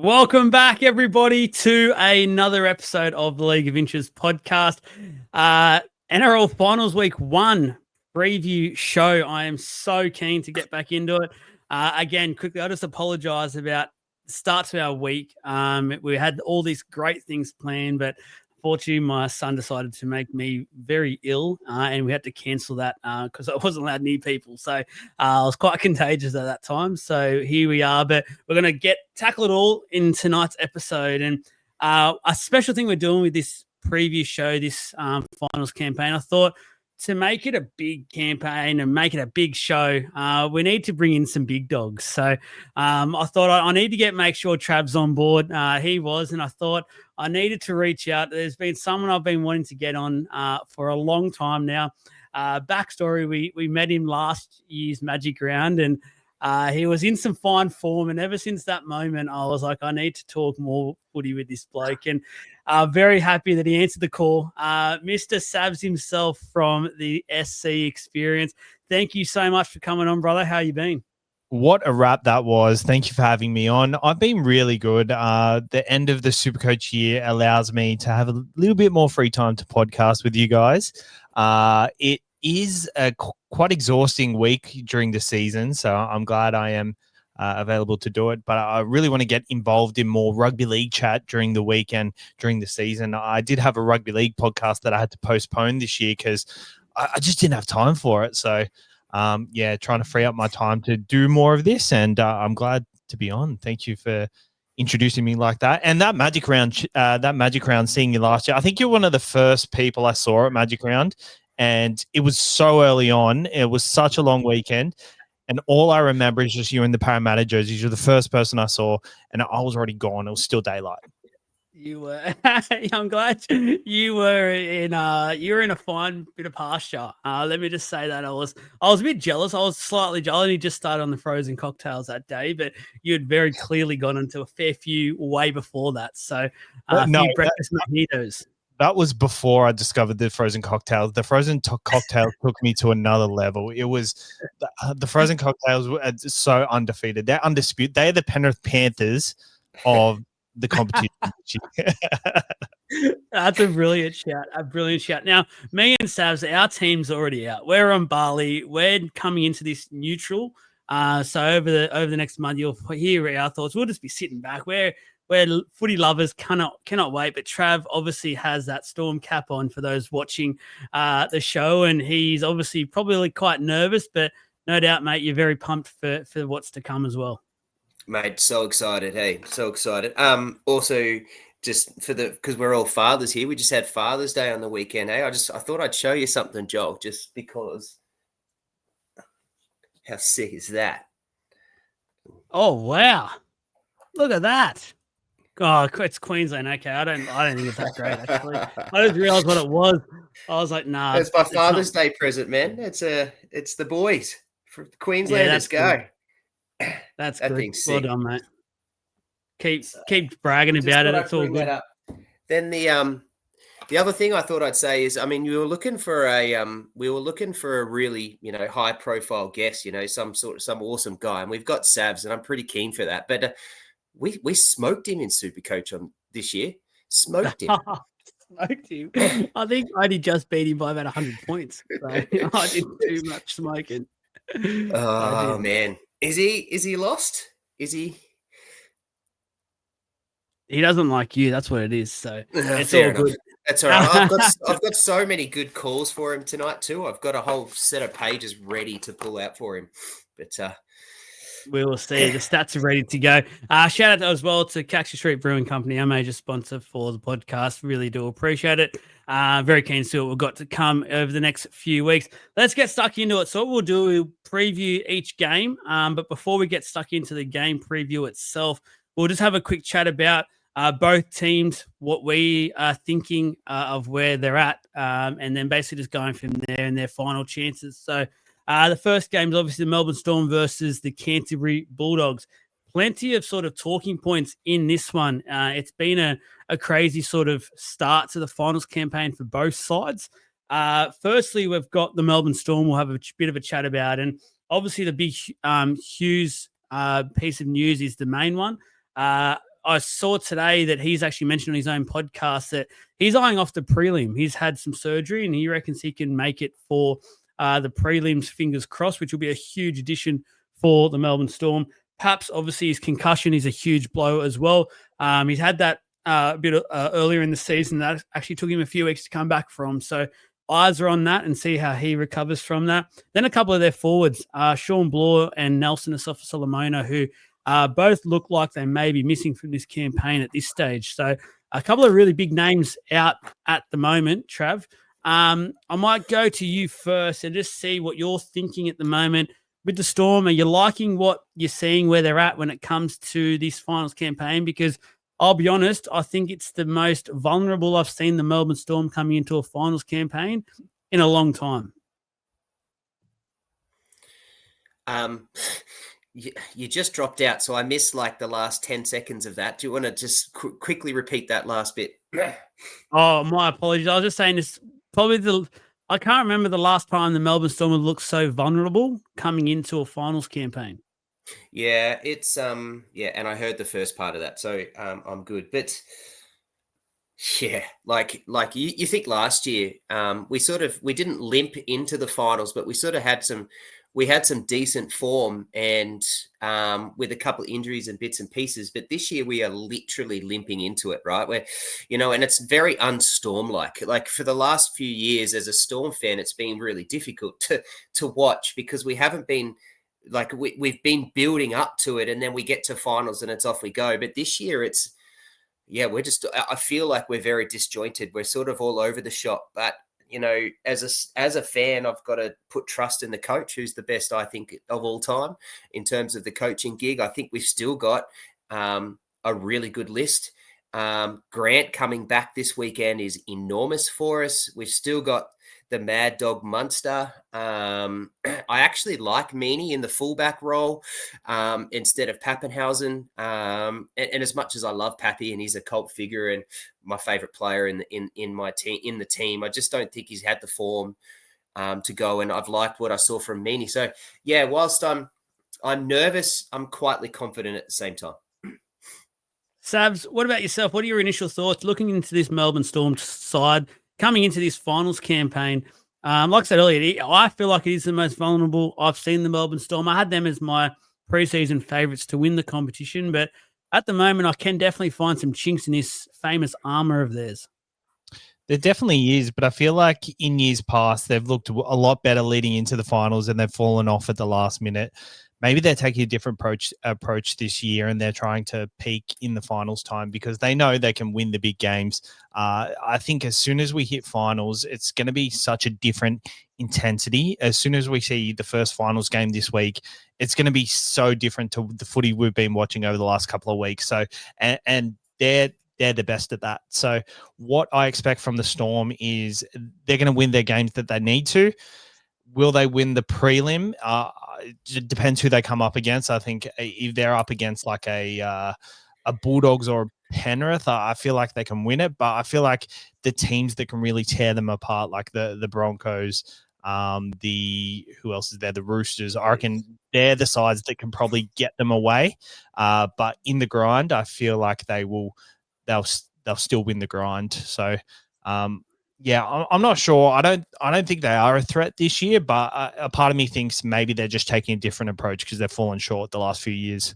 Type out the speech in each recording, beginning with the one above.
Welcome back, everybody, to another episode of the League of Inches podcast. NRL Finals Week 1 preview show. I am so keen to get back into it. Again, quickly, I just apologise about the start to our week. We had all these great things planned, but unfortunately, my son decided to make me very ill, and we had to cancel that because I wasn't allowed near people. So I was quite contagious at that time. So here we are, but we're going to tackle it all in tonight's episode. And a special thing we're doing with this preview show, this finals campaign, I thought to make it a big campaign and make it a big show, we need to bring in some big dogs. So I thought I need to make sure Trav's on board. He was, and I thought I needed to reach out. There's been someone I've been wanting to get on for a long time now. Backstory, we met him last year's Magic Round, and he was in some fine form. And ever since that moment, I was like, I need to talk more footy with this bloke. And very happy that he answered the call. Mr. Savs himself from the SC Experience. Thank you so much for coming on, brother. How you been? What a wrap that was. Thank you for having me on. I've been really good. The end of the Supercoach year allows me to have a little bit more free time to podcast with you guys. It is a quite exhausting week during the season, so I'm glad I am available to do it. But I really want to get involved in more rugby league chat during the week and during the season. I did have a rugby league podcast that I had to postpone this year because I just didn't have time for it. So trying to free up my time to do more of this, and I'm glad to be on. Thank you for introducing me like that. And that Magic Round, seeing you last year, I think you're one of the first people I saw at Magic Round, and it was so early on. It was such a long weekend, and all I remember is just you in the Parramatta jerseys. You're the first person I saw, and I was already gone. It was still daylight. You were. I'm glad you were in. You were in a fine bit of pasture. Let me just say that I was a bit jealous. I was slightly jealous. He just started on the frozen cocktails that day, but you had very clearly gone into a fair few way before that. So, breakfast mojitos. That was before I discovered the frozen cocktails. The frozen cocktails took me to another level. It was the frozen cocktails were so undefeated. They're undisputed. They're the Penrith Panthers of the competition. That's a brilliant shout. Now, me and Savs, our team's already out. We're on Bali. We're coming into this neutral. So over the next month, you'll hear our thoughts. We'll just be sitting back. We're footy lovers cannot wait. But Trav obviously has that storm cap on for those watching the show, and he's obviously probably quite nervous, but no doubt, mate, you're very pumped for what's to come as well. Mate, so excited. Hey, so excited. Also, just because we're all fathers here, we just had Father's Day on the weekend. Hey, I thought I'd show you something, Joel, just because. How sick is that? Oh wow! Look at that. Oh, it's Queensland. Okay, I don't think it's that great actually. I just realised what it was. I was like, nah. It's my Father's Day present, man. It's the boys for Queensland. Let's go. That's good. Well done, mate. Keep bragging about it. It's all good. Then the other thing I thought I'd say is, I mean, we were looking for a really, high profile guest, some awesome guy, and we've got Savs, and I'm pretty keen for that. But we smoked him in Supercoach on this year. Smoked him. Smoked him. I think I only just beat him by about 100 points. So I didn't do much smoking. Oh man. Is he lost? Is he? He doesn't like you. That's what it is. So it's all good. That's all right. I've got so many good calls for him tonight too. I've got a whole set of pages ready to pull out for him. But we will see. The stats are ready to go. Shout out as well to Caxton Street Brewing Company, our major sponsor for the podcast. Really do appreciate it. Very keen to see what we've got to come over the next few weeks. Let's get stuck into it. So what we'll do, we'll preview each game. But before we get stuck into the game preview itself, we'll just have a quick chat about both teams, what we are thinking of where they're at, and then basically just going from there and their final chances. So the first game is obviously the Melbourne Storm versus the Canterbury Bulldogs. Plenty of sort of talking points in this one. It's been a crazy sort of start to the finals campaign for both sides. Firstly, we've got the Melbourne Storm we'll have a bit of a chat about. And obviously the big Hughes piece of news is the main one. I saw today that he's actually mentioned on his own podcast that he's eyeing off the prelim. He's had some surgery and he reckons he can make it for the prelims, fingers crossed, which will be a huge addition for the Melbourne Storm. Perhaps, obviously, his concussion is a huge blow as well. He's had that a bit earlier in the season that actually took him a few weeks to come back from. So eyes are on that and see how he recovers from that. Then a couple of their forwards, Sean Bloor and Nelson Asafa-Solomona, who both look like they may be missing from this campaign at this stage. So a couple of really big names out at the moment, Trav. I might go to you first and just see what you're thinking at the moment with the Storm. Are you liking what you're seeing where they're at when it comes to this finals campaign? Because I'll be honest, I think it's the most vulnerable I've seen the Melbourne Storm coming into a finals campaign in a long time. You just dropped out, so I missed like the last 10 seconds of that. Do you want to just quickly repeat that last bit? Oh, my apologies. I was just saying this probably I can't remember the last time the Melbourne Storm would look so vulnerable coming into a finals campaign. Yeah, it's and I heard the first part of that, so I'm good. But yeah, like you think last year, we didn't limp into the finals, but we sort of had some decent form and with a couple of injuries and bits and pieces. But this year we are literally limping into it, right? Where, and it's very unstorm-like. Like for the last few years as a Storm fan, it's been really difficult to watch because we haven't been like we've been building up to it, and then we get to finals and it's off we go. But this year I feel like we're very disjointed. We're sort of all over the shop, but as a fan, I've got to put trust in the coach, who's the best, I think, of all time in terms of the coaching gig. I think we've still got a really good list. Grant coming back this weekend is enormous for us. We've still got the Mad Dog Munster. I actually like Meaney in the fullback role instead of Pappenhausen. And as much as I love Pappy and he's a cult figure and my favorite player in my team, in the team, I just don't think he's had the form to go. And I've liked what I saw from Meaney. So yeah, whilst I'm nervous, I'm quietly confident at the same time. Savs, what about yourself? What are your initial thoughts looking into this Melbourne Storm side coming into this finals campaign? Like I said earlier, I feel like it is the most vulnerable I've seen the Melbourne Storm. I had them as my preseason favourites to win the competition, but at the moment, I can definitely find some chinks in this famous armour of theirs. There definitely is, but I feel like in years past, they've looked a lot better leading into the finals and they've fallen off at the last minute. Maybe they're taking a different approach this year and they're trying to peak in the finals time because they know they can win the big games. I think as soon as we hit finals, it's going to be such a different intensity. As soon as we see the first finals game this week, it's going to be so different to the footy we've been watching over the last couple of weeks. So, and they're the best at that. So what I expect from the Storm is they're going to win their games that they need to. Will they win the prelim? It depends who they come up against. I think if they're up against like a Bulldogs or a Penrith, I feel like they can win it. But I feel like the teams that can really tear them apart, like the Broncos, who else is there? The Roosters. I reckon they're the sides that can probably get them away. But in the grind, I feel like they'll still win the grind. So. Yeah, I'm not sure. I don't think they are a threat this year, but a part of me thinks maybe they're just taking a different approach because they've fallen short the last few years.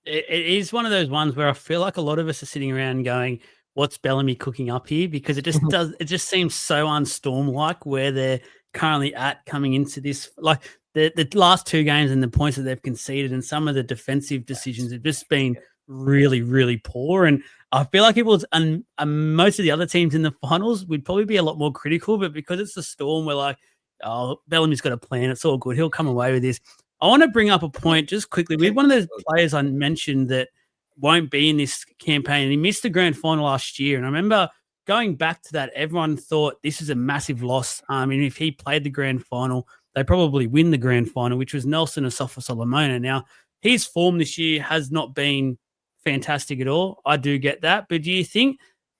It is one of those ones where I feel like a lot of us are sitting around going, what's Bellamy cooking up here? Because it just seems so unstorm-like where they're currently at coming into this. Like the last two games and the points that they've conceded and some of the defensive decisions have just been really, really poor. And I feel like it was, and most of the other teams in the finals would probably be a lot more critical, but because it's the Storm, we're like, oh, Bellamy's got a plan. It's all good. He'll come away with this. I want to bring up a point just quickly. We had one of those players I mentioned that won't be in this campaign, and he missed the grand final last year. And I remember going back to that, everyone thought this is a massive loss. And if he played the grand final, they probably win the grand final, which was Nelson Asafa-Solomona. Now, his form this year has not been fantastic at all. I do get that. But do you think,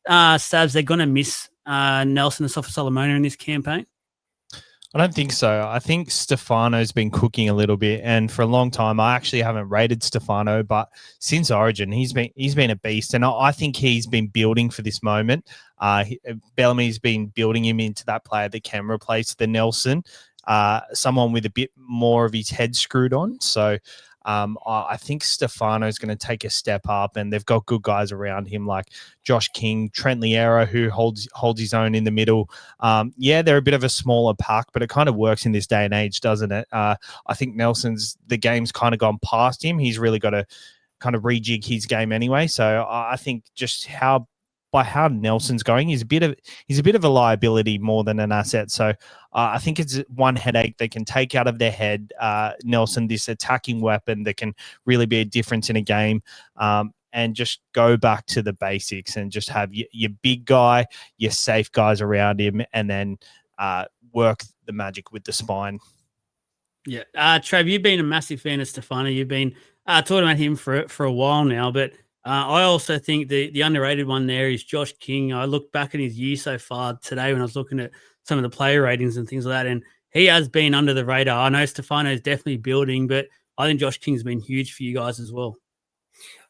Savs, they're going to miss Nelson Asafa-Solomona in this campaign? I don't think so. I think Stefano's been cooking a little bit, and for a long time, I actually haven't rated Stefano, but since Origin, he's been a beast, and I think he's been building for this moment. Bellamy's been building him into that player that can replace the Nelson, someone with a bit more of his head screwed on. So I think Stefano's going to take a step up, and they've got good guys around him like Josh King, Trent Liera, who holds his own in the middle. Yeah, they're a bit of a smaller pack, but it kind of works in this day and age, doesn't it? I think the game's kind of gone past him. He's really got to kind of rejig his game anyway. So I think just how Nelson's going, he's a bit of a liability more than an asset. So I think it's one headache they can take out of their head. Nelson, this attacking weapon that can really be a difference in a game. And just go back to the basics and just have your big guy, your safe guys around him, and then work the magic with the spine. Yeah. Trav, you've been a massive fan of Stefano. You've been talking about him for a while now, but I also think the underrated one there is Josh King. I looked back at his year so far today when I was looking at some of the player ratings and things like that, and he has been under the radar. I know Stefano is definitely building, but I think Josh King's been huge for you guys as well.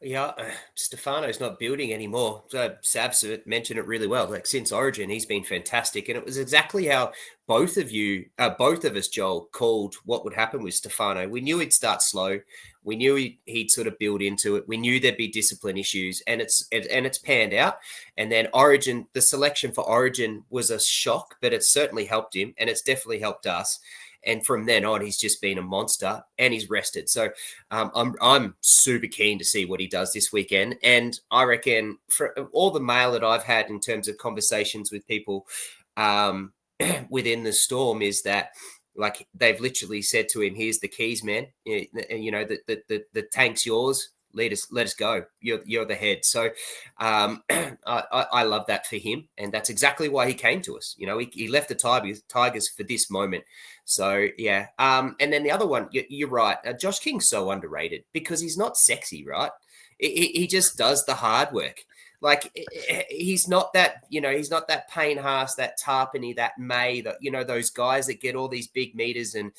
Yeah, Stefano's not building anymore. Savs mentioned it really well. Like since Origin, he's been fantastic, and it was exactly how both of us, Joel, called what would happen with Stefano. We knew he'd start slow. We knew he'd sort of build into it. We knew there'd be discipline issues, and it's panned out. And then Origin, the selection for Origin was a shock, but it certainly helped him, and it's definitely helped us. And from then on, he's just been a monster, and he's rested. So I'm super keen to see what he does this weekend. And I reckon for all the mail that I've had in terms of conversations with people within the Storm is that like they've literally said to him, "Here's the keys, man. You know the tank's yours. Let us go. You're the head." So I love that for him, and that's exactly why he came to us. You know, he left the Tigers for this moment. So yeah. And then the other one, you're right. Josh King's so underrated because he's not sexy, right? He just does the hard work. Like he's not that, he's not that Payne Haas, that Tarpany, that May, that those guys that get all these big meters and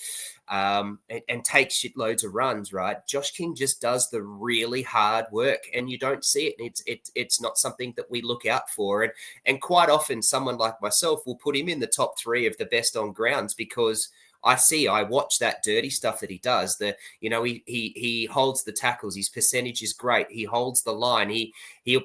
take shitloads of runs, right? Josh King just does the really hard work, and you don't see it. It's not something that we look out for, and quite often someone like myself will put him in the top 3 of the best on grounds because I watch that dirty stuff that he does. He holds the tackles. His percentage is great. He holds the line.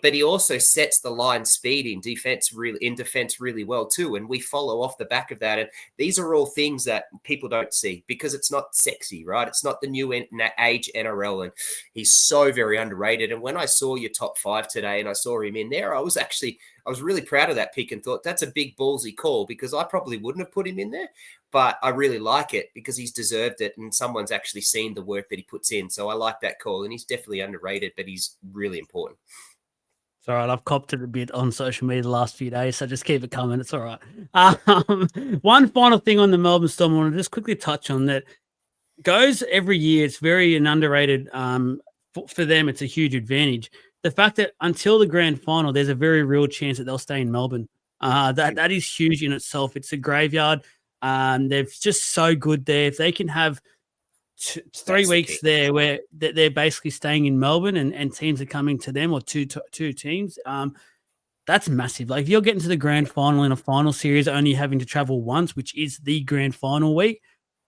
But he also sets the line speed in defense really well too. And we follow off the back of that. And these are all things that people don't see because it's not sexy, right? It's not the new age NRL, and he's so very underrated. And when I saw your top 5 today and I saw him in there, I was really proud of that pick and thought that's a big ballsy call because I probably wouldn't have put him in there. But I really like it because he's deserved it and someone's actually seen the work that he puts in. So I like that call, and he's definitely underrated, but he's really important. It's all right. I've copped it a bit on social media the last few days, so just keep it coming. It's all right. One final thing on the Melbourne Storm, I want to just quickly touch on that. Goes every year. It's very an underrated. For them, it's a huge advantage. The fact that until the grand final, there's a very real chance that they'll stay in Melbourne. That is huge in itself. It's a graveyard. They're just so good there. If they can have 3 weeks there where they're basically staying in Melbourne and teams are coming to them, or two teams, that's massive. Like if you're getting to the grand final in a final series, only having to travel once, which is the grand final week,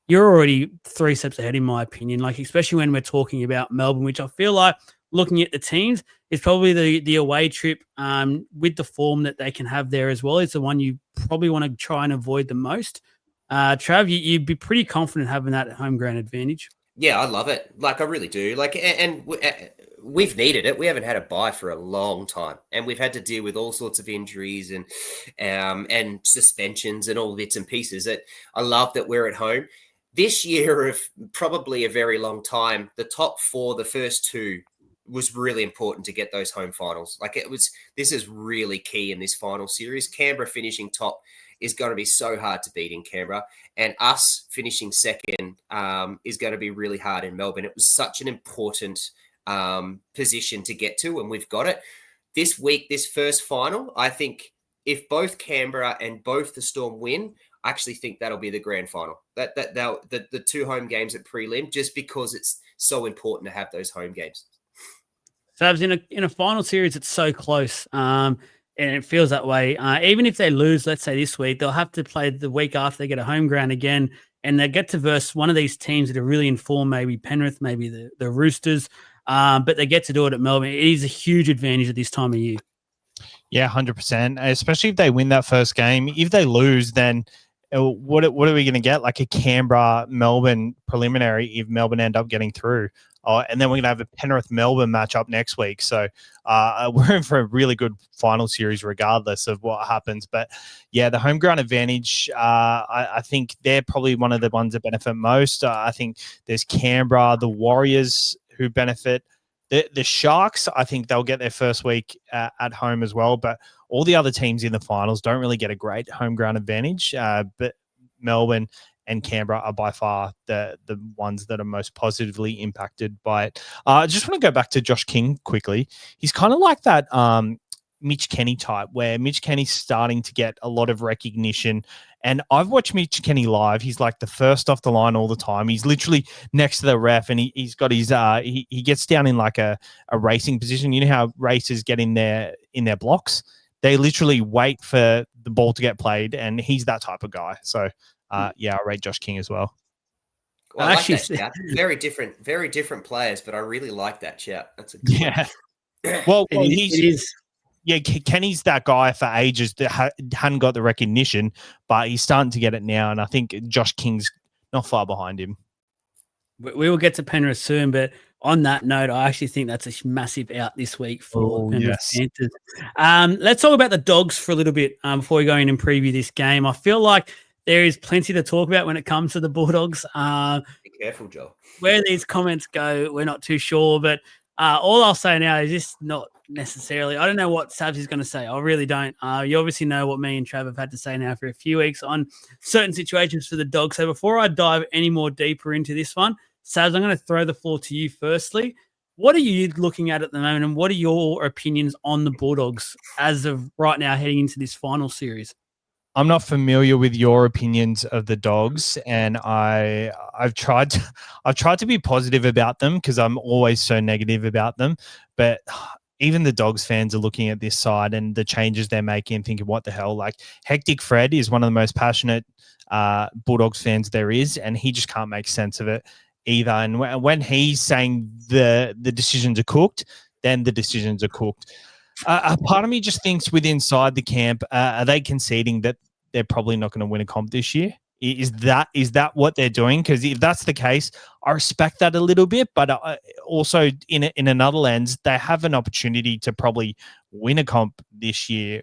you're already 3 steps ahead, in my opinion. Like, especially when we're talking about Melbourne, which I feel like looking at the teams is probably the away trip with the form that they can have there as well. It's the one you probably want to try and avoid the most. Trav, you'd be pretty confident having that home ground advantage. Yeah, I love it. Like I really do. Like, and we've needed it. We haven't had a bye for a long time, and we've had to deal with all sorts of injuries and suspensions and all bits and pieces. That I love that we're at home. This year of probably a very long time, the top 4, the first 2, was really important to get those home finals. Like this is really key in this final series. Canberra finishing top is going to be so hard to beat in Canberra, and us finishing second is going to be really hard in Melbourne. It was such an important position to get to, and we've got it. This week, this first final, I think if both Canberra and both the Storm win, I actually think that'll be the grand final. The 2 home games at prelim, just because it's so important to have those home games. Savs, in a final series, it's so close, and it feels that way. Even if they lose, let's say this week, they'll have to play the week after they get a home ground again, and they get to verse one of these teams that are really in form, maybe Penrith, maybe the Roosters, but they get to do it at Melbourne. It is a huge advantage at this time of year. Yeah, 100%. Especially if they win that first game. If they lose, then what are we going to get? Like a Canberra Melbourne preliminary if Melbourne end up getting through. And then we're going to have a Penrith Melbourne matchup next week. So we're in for a really good final series regardless of what happens. But yeah, the home ground advantage, I think they're probably one of the ones that benefit most. I think there's Canberra, the Warriors who benefit. The Sharks, I think they'll get their first week at home as well. But all the other teams in the finals don't really get a great home ground advantage. But Melbourne and Canberra are by far the ones that are most positively impacted by it. I just want to go back to Josh King quickly. He's kind of like that Mitch Kenny type, where Mitch Kenny's starting to get a lot of recognition. And I've watched Mitch Kenny live. He's like the first off the line all the time. He's literally next to the ref, and he's got his he gets down in like a racing position. You know how racers get in their blocks? They literally wait for the ball to get played, and he's that type of guy. So yeah, I rate Josh King as well. Well, I like that chat. Very different players, but I really like that chat. That's a good one. Well, it is. Yeah, Kenny's that guy for ages that hadn't got the recognition, but he's starting to get it now, and I think Josh King's not far behind him. We will get to Penrith soon, but on that note, I actually think that's a massive out this week for Penrith Panthers. Let's talk about the Dogs for a little bit before we go in and preview this game. I feel like there is plenty to talk about when it comes to the Bulldogs. Be careful, Joe. Where these comments go, we're not too sure, but all I'll say now is this not necessarily. I don't know what Savs is going to say. I really don't. You obviously know what me and Trav have had to say now for a few weeks on certain situations for the Dogs. So before I dive any more deeper into this one, Savs, I'm going to throw the floor to you firstly. What are you looking at the moment, and what are your opinions on the Bulldogs as of right now heading into this final series? I'm not familiar with your opinions of the Dogs, and I've tried to be positive about them because I'm always so negative about them. But even the Dogs fans are looking at this side and the changes they're making and thinking, what the hell? Like, Hectic Fred is one of the most passionate Bulldogs fans there is, and he just can't make sense of it either. And when he's saying the decisions are cooked, then the decisions are cooked. A part of me just thinks with inside the camp, are they conceding that they're probably not going to win a comp this year? Is that what they're doing? Because if that's the case, I respect that a little bit, but also in another lens, they have an opportunity to probably win a comp this year,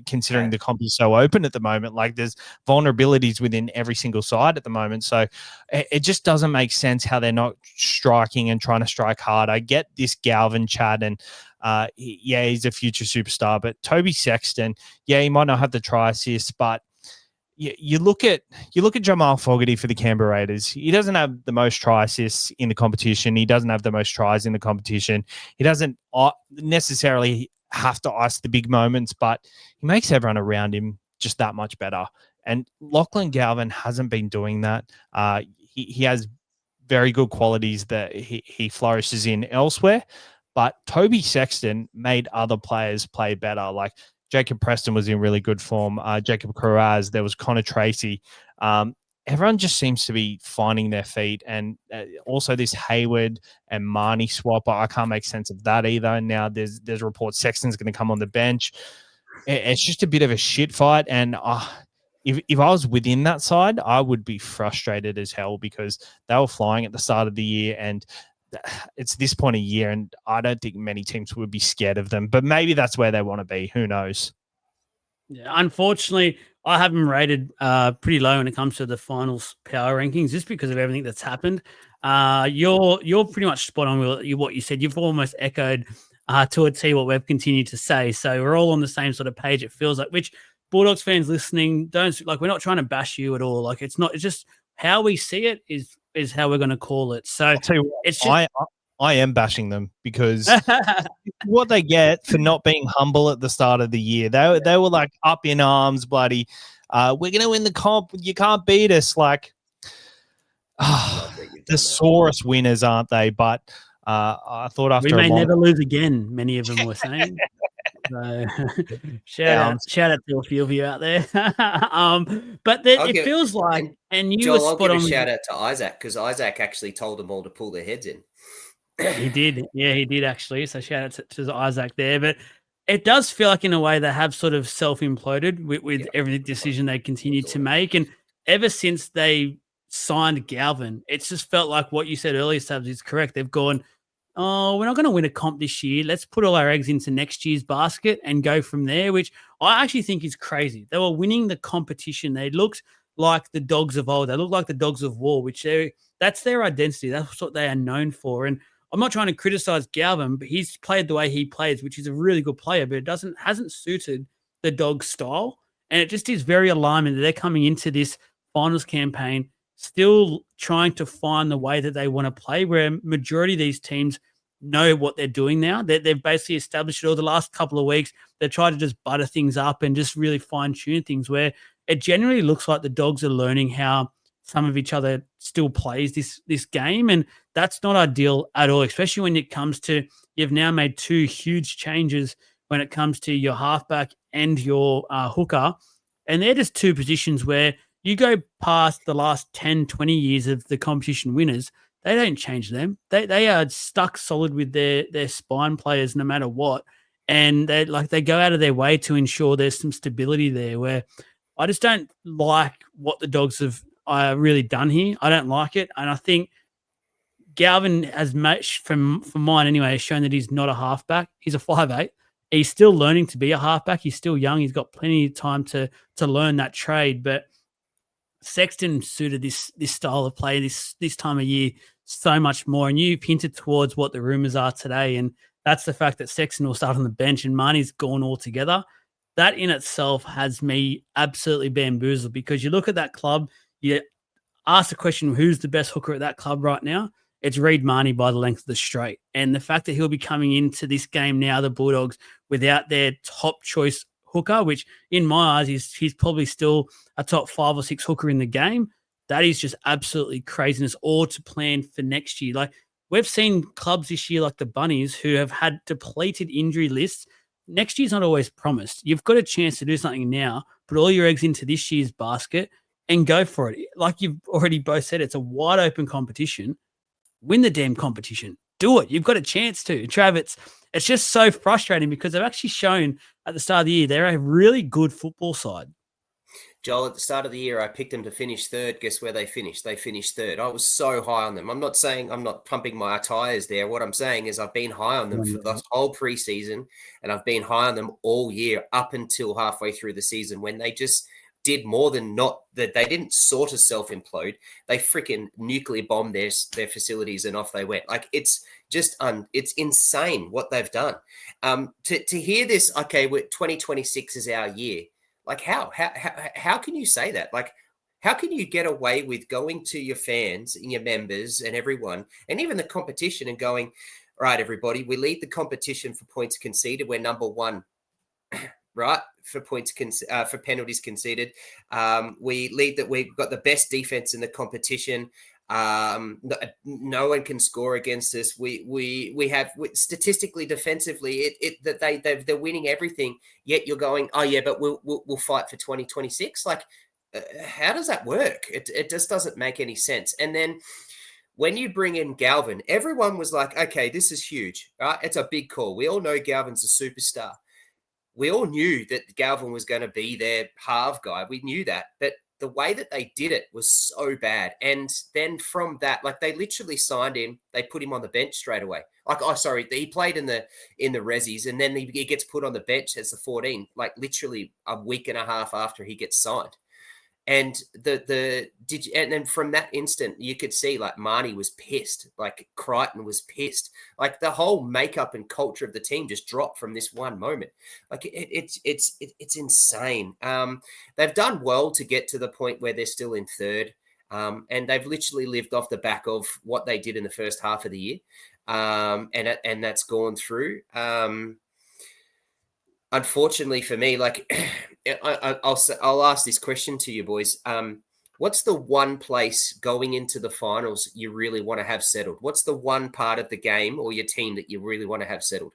considering the comp is so open at the moment. Like, there's vulnerabilities within every single side at the moment, so it just doesn't make sense how they're not striking and trying to strike hard. I get this Galvin chat, and he's a future superstar, but Toby Sexton, he might not have the try assist, but you look at Jamal Fogarty for the Canberra Raiders. He doesn't have the most try assists in the competition. He doesn't have the most tries in the competition. He doesn't necessarily have to ice the big moments, but he makes everyone around him just that much better. And Lachlan Galvin hasn't been doing that. He has very good qualities that he flourishes in elsewhere, but Toby Sexton made other players play better. Like, Jacob Preston was in really good form. Jacob Carraz, there was Connor Tracy. Everyone just seems to be finding their feet. And also this Hayward and Marnie swap, I can't make sense of that either. And now there's reports Sexton's going to come on the bench. It's just a bit of a shit fight. And if I was within that side, I would be frustrated as hell because they were flying at the start of the year, and it's this point of year, and I don't think many teams would be scared of them, but maybe that's where they want to be. Who knows? Yeah, unfortunately, I have them rated pretty low when it comes to the finals power rankings, just because of everything that's happened. You're pretty much spot on with what you said. You've almost echoed to a T what we've continued to say. So we're all on the same sort of page, it feels like, which Bulldogs fans listening, we're not trying to bash you at all. Like, it's just how we see it is how we're going to call it. So I'll tell you what, it's just, I am bashing them because what they get for not being humble at the start of the year. They were like up in arms, bloody. we're going to win the comp. You can't beat us. Like, the sorest winners, aren't they? But I thought after we a may long never lose again. Many of them were saying. So shout out to a few of you out there. But it feels like, and you Joel, were spot I'll give on. a shout out to Isaac because Isaac actually told them all to pull their heads in. He did. Yeah, he did actually. So shout out to Isaac there. But it does feel like in a way they have sort of self-imploded with every decision they continue to make. And ever since they signed Galvin, it's just felt like what you said earlier, Sabs, is correct. They've gone, oh, we're not going to win a comp this year. Let's put all our eggs into next year's basket and go from there, which I actually think is crazy. They were winning the competition. They looked like the dogs of old. They looked like the dogs of war, which that's their identity. That's what they are known for. And I'm not trying to criticize Galvin, but he's played the way he plays, which is a really good player, but it hasn't suited the dog style. And it just is very alarming that they're coming into this finals campaign still trying to find the way that they want to play, where majority of these teams know what they're doing now. They've basically established it all the last couple of weeks. They try to just butter things up and just really fine tune things, where it generally looks like the dogs are learning how some of each other still plays this game. And that's not ideal at all, especially when it comes to, you've now made two huge changes when it comes to your halfback and your hooker. And they're just two positions where you go past the last 10, 20 years of the competition winners, they don't change them. They are stuck solid with their spine players no matter what. And they go out of their way to ensure there's some stability there, where I just don't like what the Dogs have really done here. I don't like it. And I think Galvin has much, from mine anyway, has shown that he's not a halfback. He's a 5'8". He's still learning to be a halfback. He's still young. He's got plenty of time to learn that trade. But Sexton suited this style of play this time of year so much more. And you hinted towards what the rumors are today, and that's the fact that Sexton will start on the bench and Marnie's gone altogether. That in itself has me absolutely bamboozled, because you look at that club, you ask the question, who's the best hooker at that club right now? It's Reid Marnie by the length of the straight. And the fact that he'll be coming into this game now, the Bulldogs, without their top choice hooker, which in my eyes, he's probably still a top 5 or 6 hooker in the game. That is just absolutely craziness, all to plan for next year. Like, we've seen clubs this year like the Bunnies who have had depleted injury lists. Next year's not always promised. You've got a chance to do something now, put all your eggs into this year's basket and go for it. Like you've already both said, it's a wide open competition. Win the damn competition. Do it. You've got a chance to. Trav, it's just so frustrating because they've actually shown at the start of the year they're a really good football side. Joel, at the start of the year, I picked them to finish third. Guess where they finished? They finished third. I was so high on them. I'm not saying I'm not pumping my tires there. What I'm saying is I've been high on them for the whole preseason, and I've been high on them all year up until halfway through the season, when they just did more than not that. They didn't sort of self-implode. They freaking nuclear bombed their facilities and off they went. Like, it's just it's insane what they've done. To hear this, okay, 2026 is our year. Like, how can you say that? Like, how can you get away with going to your fans and your members and everyone and even the competition and going, right, everybody, we lead the competition for points conceded. We're number one, right, for points for penalties conceded. We lead that. We've got the best defense in the competition. No one can score against us. We have statistically, defensively, that they're winning everything. Yet you're going, oh yeah, but we'll fight for 2026. Like, how does that work? It just doesn't make any sense. And then when you bring in Galvin, everyone was like, okay, this is huge, right? It's a big call. We all know Galvin's a superstar. We all knew that Galvin was going to be their half guy. We knew that, but the way that they did it was so bad. And then from that, like, they literally signed him. They put him on the bench straight away. Like, oh, sorry, he played in the Rezzies, and then he gets put on the bench as the 14, like literally a week and a half after he gets signed. And and then from that instant, you could see like Marnie was pissed, like Crichton was pissed, like the whole makeup and culture of the team just dropped from this one moment. Like it's insane. They've done well to get to the point where they're still in third, and they've literally lived off the back of what they did in the first half of the year, and that's gone through. unfortunately for me, like I'll ask this question to you boys. What's the one place going into the finals you really want to have settled? What's the one part of the game or your team that you really want to have settled?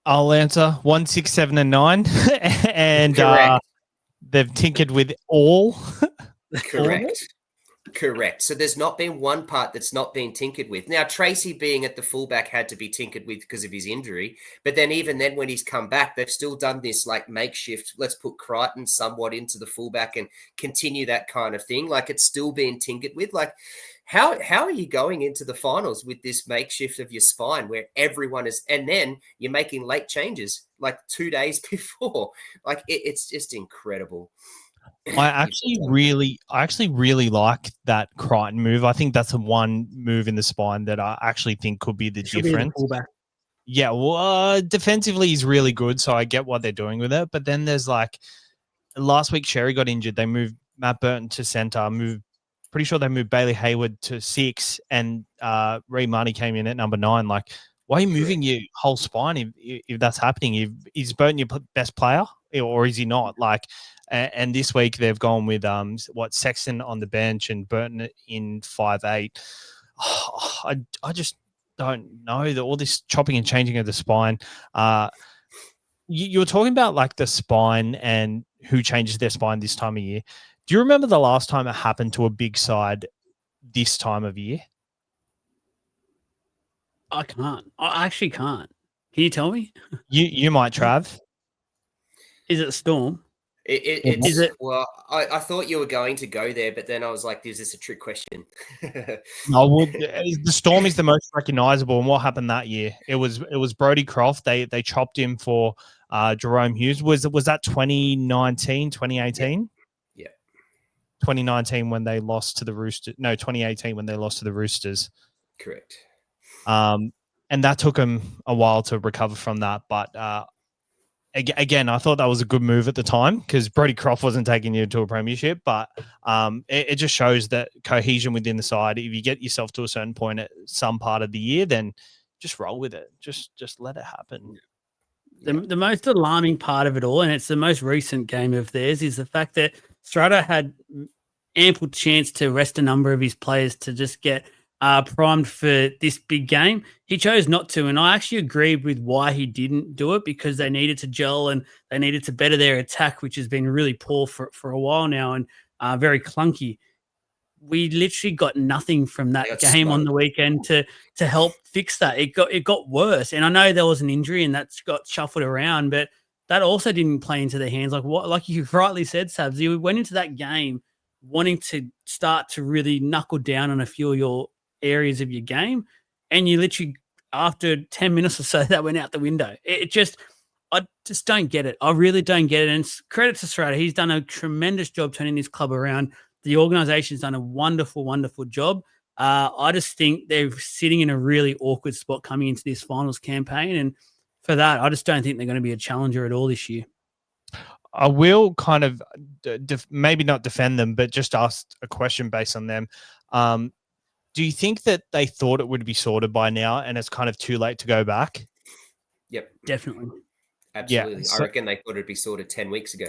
I'll answer 1, 6, 7, and 9. And Correct. they've tinkered with all. Correct. Correct. So there's not been one part that's not been tinkered with. Now, Tracy being at the fullback had to be tinkered with because of his injury. But then even then when he's come back, they've still done this like makeshift, let's put Crichton somewhat into the fullback and continue that kind of thing. Like it's still being tinkered with. Like how are you going into the finals with this makeshift of your spine where everyone is, and then you're making late changes like 2 days before? Like it's just incredible. I actually really like that Crichton move. I think that's the one move in the spine that I actually think could be the difference. Yeah, well, defensively he's really good, so I get what they're doing with it. But then there's like last week Sherry got injured. They moved Matt Burton to center. Pretty sure they moved Bailey Hayward to 6, and Reed Marnie came in at number 9. Like, why are you moving your whole spine if that's happening? Is Burton your best player, or is he not? Like. And this week they've gone with Sexton on the bench and Burton in 5'8". I just don't know all this chopping and changing of the spine. You were talking about like the spine and who changes their spine this time of year. Do you remember the last time it happened to a big side this time of year? I can't. I actually can't. Can you tell me? You might, Trav. Is it Storm? Well, I thought you were going to go there, but then I was like, is this a trick question? No, the Storm is the most recognizable. And what happened that year? It was Brodie Croft. They chopped him for Jerome Hughes. Was that 2019, 2018? Yeah. 2019 when they lost to the Roosters. No, 2018 when they lost to the Roosters. Correct. And that took him a while to recover from that. But again, I thought that was a good move at the time because Brodie Croft wasn't taking you to a premiership, but it just shows that cohesion within the side. If you get yourself to a certain point at some part of the year, then just roll with it. Just let it happen. The most alarming part of it all, and it's the most recent game of theirs, is the fact that Strata had ample chance to rest a number of his players to just get primed for this big game. He chose not to, and I actually agreed with why he didn't do it because they needed to gel and they needed to better their attack, which has been really poor for a while now and very clunky. We literally got nothing from that game on the weekend to help fix that. It got worse, and I know there was an injury and that's got shuffled around, but that also didn't play into their hands. Like you rightly said, Savs, you went into that game wanting to start to really knuckle down on a few of your areas of your game, and you literally after 10 minutes or so that went out the window. I just don't get it. I really don't get it. And credit to Strata. He's done a tremendous job turning this club around. The organization's done a wonderful, wonderful job. I just think they're sitting in a really awkward spot coming into this finals campaign. And for that, I just don't think they're going to be a challenger at all this year. I will kind of maybe not defend them, but just ask a question based on them. Do you think that they thought it would be sorted by now and it's kind of too late to go back? Yep. Definitely. Absolutely. Yeah, I reckon they thought it'd be sorted 10 weeks ago.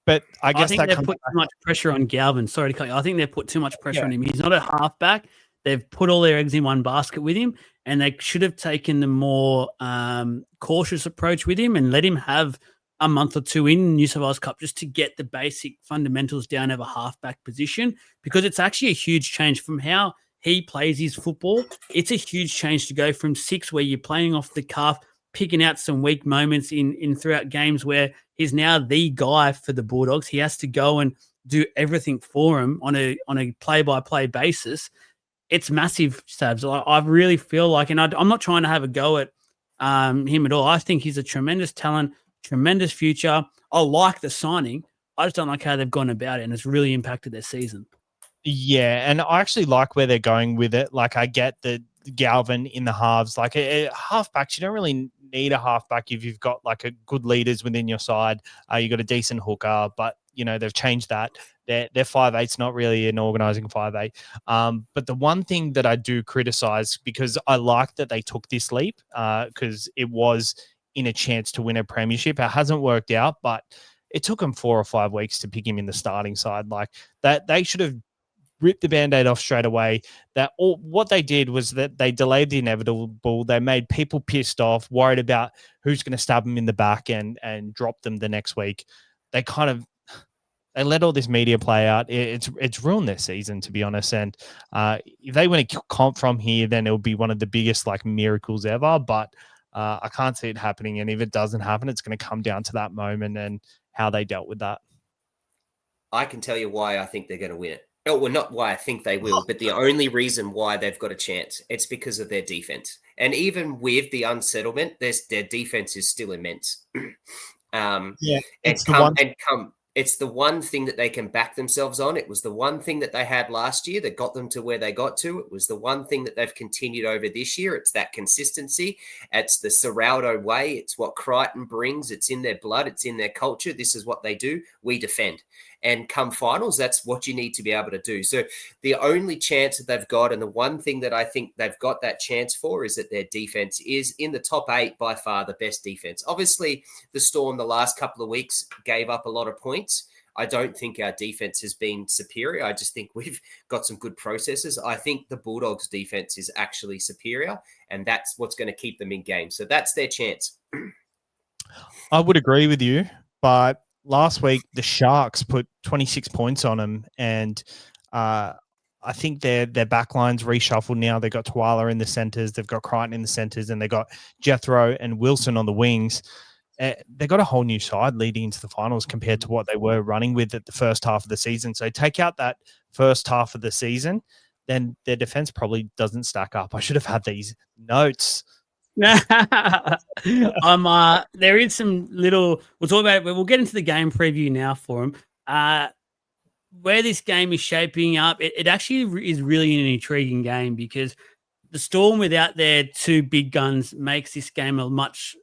But I guess think they've put too much pressure on Galvin. Sorry to cut you. I think they've put too much pressure on him. He's not a halfback. They've put all their eggs in one basket with him, and they should have taken the more cautious approach with him and let him have a month or two in New South Wales Cup just to get the basic fundamentals down of a halfback position, because it's actually a huge change from how he plays his football. It's a huge change to go from 6 where you're playing off the cuff, picking out some weak moments in throughout games where he's now the guy for the Bulldogs. He has to go and do everything for him on a play-by-play basis. It's massive, Sabs. I really feel like, and I'm not trying to have a go at him at all. I think he's a tremendous talent, tremendous future. I like the signing. I just don't like how they've gone about it, and it's really impacted their season. Yeah, and I actually like where they're going with it. Like, I get the Galvin in the halves. Like, halfbacks, you don't really need a halfback if you've got like a good leaders within your side. You got a decent hooker, but they've changed that. Their 5'8's not really an organising 5'8. But the one thing that I do criticise, because I like that they took this leap, because it was in a chance to win a premiership. It hasn't worked out, but it took them 4 or 5 weeks to pick him in the starting side. Like that, they should have ripped the Band-Aid off straight away. What they did was that they delayed the inevitable. They made people pissed off, worried about who's going to stab them in the back and drop them the next week. They let all this media play out. It's ruined their season, to be honest. And if they win a comp from here, then it will be one of the biggest miracles ever. But I can't see it happening. And if it doesn't happen, it's going to come down to that moment and how they dealt with that. I can tell you why I think they're going to win it. Oh, well, not why I think they will, but the only reason why they've got a chance, it's because of their defense. And even with the unsettlement, their defense is still immense. It's the one thing that they can back themselves on. It was the one thing that they had last year that got them to where they got to. It was the one thing that they've continued over this year. It's that consistency. It's the Serraldo way. It's what Crichton brings. It's in their blood. It's in their culture. This is what they do. We defend. And come finals, that's what you need to be able to do. So the only chance that they've got, and the one thing that I think they've got that chance for, is that their defense is in the top 8, by far the best defense. Obviously, the Storm the last couple of weeks gave up a lot of points. I don't think our defense has been superior. I just think we've got some good processes. I think the Bulldogs' defense is actually superior, and that's what's going to keep them in games. So that's their chance. I would agree with you, but last week the Sharks put 26 points on them, and I think their backline's reshuffled now. They've got Tuala in the centres, they've got Crichton in the centres, and they've got Jethro and Wilson on the wings. They've got a whole new side leading into the finals compared to what they were running with at the first half of the season. So take out that first half of the season, then their defense probably doesn't stack up. I should have had these notes. There is some little. We'll get into the game preview now for them. Where this game is shaping up, it actually is really an intriguing game, because the Storm without their 2 big guns makes this game a much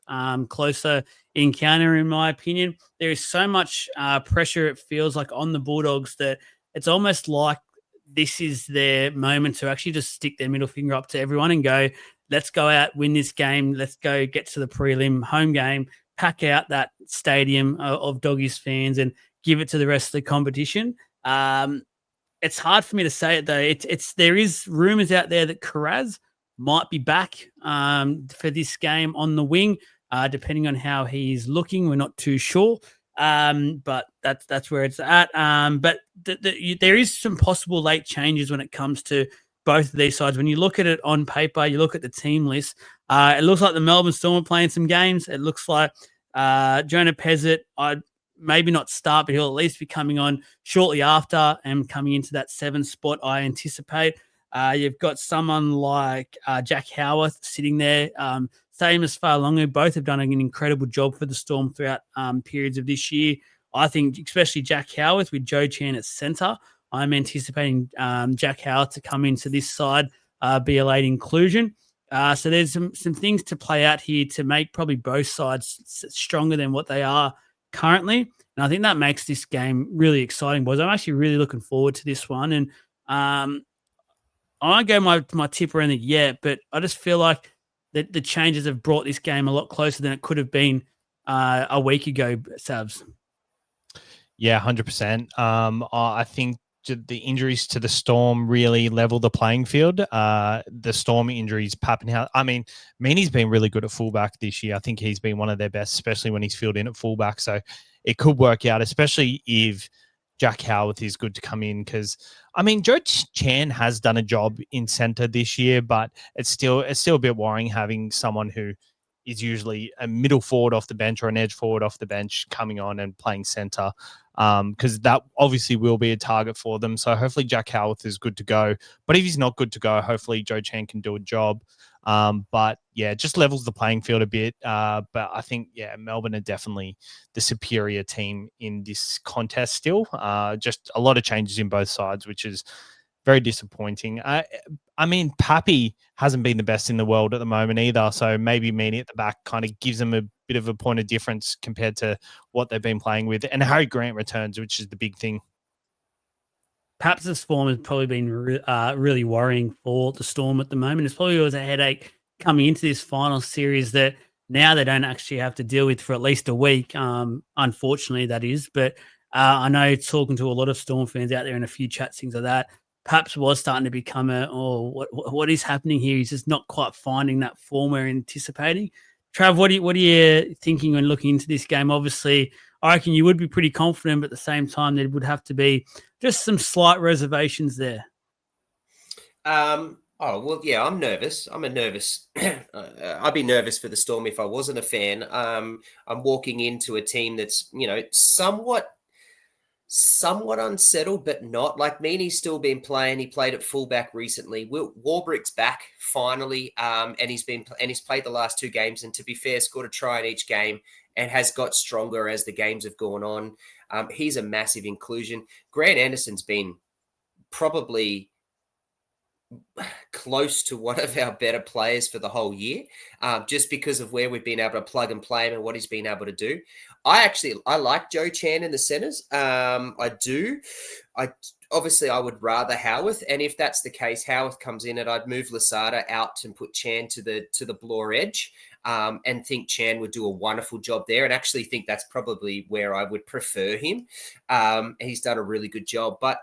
closer encounter, in my opinion. There is so much pressure, it feels like, on the Bulldogs that it's almost like this is their moment to actually just stick their middle finger up to everyone and go, let's go out, win this game. Let's go get to the prelim home game, pack out that stadium of Doggies fans and give it to the rest of the competition. It's hard for me to say it, though. There is rumours out there that Karaz might be back for this game on the wing, depending on how he's looking. We're not too sure, but that's where it's at. But there is some possible late changes when it comes to both of these sides. When you look at it on paper, you look at the team list, it looks like the Melbourne Storm are playing some games. It looks like Jonah Pezzett, I'd maybe not start, but he'll at least be coming on shortly after and coming into that 7 spot, I anticipate. You've got someone like Jack Howarth sitting there, same as Fa'alongu. Both have done an incredible job for the Storm throughout periods of this year. I think especially Jack Howarth with Joe Chan at centre, I'm anticipating Jack Howarth to come into this side, be a late inclusion. So there's some things to play out here to make probably both sides stronger than what they are currently. And I think that makes this game really exciting, boys. I'm actually really looking forward to this one. And I won't go my tip or anything yet, but I just feel like the changes have brought this game a lot closer than it could have been a week ago, Savs. Yeah, 100%. I think the injuries to the Storm really level the playing field. The Storm injuries, Pappenhausen. I mean, Meany's been really good at fullback this year. I think he's been one of their best, especially when he's filled in at fullback. So it could work out, especially if Jack Howarth is good to come in, because I mean, Joe Chan has done a job in centre this year, but it's still a bit worrying having someone who is usually a middle forward off the bench or an edge forward off the bench coming on and playing centre, because that obviously will be a target for them. So hopefully Jack Howarth is good to go. But if he's not good to go, hopefully Joe Chan can do a job. But yeah, it just levels the playing field a bit. But I think, yeah, Melbourne are definitely the superior team in this contest still. Just a lot of changes in both sides, which is very disappointing. I mean, Pappy hasn't been the best in the world at the moment either. So maybe Meany at the back kind of gives them a bit of a point of difference compared to what they've been playing with. And Harry Grant returns, which is the big thing. Perhaps this form has probably been really worrying for the Storm at the moment. It's probably was a headache coming into this final series that now they don't actually have to deal with for at least a week. Unfortunately, that is. But I know talking to a lot of Storm fans out there and a few chats, things like that, perhaps was starting to become what is happening here? He's just not quite finding that form we're anticipating. Trav, what are you thinking when looking into this game? Obviously, I reckon you would be pretty confident, but at the same time, there would have to be just some slight reservations there. Oh, well, yeah, I'm nervous. I'm a nervous. I'd be nervous for the Storm if I wasn't a fan. I'm walking into a team that's, somewhat unsettled, but not. Like Meany's still been playing. He played at fullback recently. Warbrick's back finally, and he's played the last 2 games. And to be fair, scored a try in each game and has got stronger as the games have gone on. He's a massive inclusion. Grant Anderson's been probably close to one of our better players for the whole year, just because of where we've been able to plug and play him and what he's been able to do. I like Joe Chan in the centers. I do. Obviously I would rather Howarth, and if that's the case, Howarth comes in, and I'd move Lasada out and put Chan to the Bloor edge, and think Chan would do a wonderful job there, and actually think that's probably where I would prefer him. He's done a really good job. But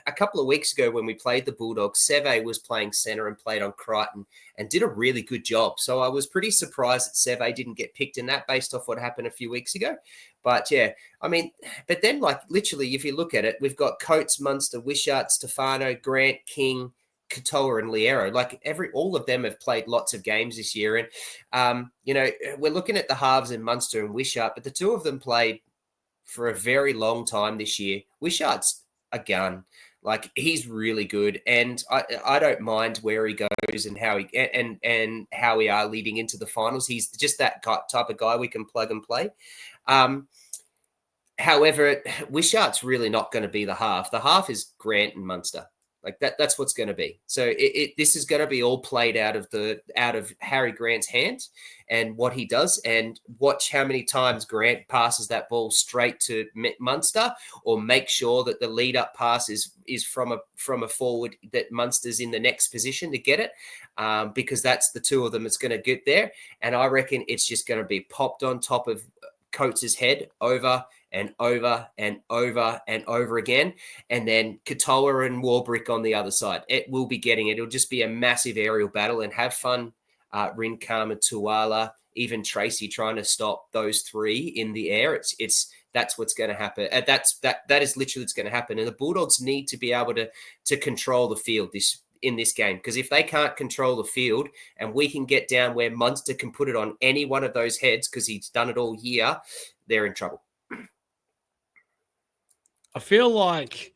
a couple of weeks ago when we played the Bulldogs, Seve was playing center and played on Crichton and did a really good job. So I was pretty surprised that Seve didn't get picked in that based off what happened a few weeks ago. But yeah, I mean, but then like literally, if you look at it, we've got Coates, Munster, Wishart, Stefano, Grant, King, Katoa, and Liero. Like all of them have played lots of games this year. And, we're looking at the halves in Munster and Wishart, but the 2 of them played for a very long time this year. Wishart's a gun. Like he's really good, and I don't mind where he goes and how how we are leading into the finals. He's just that type of guy we can plug and play. However, Wishart's really not going to be the half. The half is Grant and Munster. Like that's what's going to be. So this is going to be all played out of Harry Grant's hands and what he does, and watch how many times Grant passes that ball straight to Munster, or make sure that the lead up pass is from a forward that Munster's in the next position to get it, because that's the 2 of them that's going to get there. And I reckon it's just going to be popped on top of Coates' head over and over and over and over again. And then Katoa and Warbrick on the other side. It will be getting it. It'll just be a massive aerial battle, and have fun. Rinkama, Tuala, even Tracy trying to stop those 3 in the air. That's what's going to happen. That is literally what's going to happen. And the Bulldogs need to be able to control the field in this game, because if they can't control the field and we can get down where Munster can put it on any one of those heads, because he's done it all year, they're in trouble. I feel like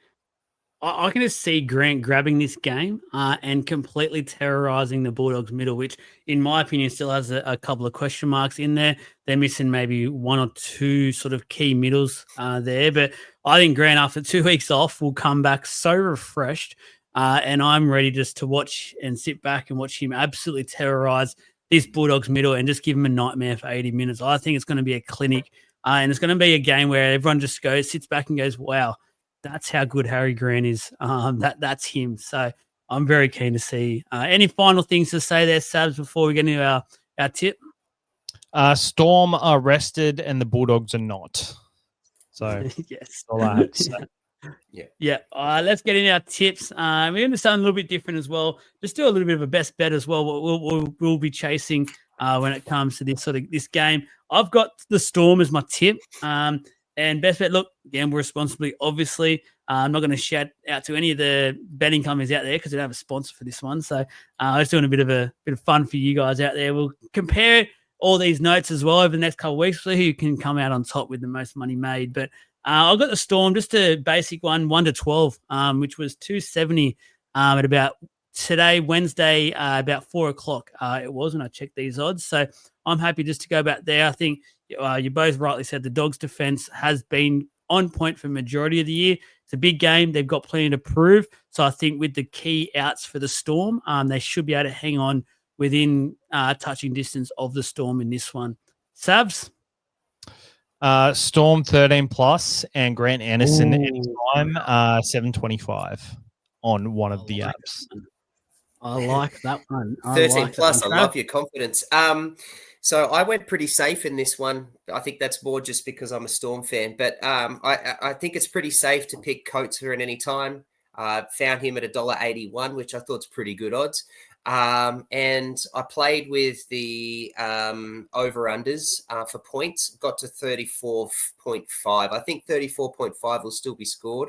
I can just see Grant grabbing this game and completely terrorizing the Bulldogs middle, which in my opinion still has a couple of question marks in there. They're missing maybe 1 or 2 sort of key middles there. But I think Grant, after 2 weeks off, will come back so refreshed. And I'm ready just to watch and sit back and watch him absolutely terrorize this Bulldogs middle and just give him a nightmare for 80 minutes. I think it's going to be a clinic. And it's going to be a game where everyone just sits back and goes, wow, that's how good Harry Grant is. That's him. So I'm very keen to see. Any final things to say there, Savs, before we get into our tip? Storm are rested and the Bulldogs are not. So yes, all I have to say. Yeah. Let's get into our tips. We're going to sound a little bit different as well. Just do a little bit of a best bet as well. We'll be chasing when it comes to this game. I've got the Storm as my tip. And best bet, look, gamble responsibly, obviously. I'm not going to shout out to any of the betting companies out there because we don't have a sponsor for this one. So I was doing a bit of fun for you guys out there. We'll compare all these notes as well over the next couple of weeks, see who can come out on top with the most money made. But I've got the Storm, just a basic one, 1 to 12, which was 270 at about today, Wednesday, about 4 o'clock. It was when I checked these odds. So I'm happy just to go back there. I think you both rightly said the Dogs' defense has been on point for the majority of the year. It's a big game. They've got plenty to prove. So I think with the key outs for the Storm, they should be able to hang on within touching distance of the Storm in this one. Savs? Storm 13 plus and Grant Anderson Ooh. anytime 725 on one of the apps. I like that one. 13 plus. I Trav? love your confidence. So I went pretty safe in this one. I think that's more just because I'm a Storm fan, but I think it's pretty safe to pick Coates for at any time. Found him at $1.81, which I thought's pretty good odds. And I played with the over-unders for points, got to 34.5. I think 34.5 will still be scored.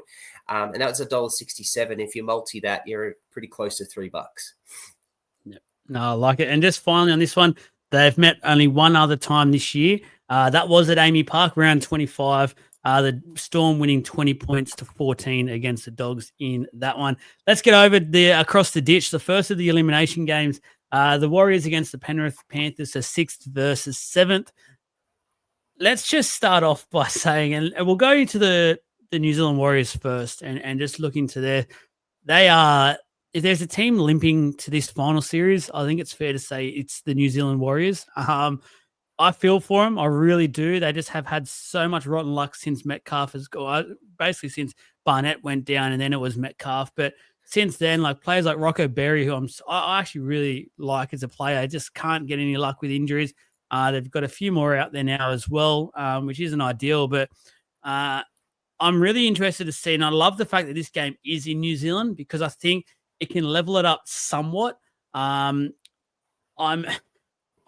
And that was $1.67. If you multi that, you're pretty close to $3. Yep. No, I like it. And just finally on this one, they've met only one other time this year. That was at Amy Park, round 25. The Storm winning 20 points to 14 against the Dogs in that one. Let's get over across the ditch. The first of the elimination games, the Warriors against the Penrith Panthers, so 6th versus 7th. Let's just start off by saying, and we'll go into the New Zealand Warriors first and just look into they are, if there's a team limping to this final series, I think it's fair to say it's the New Zealand Warriors. I feel for them. I really do. They just have had so much rotten luck since Metcalf has gone, basically since Barnett went down and then it was Metcalf. But since then, like players like Rocco Berry, who I actually really like as a player, just can't get any luck with injuries. They've got a few more out there now as well, which isn't ideal. But I'm really interested to see, and I love the fact that this game is in New Zealand because I think it can level it up somewhat.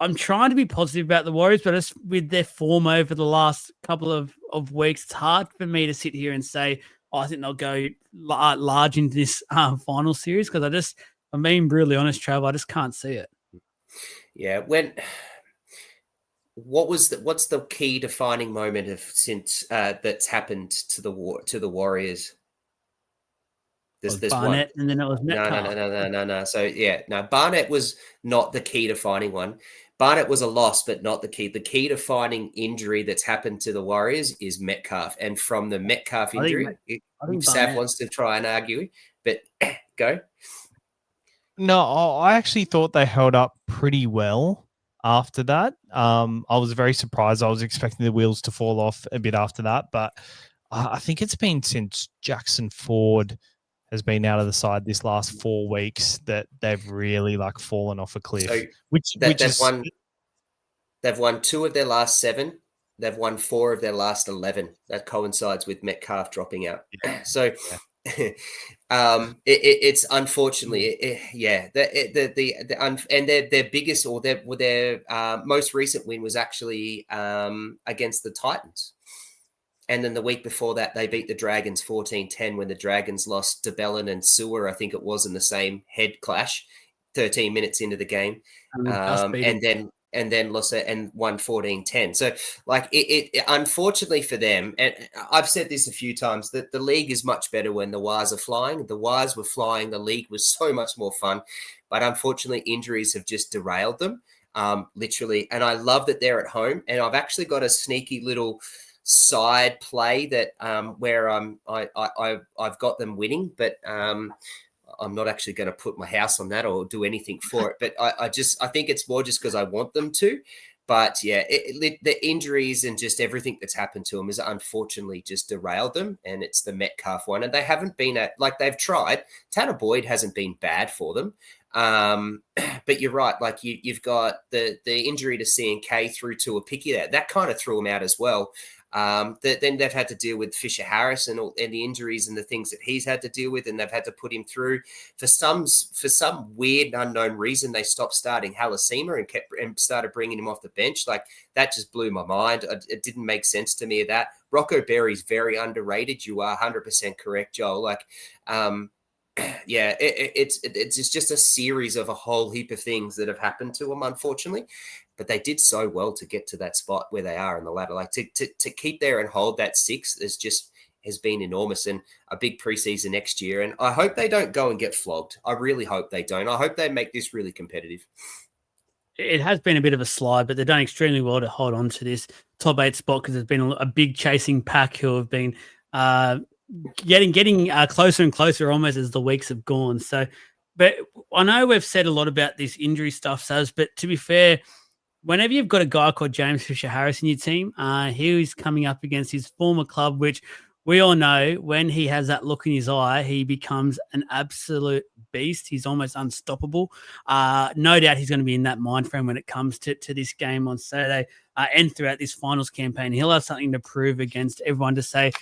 I'm trying to be positive about the Warriors, but just with their form over the last couple of weeks, it's hard for me to sit here and say, I think they'll go large into this final series because I'm being brutally honest, Trav, I just can't see it. Yeah, what's the key defining moment of since that's happened to the Warriors? There's Barnett, one. And then it was Metcalf. No. So yeah, no, Barnett was not the key defining one. Barnett was a loss, but not the key. The key defining injury that's happened to the Warriors is Metcalf. And from the Metcalf injury, Sav wants to try and argue, but go. No, I actually thought they held up pretty well after that. I was very surprised. I was expecting the wheels to fall off a bit after that, but I think it's been since Jackson Ford has been out of the side this last 4 weeks that they've really fallen off a cliff. So they've won 2 of their last 7. They've won 4 of their last 11. That coincides with Metcalf dropping out. Yeah. So it's unfortunately, and their biggest or their most recent win was actually against the Titans. And then the week before that, they beat the Dragons 14-10 when the Dragons lost DeBellin and Sewer, I think it was, in the same head clash 13 minutes into the game. And then lost it and won 14-10. So, it unfortunately for them, and I've said this a few times, that the league is much better when the Wires are flying. The Wires were flying. The league was so much more fun. But unfortunately, injuries have just derailed them, literally. And I love that they're at home. And I've actually got a sneaky little side play that where I've got them winning, but I'm not actually going to put my house on that or do anything for it. But I think it's more just because I want them to. But yeah, the injuries and just everything that's happened to them has unfortunately just derailed them. And it's the Metcalf one, and they haven't been they've tried. Tanner Boyd hasn't been bad for them. But you're right. You've got the injury to C&K through to a picky that kind of threw them out as well. Then they've had to deal with Fisher Harris and the injuries and the things that he's had to deal with, and they've had to put him through for some weird unknown reason. They stopped starting Halasima and started bringing him off the bench. That just blew my mind. It didn't make sense to me of that. Rocco Berry's very underrated. You are 100% correct, Joel. Yeah, it's just a series of a whole heap of things that have happened to them, unfortunately. But they did so well to get to that spot where they are in the ladder. To keep there and hold that 6 has been enormous, and a big preseason next year. And I hope they don't go and get flogged. I really hope they don't. I hope they make this really competitive. It has been a bit of a slide, but they've done extremely well to hold on to this top 8 spot because there's been a big chasing pack who have been getting closer and closer almost as the weeks have gone. So, but I know we've said a lot about this injury stuff, Saz, but to be fair, whenever you've got a guy called James Fisher-Harris in your team, he is coming up against his former club, which we all know when he has that look in his eye, he becomes an absolute beast. He's almost unstoppable. No doubt he's going to be in that mind frame when it comes to this game on Saturday and throughout this finals campaign. He'll have something to prove against everyone to say,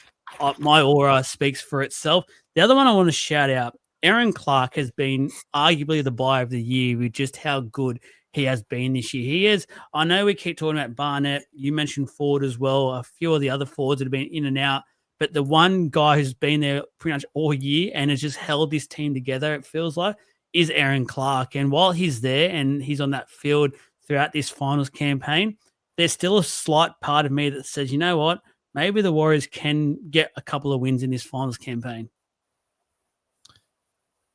my aura speaks for itself. The other one I want to shout out, Aaron Clark has been arguably the buy of the year with just how good he has been this year. He is. I know we keep talking about Barnett. You mentioned Ford as well. A few of the other forwards that have been in and out. But the one guy who's been there pretty much all year and has just held this team together, it feels like, is Aaron Clark. And while he's there and he's on that field throughout this finals campaign, there's still a slight part of me that says, you know what? Maybe the Warriors can get a couple of wins in this finals campaign.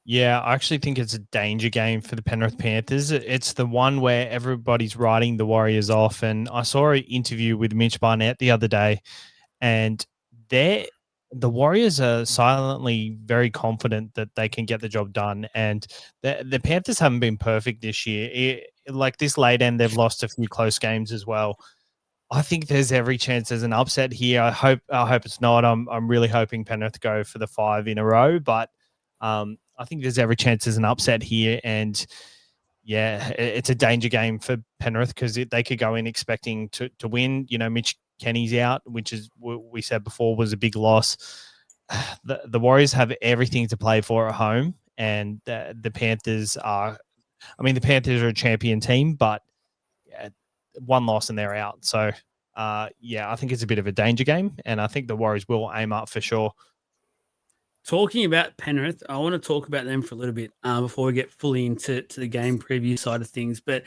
Yeah, I actually think it's a danger game for the Penrith Panthers. It's the one where everybody's writing the Warriors off. And I saw an interview with Mitch Barnett the other day, and the Warriors are silently very confident that they can get the job done. And the Panthers haven't been perfect this year. Like this late end, they've lost a few close games as well. I think there's every chance there's an upset here. I hope it's not. I'm really hoping Penrith go for the 5 in a row, but I think there's every chance there's an upset here, and yeah, it's a danger game for Penrith because they could go in expecting to win. You know, Mitch Kenny's out, which is we said before was a big loss. The Warriors have everything to play for at home, and the Panthers are. I mean, the Panthers are a champion team, but yeah, one loss and they're out. So, yeah, I think it's a bit of a danger game, and I think the Warriors will aim up for sure. Talking about Penrith, I want to talk about them for a little bit before we get fully into the game preview side of things. But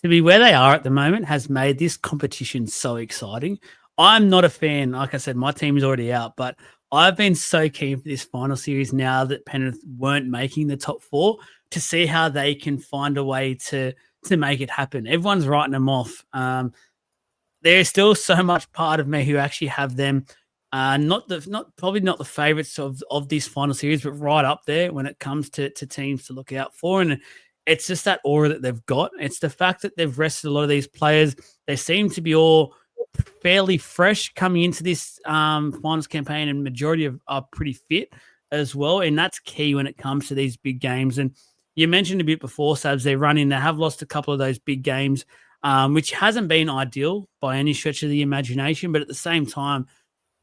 to be where they are at the moment has made this competition so exciting. I'm not a fan. Like I said, my team is already out, but I've been so keen for this final series now that Penrith weren't making the top 4 to see how they can find a way to make it happen. Everyone's writing them off. There's still so much part of me who actually have them probably not the favourites of this final series, but right up there when it comes to teams to look out for. And it's just that aura that they've got. It's the fact that they've rested a lot of these players. They seem to be all fairly fresh coming into this finals campaign, and majority are pretty fit as well. And that's key when it comes to these big games. And you mentioned a bit before, Sabs, they have lost a couple of those big games, which hasn't been ideal by any stretch of the imagination. But at the same time,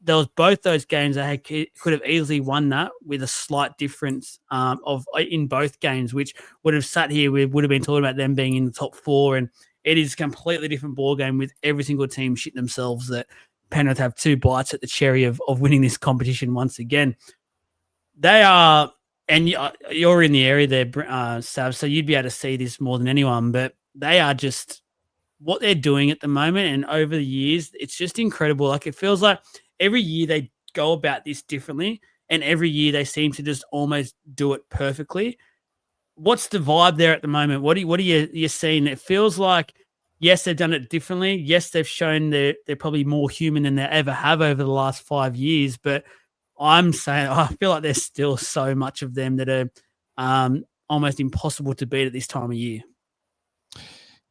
there was both those games that could have easily won that with a slight difference in both games, which would have sat here. We would have been talking about them being in the top 4, and it is a completely different ball game with every single team shitting themselves that Penrith have 2 bites at the cherry of winning this competition once again. They are, and you're in the area there, Sav, so you'd be able to see this more than anyone, but they are just what they're doing at the moment, and over the years, it's just incredible. Like, it feels like every year they go about this differently, and every year they seem to just almost do it perfectly. What's the vibe there at the moment? What are you seeing? It feels like, yes, they've done it differently. Yes, they've shown they're probably more human than they ever have over the last 5 years. But I'm saying I feel like there's still so much of them that are almost impossible to beat at this time of year.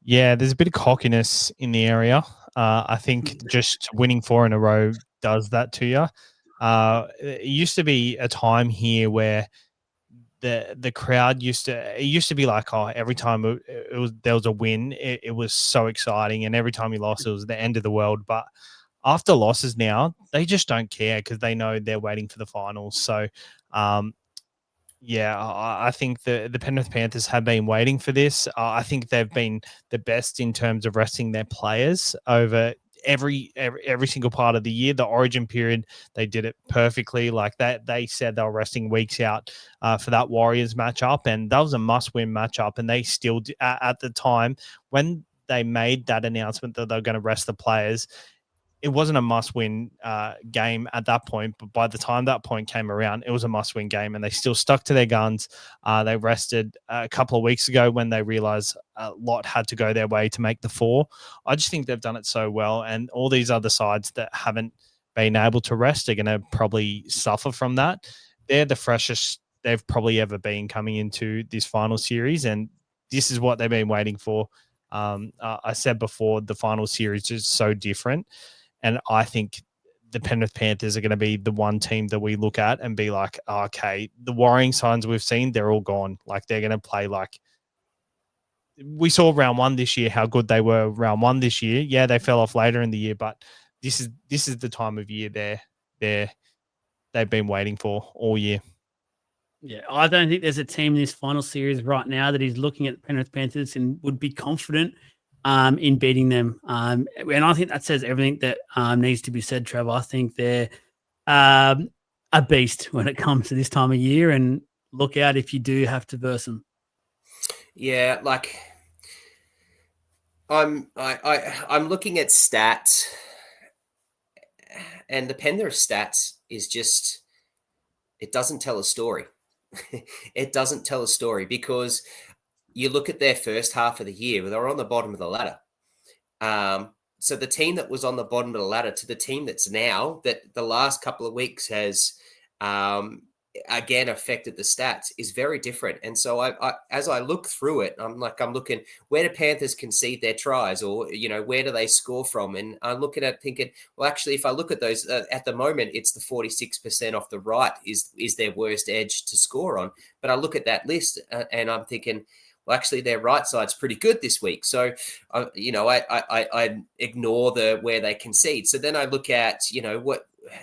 Yeah, there's a bit of cockiness in the area. I think just winning 4 in a row does that to you. It used to be a time here where the crowd used to be like, oh, every time there was a win, it was so exciting, and every time you lost, it was the end of the world. But after losses now, they just don't care because they know they're waiting for the finals. So, yeah, I think the Penrith Panthers have been waiting for this. I think they've been the best in terms of resting their players over every single part of the year. The Origin period, they did it perfectly. Like that, they said they were resting weeks out for that Warriors matchup, and that was a must-win matchup. And they still, at the time when they made that announcement that they're going to rest the players, it wasn't a must-win game at that point, but by the time that point came around, it was a must-win game, and they still stuck to their guns. They rested a couple of weeks ago when they realized a lot had to go their way to make the 4. I just think they've done it so well, and all these other sides that haven't been able to rest are going to probably suffer from that. They're the freshest they've probably ever been coming into this final series, and this is what they've been waiting for. I said before, the final series is so different. And I think the Penrith Panthers are going to be the one team that we look at and be like, oh, okay, the worrying signs we've seen, they're all gone. Like, they're going to play like we saw round one this year, how good they were round one this year. Yeah, they fell off later in the year, but this is the time of year they've been waiting for all year. Yeah, I don't think there's a team in this final series right now that is looking at the Penrith Panthers and would be confident in beating them. And I think that says everything that needs to be said, Trevor. I think they're a beast when it comes to this time of year, and look out if you do have to verse them. Yeah, like I'm looking at stats, and the Penrith stats is just, it doesn't tell a story. It doesn't tell a story because you look at their first half of the year, they were on the bottom of the ladder. So the team that was on the bottom of the ladder to the team that's now, that the last couple of weeks has again affected the stats, is very different. And so I as I look through it, I'm looking, where do Panthers concede their tries, or where do they score from? And I'm looking at thinking, well, actually, if I look at those at the moment, it's the 46% off the right is their worst edge to score on. But I look at that list and I'm thinking, well, actually, their right side's pretty good this week. So, I ignore where they concede. So then I look at,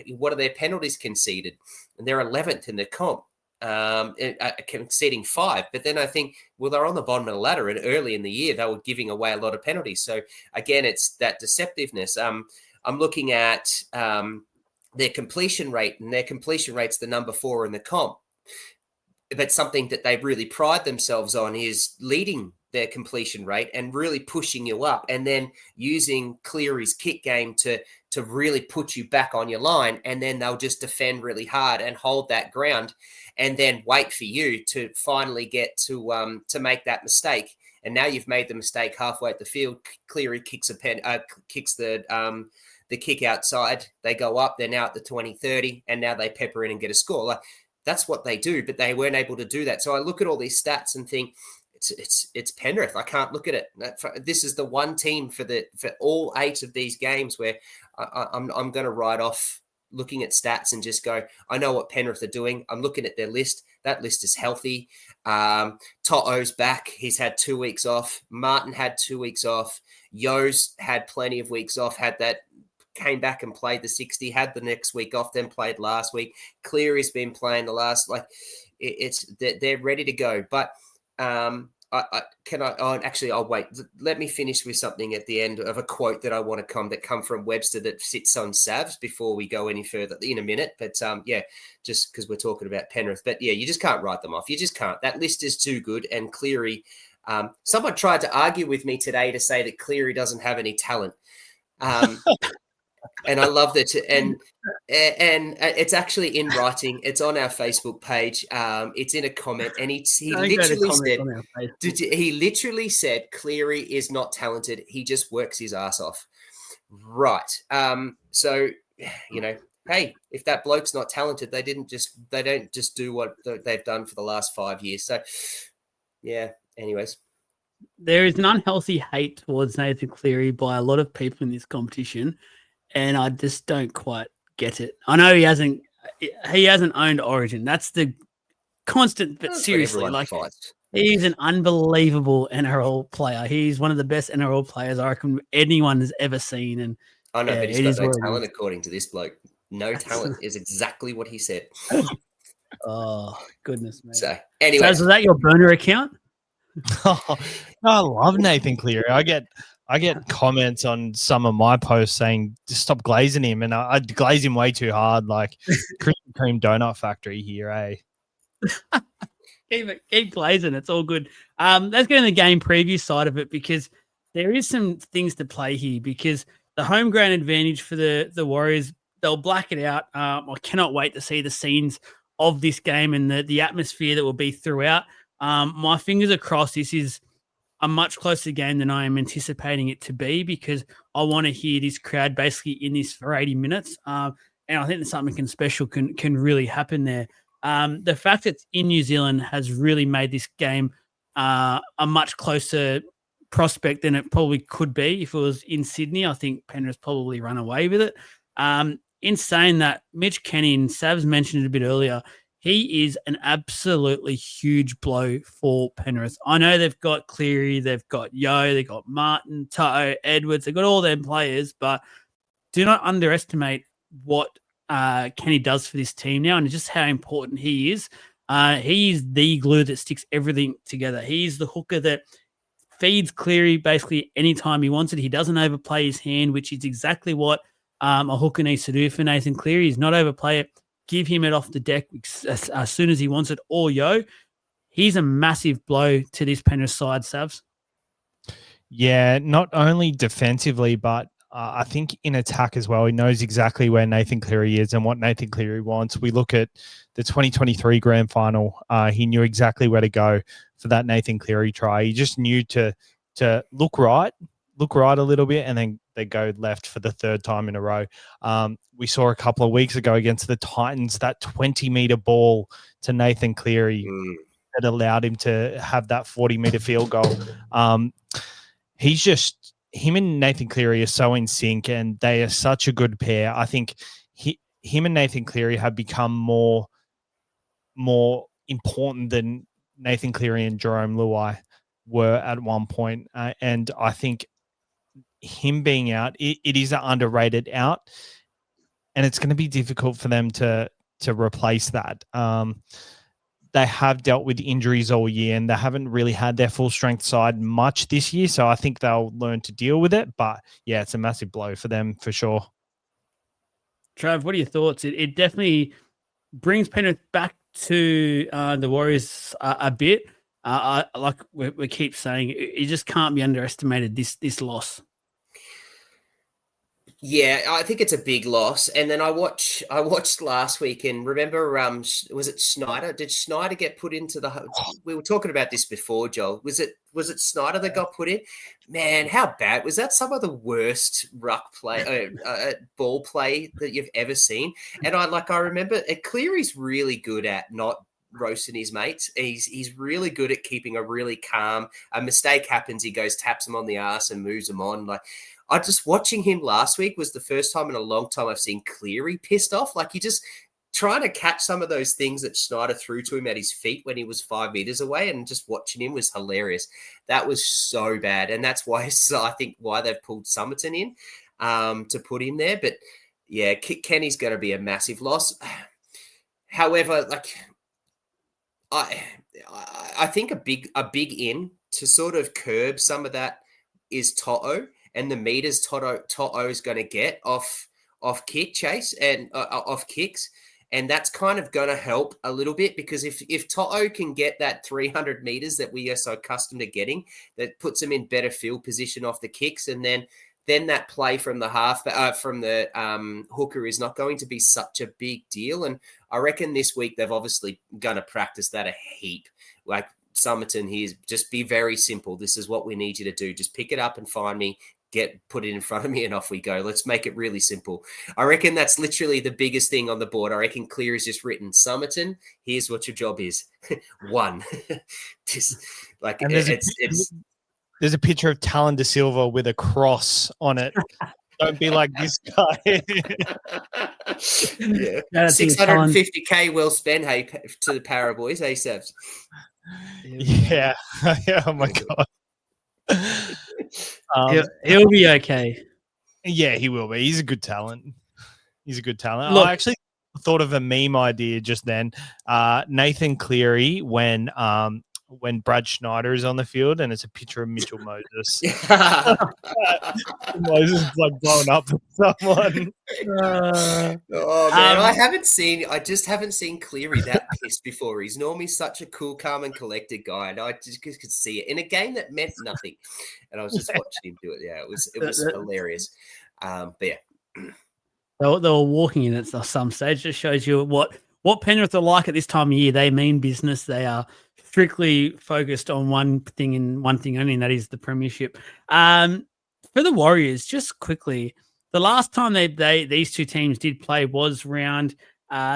what are their penalties conceded? And they're 11th in the comp, conceding 5. But then I think, well, they're on the bottom of the ladder, and early in the year, they were giving away a lot of penalties. So again, it's that deceptiveness. I'm looking at their completion rate, and their completion rate's the number 4 in the comp. But something that they really pride themselves on is leading their completion rate and really pushing you up, and then using Cleary's kick game to really put you back on your line, and then they'll just defend really hard and hold that ground, and then wait for you to finally get to make that mistake. And now you've made the mistake halfway at the field. Cleary kicks the kick outside. They go up. They're now at the 20-30, and now they pepper in and get a score. Like, that's what they do, but they weren't able to do that. So I look at all these stats and think, it's Penrith. I can't look at it. This is the one team for all 8 of these games where I'm going to write off looking at stats and just go, I know what Penrith are doing. I'm looking at their list. That list is healthy. To'o's back. He's had 2 weeks off. Martin had 2 weeks off. Yo's had plenty of weeks off. Came back and played the 60, had the next week off, then played last week. Cleary's been playing the last, they're ready to go. But I'll wait. Let me finish with something at the end of a quote that I want to come from Webster that sits on Savs before we go any further in a minute. But just because we're talking about Penrith. But yeah, you just can't write them off. You just can't. That list is too good. And Cleary, someone tried to argue with me today to say that Cleary doesn't have any talent. And I love that. And it's actually in writing. It's on our Facebook page. It's in a comment. And he literally said, Cleary is not talented. He just works his ass off. Right. So, hey, if that bloke's not talented, they don't just do what they've done for the last 5 years. So, yeah, anyways. There is an unhealthy hate towards Nathan Cleary by a lot of people in this competition, and I just don't quite get it. I know he hasn't owned Origin. That's the constant, but seriously, he's an unbelievable NRL player. He's one of the best NRL players I reckon anyone has ever seen. And I know, but he's got no talent according to this bloke. No talent is exactly what he said. Oh, goodness me. So, anyway. So, is that your burner account? I love Nathan Cleary. I get comments on some of my posts saying just stop glazing him, and I glaze him way too hard, like Krispy Kreme donut factory here, eh? keep glazing. It's all good. Let's get in the game preview side of it, because there is some things to play here. Because the home ground advantage for the Warriors, they'll black it out. I cannot wait to see the scenes of this game and the atmosphere that will be throughout. My fingers are crossed. This is a much closer game than I am anticipating it to be, because I want to hear this crowd basically in this for 80 minutes. And I think that something special can really happen there. The fact that it's in New Zealand has really made this game a much closer prospect than it probably could be if it was in Sydney. I think Penrith probably run away with it. In saying that, Mitch Kenny, and Savs mentioned it a bit earlier, he is an absolutely huge blow for Penrith. I know they've got Cleary, they've got Yo, they've got Martin, Toto, Edwards, they've got all them players, but do not underestimate what Kenny does for this team now and just how important he is. He is the glue that sticks everything together. He's the hooker that feeds Cleary basically anytime he wants it. He doesn't overplay his hand, which is exactly what a hooker needs to do for Nathan Cleary. He's not overplay it. Give him it off the deck as soon as he wants it, or Yo. He's a massive blow to this Penrith side, Savs. Yeah, not only defensively, but I think in attack as well. He knows exactly where Nathan Cleary is and what Nathan Cleary wants. We look at the 2023 grand final. He knew exactly where to go for that Nathan Cleary try. He just knew to look right a little bit, and then they go left for the third time in a row. We saw a couple of weeks ago against the Titans, that 20-meter ball to Nathan Cleary that allowed him to have that 40-meter field goal. Him and Nathan Cleary are so in sync, and they are such a good pair. I think him and Nathan Cleary have become more important than Nathan Cleary and Jerome Luai were at one point. And I think him being out, it is an underrated out, and it's going to be difficult for them to replace that. They have dealt with injuries all year, and they haven't really had their full strength side much this year. So I think they'll learn to deal with it. But yeah, it's a massive blow for them for sure. Trav, what are your thoughts? It definitely brings Penrith back to the Warriors a bit. Like we keep saying, it just can't be underestimated, this loss. Yeah, I think it's a big loss. And then I watched last week, and remember, was it Schneider? Did Schneider get put into the? We were talking about this before, Joel. Was it Schneider that got put in? Man, how bad was that? Some of the worst ruck play, ball play that you've ever seen. And I remember Cleary's really good at not roasting his mates. He's really good at keeping a really calm. A mistake happens, he goes, taps him on the ass and moves him on. Like, I just watching him last week was the first time in a long time I've seen Cleary pissed off. Like, he just trying to catch some of those things that Schneider threw to him at his feet when he was 5 meters away, and just watching him was hilarious. That was so bad. And that's why I think why they've pulled Summerton in to put him there. But yeah, Kenny's going to be a massive loss. However, like, I think a big in to sort of curb some of that is Toto, and the meters Toto is going to get off kick chase and off kicks, and that's kind of going to help a little bit, because if Toto can get that 300 meters that we are so accustomed to getting, that puts him in better field position off the kicks, and then that play from the hooker is not going to be such a big deal. And I reckon this week they've obviously going to practice that a heap. Like Summerton here, just be very simple. This is what we need you to do. Just pick it up and find me, put it in front of me, and off we go. Let's make it really simple. I reckon that's literally the biggest thing on the board. I reckon Cleary's just written, Summerton, here's what your job is. One. Just like, and there's a picture of Talon De Silva with a cross on it. Don't be like this guy. Yeah. 650K well spent, hey, to the Para boys, hey, Savs. Yeah. Oh, my God. He'll be okay. Yeah, he will be. He's a good talent. Look, I actually thought of a meme idea just then. Nathan Cleary when Brad Schneider is on the field, and it's a picture of Mitchell Moses. Moses is like blowing up with someone. Oh man, I just haven't seen Cleary that pissed before. He's normally such a cool, calm, and collected guy, and I just could see it in a game that meant nothing. And I was just watching him do it. Yeah, it was hilarious. But yeah, they were walking in at some stage. Just shows you what Penrith are like at this time of year. They mean business. They are strictly focused on one thing and one thing only, and that is the premiership. For the Warriors, just quickly, the last time these two teams did play was round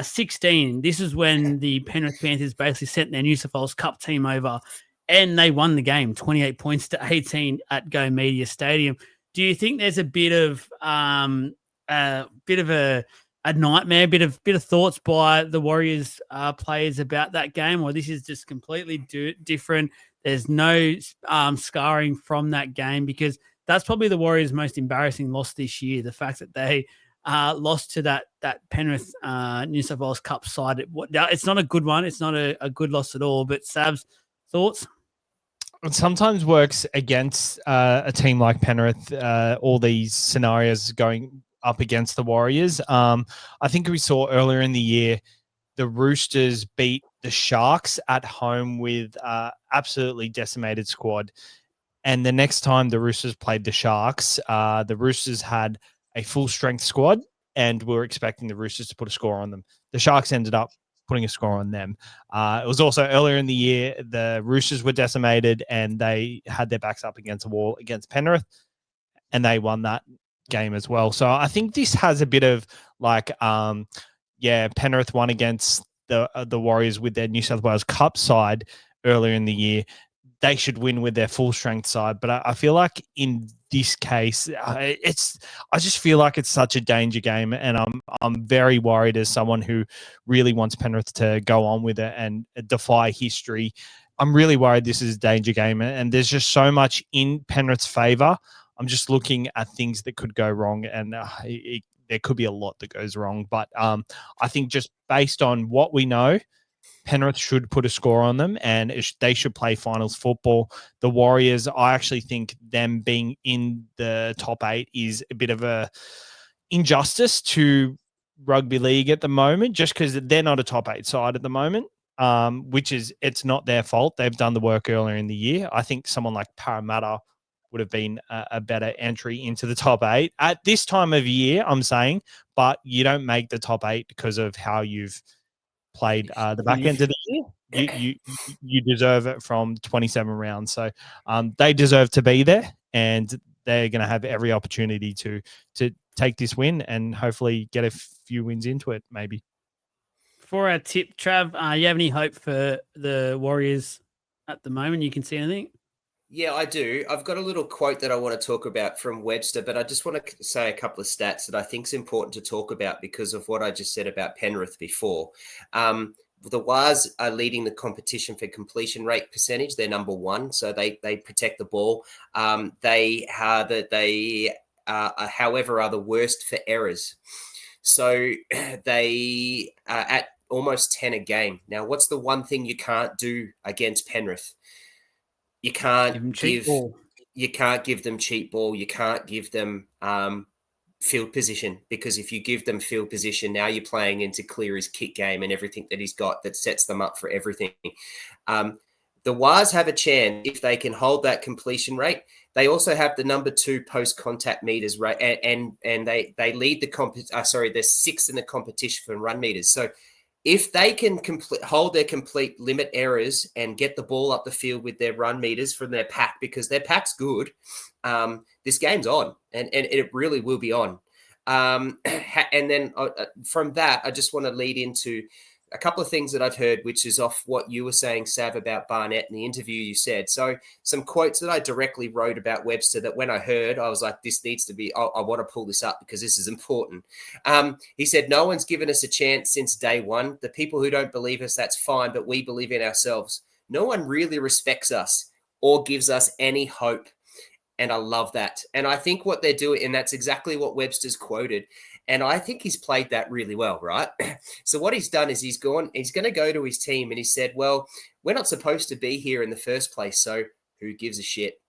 16. This is when the Penrith Panthers basically sent their New South Wales Cup team over and they won the game 28 points to 18 at Go Media Stadium. Do you think there's a bit of a nightmare, bit of thoughts by the Warriors players about that game, or this is just completely different? There's no scarring from that game, because that's probably the Warriors' most embarrassing loss this year. The fact that they lost to that Penrith New South Wales Cup side. It's not a good one. It's not a good loss at all. But Savs, thoughts? It sometimes works against a team like Penrith, all these scenarios going up against the Warriors. I think we saw earlier in the year, the Roosters beat the Sharks at home with absolutely decimated squad. And the next time the Roosters played the Sharks, the Roosters had a full strength squad, and we were expecting the Roosters to put a score on them. The Sharks ended up putting a score on them. It was also earlier in the year, the Roosters were decimated and they had their backs up against the wall against Penrith, and they won that game as well. So I think this has a bit of like, Penrith won against the Warriors with their New South Wales Cup side earlier in the year. They should win with their full strength side, but I feel like in this case, I just feel like it's such a danger game, and I'm very worried as someone who really wants Penrith to go on with it and defy history. I'm really worried this is a danger game, and there's just so much in Penrith's favour. I'm just looking at things that could go wrong, and there could be a lot that goes wrong. But I think just based on what we know, Penrith should put a score on them, and they should play finals football. The Warriors, I actually think them being in the top 8 is a bit of a injustice to rugby league at the moment, just because they're not a top 8 side at the moment, it's not their fault. They've done the work earlier in the year. I think someone like Parramatta would have been a better entry into the top 8 at this time of year, I'm saying, but you don't make the top 8 because of how you've played the back end of the year. You deserve it from 27 rounds. So they deserve to be there, and they're going to have every opportunity to take this win and hopefully get a few wins into it, maybe. For our tip, Trav, you have any hope for the Warriors at the moment? You can see anything? Yeah, I do. I've got a little quote that I want to talk about from Webster, but I just want to say a couple of stats that I think is important to talk about because of what I just said about Penrith before. The Wars are leading the competition for completion rate percentage. They're number 1, so they protect the ball. They however, are the worst for errors. So they are at almost 10 a game. Now, what's the one thing you can't do against Penrith? You can't give them cheap ball. You can't give them field position, because if you give them field position, now you're playing into Cleary's kick game and everything that he's got that sets them up for everything. The Wars have a chance if they can hold that completion rate. They also have the number 2 post-contact meters rate, and they lead the they're 6th in the competition for run meters. So if they can hold their complete limit errors and get the ball up the field with their run meters from their pack, because their pack's good, this game's on, and it really will be on. And then from that, I just want to lead into a couple of things that I've heard, which is off what you were saying, Sav, about Barnett in the interview you said. So some quotes that I directly wrote about Webster that when I heard, I was like, this needs to be, I want to pull this up because this is important. He said, no one's given us a chance since day one. The people who don't believe us, that's fine, but we believe in ourselves. No one really respects us or gives us any hope. And I love that. And I think what they're doing, and that's exactly what Webster's quoted. And I think he's played that really well, right? So what he's done is he's going to go to his team and he said, well, we're not supposed to be here in the first place. So who gives a shit?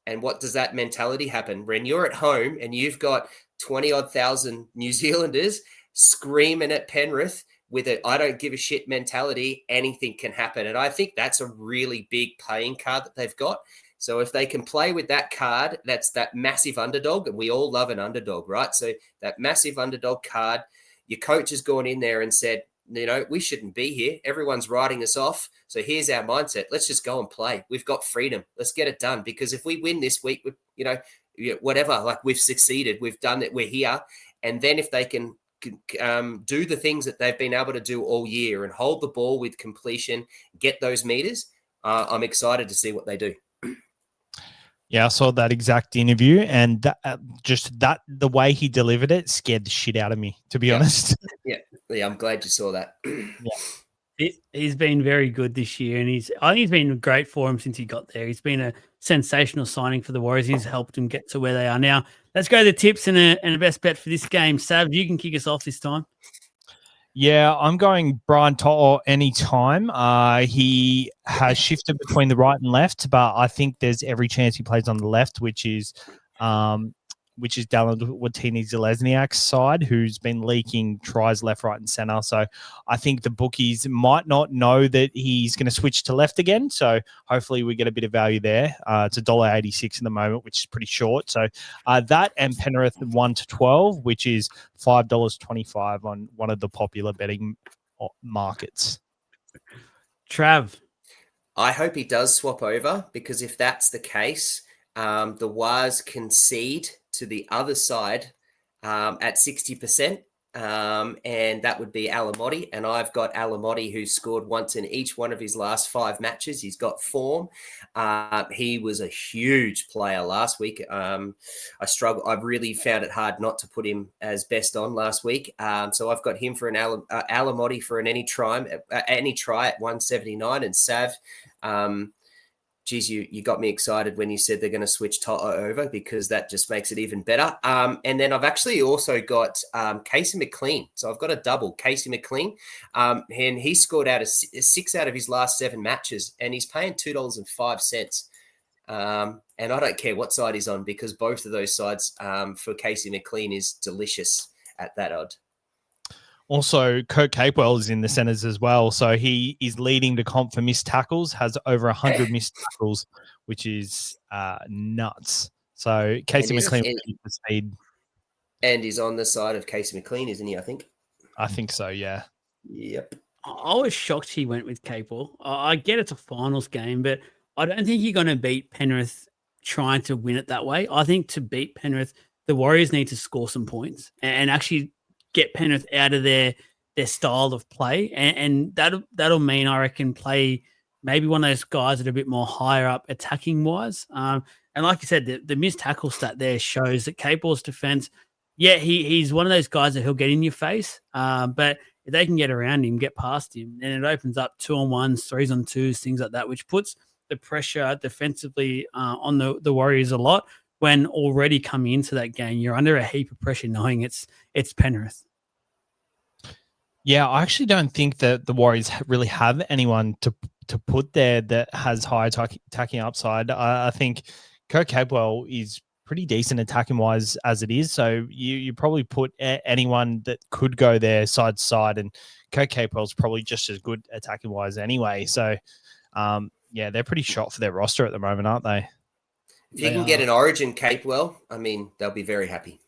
And what does that mentality happen? When you're at home and you've got 20-odd thousand New Zealanders screaming at Penrith with a I don't give a shit mentality, anything can happen. And I think that's a really big playing card that they've got. So if they can play with that card, that's that massive underdog, and we all love an underdog, right? So that massive underdog card, your coach has gone in there and said, we shouldn't be here. Everyone's writing us off. So here's our mindset. Let's just go and play. We've got freedom. Let's get it done. Because if we win this week, whatever, like we've succeeded, we've done it, we're here. And then if they can do the things that they've been able to do all year and hold the ball with completion, get those meters, I'm excited to see what they do. Yeah, I saw that exact interview, and the way he delivered it scared the shit out of me, to be honest. Yeah, I'm glad you saw that. He's been very good this year, and I think he's been great for him since he got there. He's been a sensational signing for the Warriors. He's helped them get to where they are now. Let's go to the tips and a best bet for this game. Sav, you can kick us off this time. Yeah, I'm going Brian To'o anytime. He has shifted between the right and left, but I think there's every chance he plays on the left, which is Dallin Watini-Zelezniak's side, who's been leaking tries left, right, and center. So I think the bookies might not know that he's going to switch to left again. So hopefully we get a bit of value there. It's $1.86 at the moment, which is pretty short. So that and Penrith 1-12, which is $5.25 on one of the popular betting markets. Trav. I hope he does swap over, because if that's the case, the Wars concede to the other side at 60%, and that would be Alamotti. And I've got Alamotti, who scored once in each one of his last 5 matches. He's got form. He was a huge player last week. I really found it hard not to put him as best on last week. So I've got him for an Alamotti for an any try at 179, and Sav. Geez, you got me excited when you said they're going to switch To'o over, because that just makes it even better. And then I've actually also got Casey McLean. So I've got a double, Casey McLean. And he scored out 6 out of his last 7 matches, and he's paying $2.05. And I don't care what side he's on, because both of those sides for Casey McLean is delicious at that odd. Also, Kurt Capewell is in the centers as well. So he is leading the comp for missed tackles, has over 100 missed tackles, which is nuts. So Casey McLean will keep the speed. And he's on the side of Casey McLean, isn't he, I think? I think so, yeah. Yep. I was shocked he went with Capewell. I get it's a finals game, but I don't think you're going to beat Penrith trying to win it that way. I think to beat Penrith, the Warriors need to score some points and actually get Penrith out of their style of play, and that'll mean, I reckon, play maybe one of those guys that are a bit more higher up attacking wise. And like you said, the missed tackle stat there shows that Capewell's defense, he's one of those guys that he'll get in your face, but if they can get around him, get past him, then it opens up 2-on-1s, 3s-on-2s, things like that, which puts the pressure defensively on the Warriors a lot. When already coming into that game, you're under a heap of pressure knowing it's Penrith. Yeah, I actually don't think that the Warriors really have anyone to put there that has high attacking upside. I think Kurt Capewell is pretty decent attacking wise as it is. So you probably put anyone that could go there side to side, and Kurt Capewell's probably just as good attacking wise anyway. So they're pretty shot for their roster at the moment, aren't they? If you can get an Origin Capewell, I mean, they'll be very happy.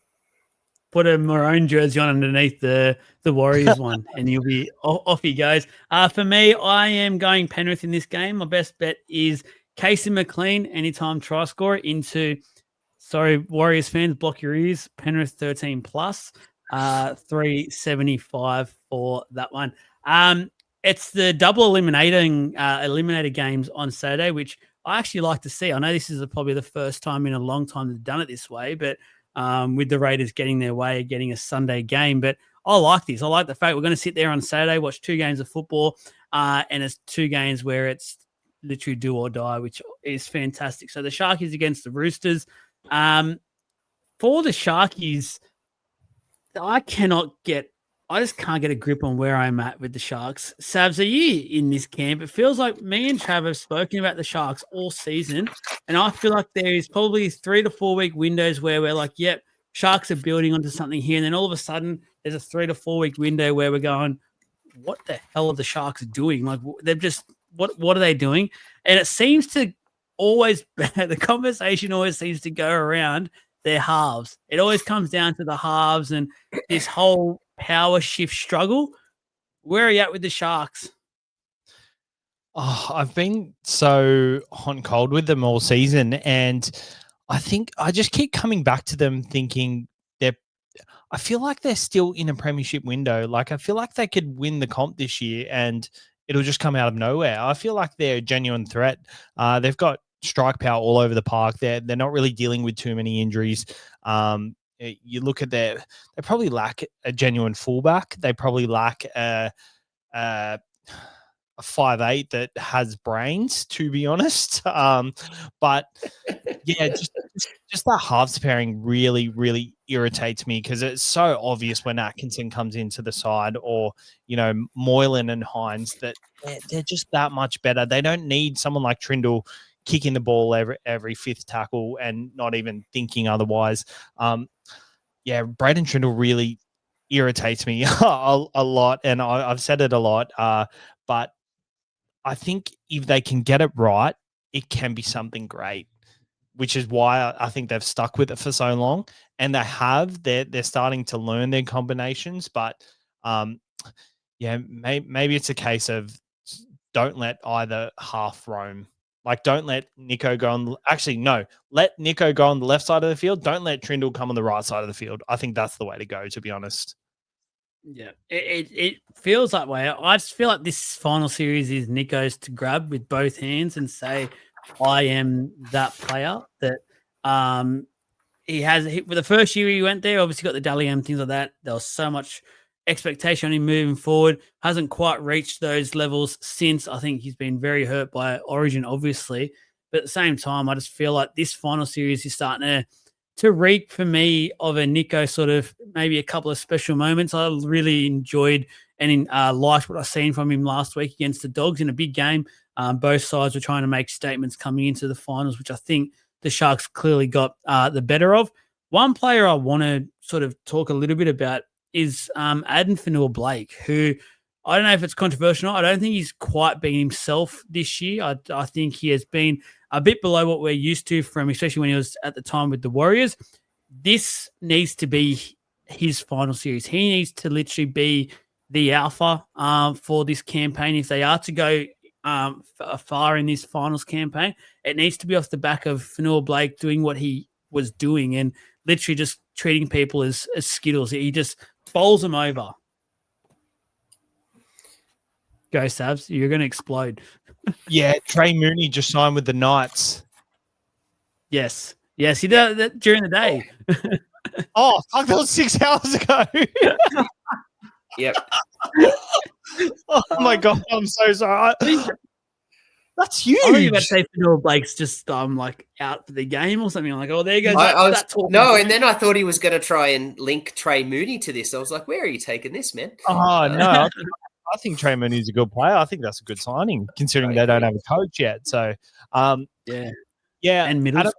Put a maroon jersey on underneath the Warriors one, and you'll be off he goes. For me, I am going Penrith in this game. My best bet is Casey McLean, anytime try scorer, into, sorry, Warriors fans, block your ears, Penrith 13+, 375 for that one. It's the double eliminator games on Saturday, which I actually like to see. I know this is probably the first time in a long time they've done it this way, but with the Raiders getting their way, getting a Sunday game. But I like this. I like the fact we're going to sit there on Saturday, watch 2 games of football, and it's 2 games where it's literally do or die, which is fantastic. So the Sharkies against the Roosters. For the Sharkies, I just can't get a grip on where I'm at with the Sharks. Savs, are you in this camp? It feels like me and Trav have spoken about the Sharks all season, and I feel like there is probably 3 to 4 week windows where we're like, yep, Sharks are building onto something here, and then all of a sudden there's a 3 to 4 week window where we're going, what the hell are the Sharks doing? Like, they're just, what are they doing? And it seems to always, the conversation always seems to go around their halves. It always comes down to the halves and this whole power shift struggle. Where are you at with the Sharks? Oh, I've been so hot and cold with them all season, and I think I just keep coming back to them thinking I feel like they're still in a premiership window. Like, I feel like they could win the comp this year, and it'll just come out of nowhere. I feel like they're a genuine threat. They've got strike power all over the park. They're not really dealing with too many injuries. You look at they probably lack a genuine fullback. They probably lack a 5'8" that has brains, to be honest. But yeah, just that halves pairing really, really irritates me because it's so obvious when Atkinson comes into the side, or Moylan and Hines, that they're just that much better. They don't need someone like Trindle kicking the ball every fifth tackle and not even thinking otherwise. Braden Trindle really irritates me a lot, and I've said it a lot. But I think if they can get it right, it can be something great, which is why I think they've stuck with it for so long. And they're starting to learn their combinations. But maybe it's a case of don't let either half roam. Like, don't let Nico go on. Actually, no, let Nico go on the left side of the field. Don't let Trindle come on the right side of the field. I think that's the way to go, to be honest. Yeah, it feels that way. I just feel like this final series is Nico's to grab with both hands and say, I am that player that he has. With the first year he went there, obviously got the Dally M, things like that. There was so much expectation on him moving forward. Hasn't quite reached those levels since. I think he's been very hurt by Origin, obviously. But at the same time, I just feel like this final series is starting to reek for me of a Nico sort of maybe a couple of special moments. I really enjoyed and liked what I've seen from him last week against the Dogs in a big game. Both sides were trying to make statements coming into the finals, which I think the Sharks clearly got the better of. One player I want to sort of talk a little bit about is Aden Fanua-Blake, who I don't know if it's controversial. I don't think he's quite been himself this year. I think he has been a bit below what we're used to from, especially when he was at the time with the Warriors. This needs to be his final series. He needs to literally be the alpha for this campaign. If they are to go far in this finals campaign, it needs to be off the back of Fanua-Blake doing what he was doing and literally just treating people as Skittles. He just bowls them over. Go, Savs. You're going to explode. Yeah, Trey Mooney just signed with the Knights. Yes, he did that during the day. Oh, fuck, that was 6 hours ago. Yep. Oh, my God. I'm so sorry. That's huge. I thought you were about to say Fanua-Blake's just like out for the game or something. I'm like, oh, there goes that talk. No, and then I thought he was going to try and link Trey Mooney to this. I was like, where are you taking this, man? Oh, no. I think Trey Mooney's a good player. I think that's a good signing, considering they don't have a coach yet. So, yeah. And middle. Adam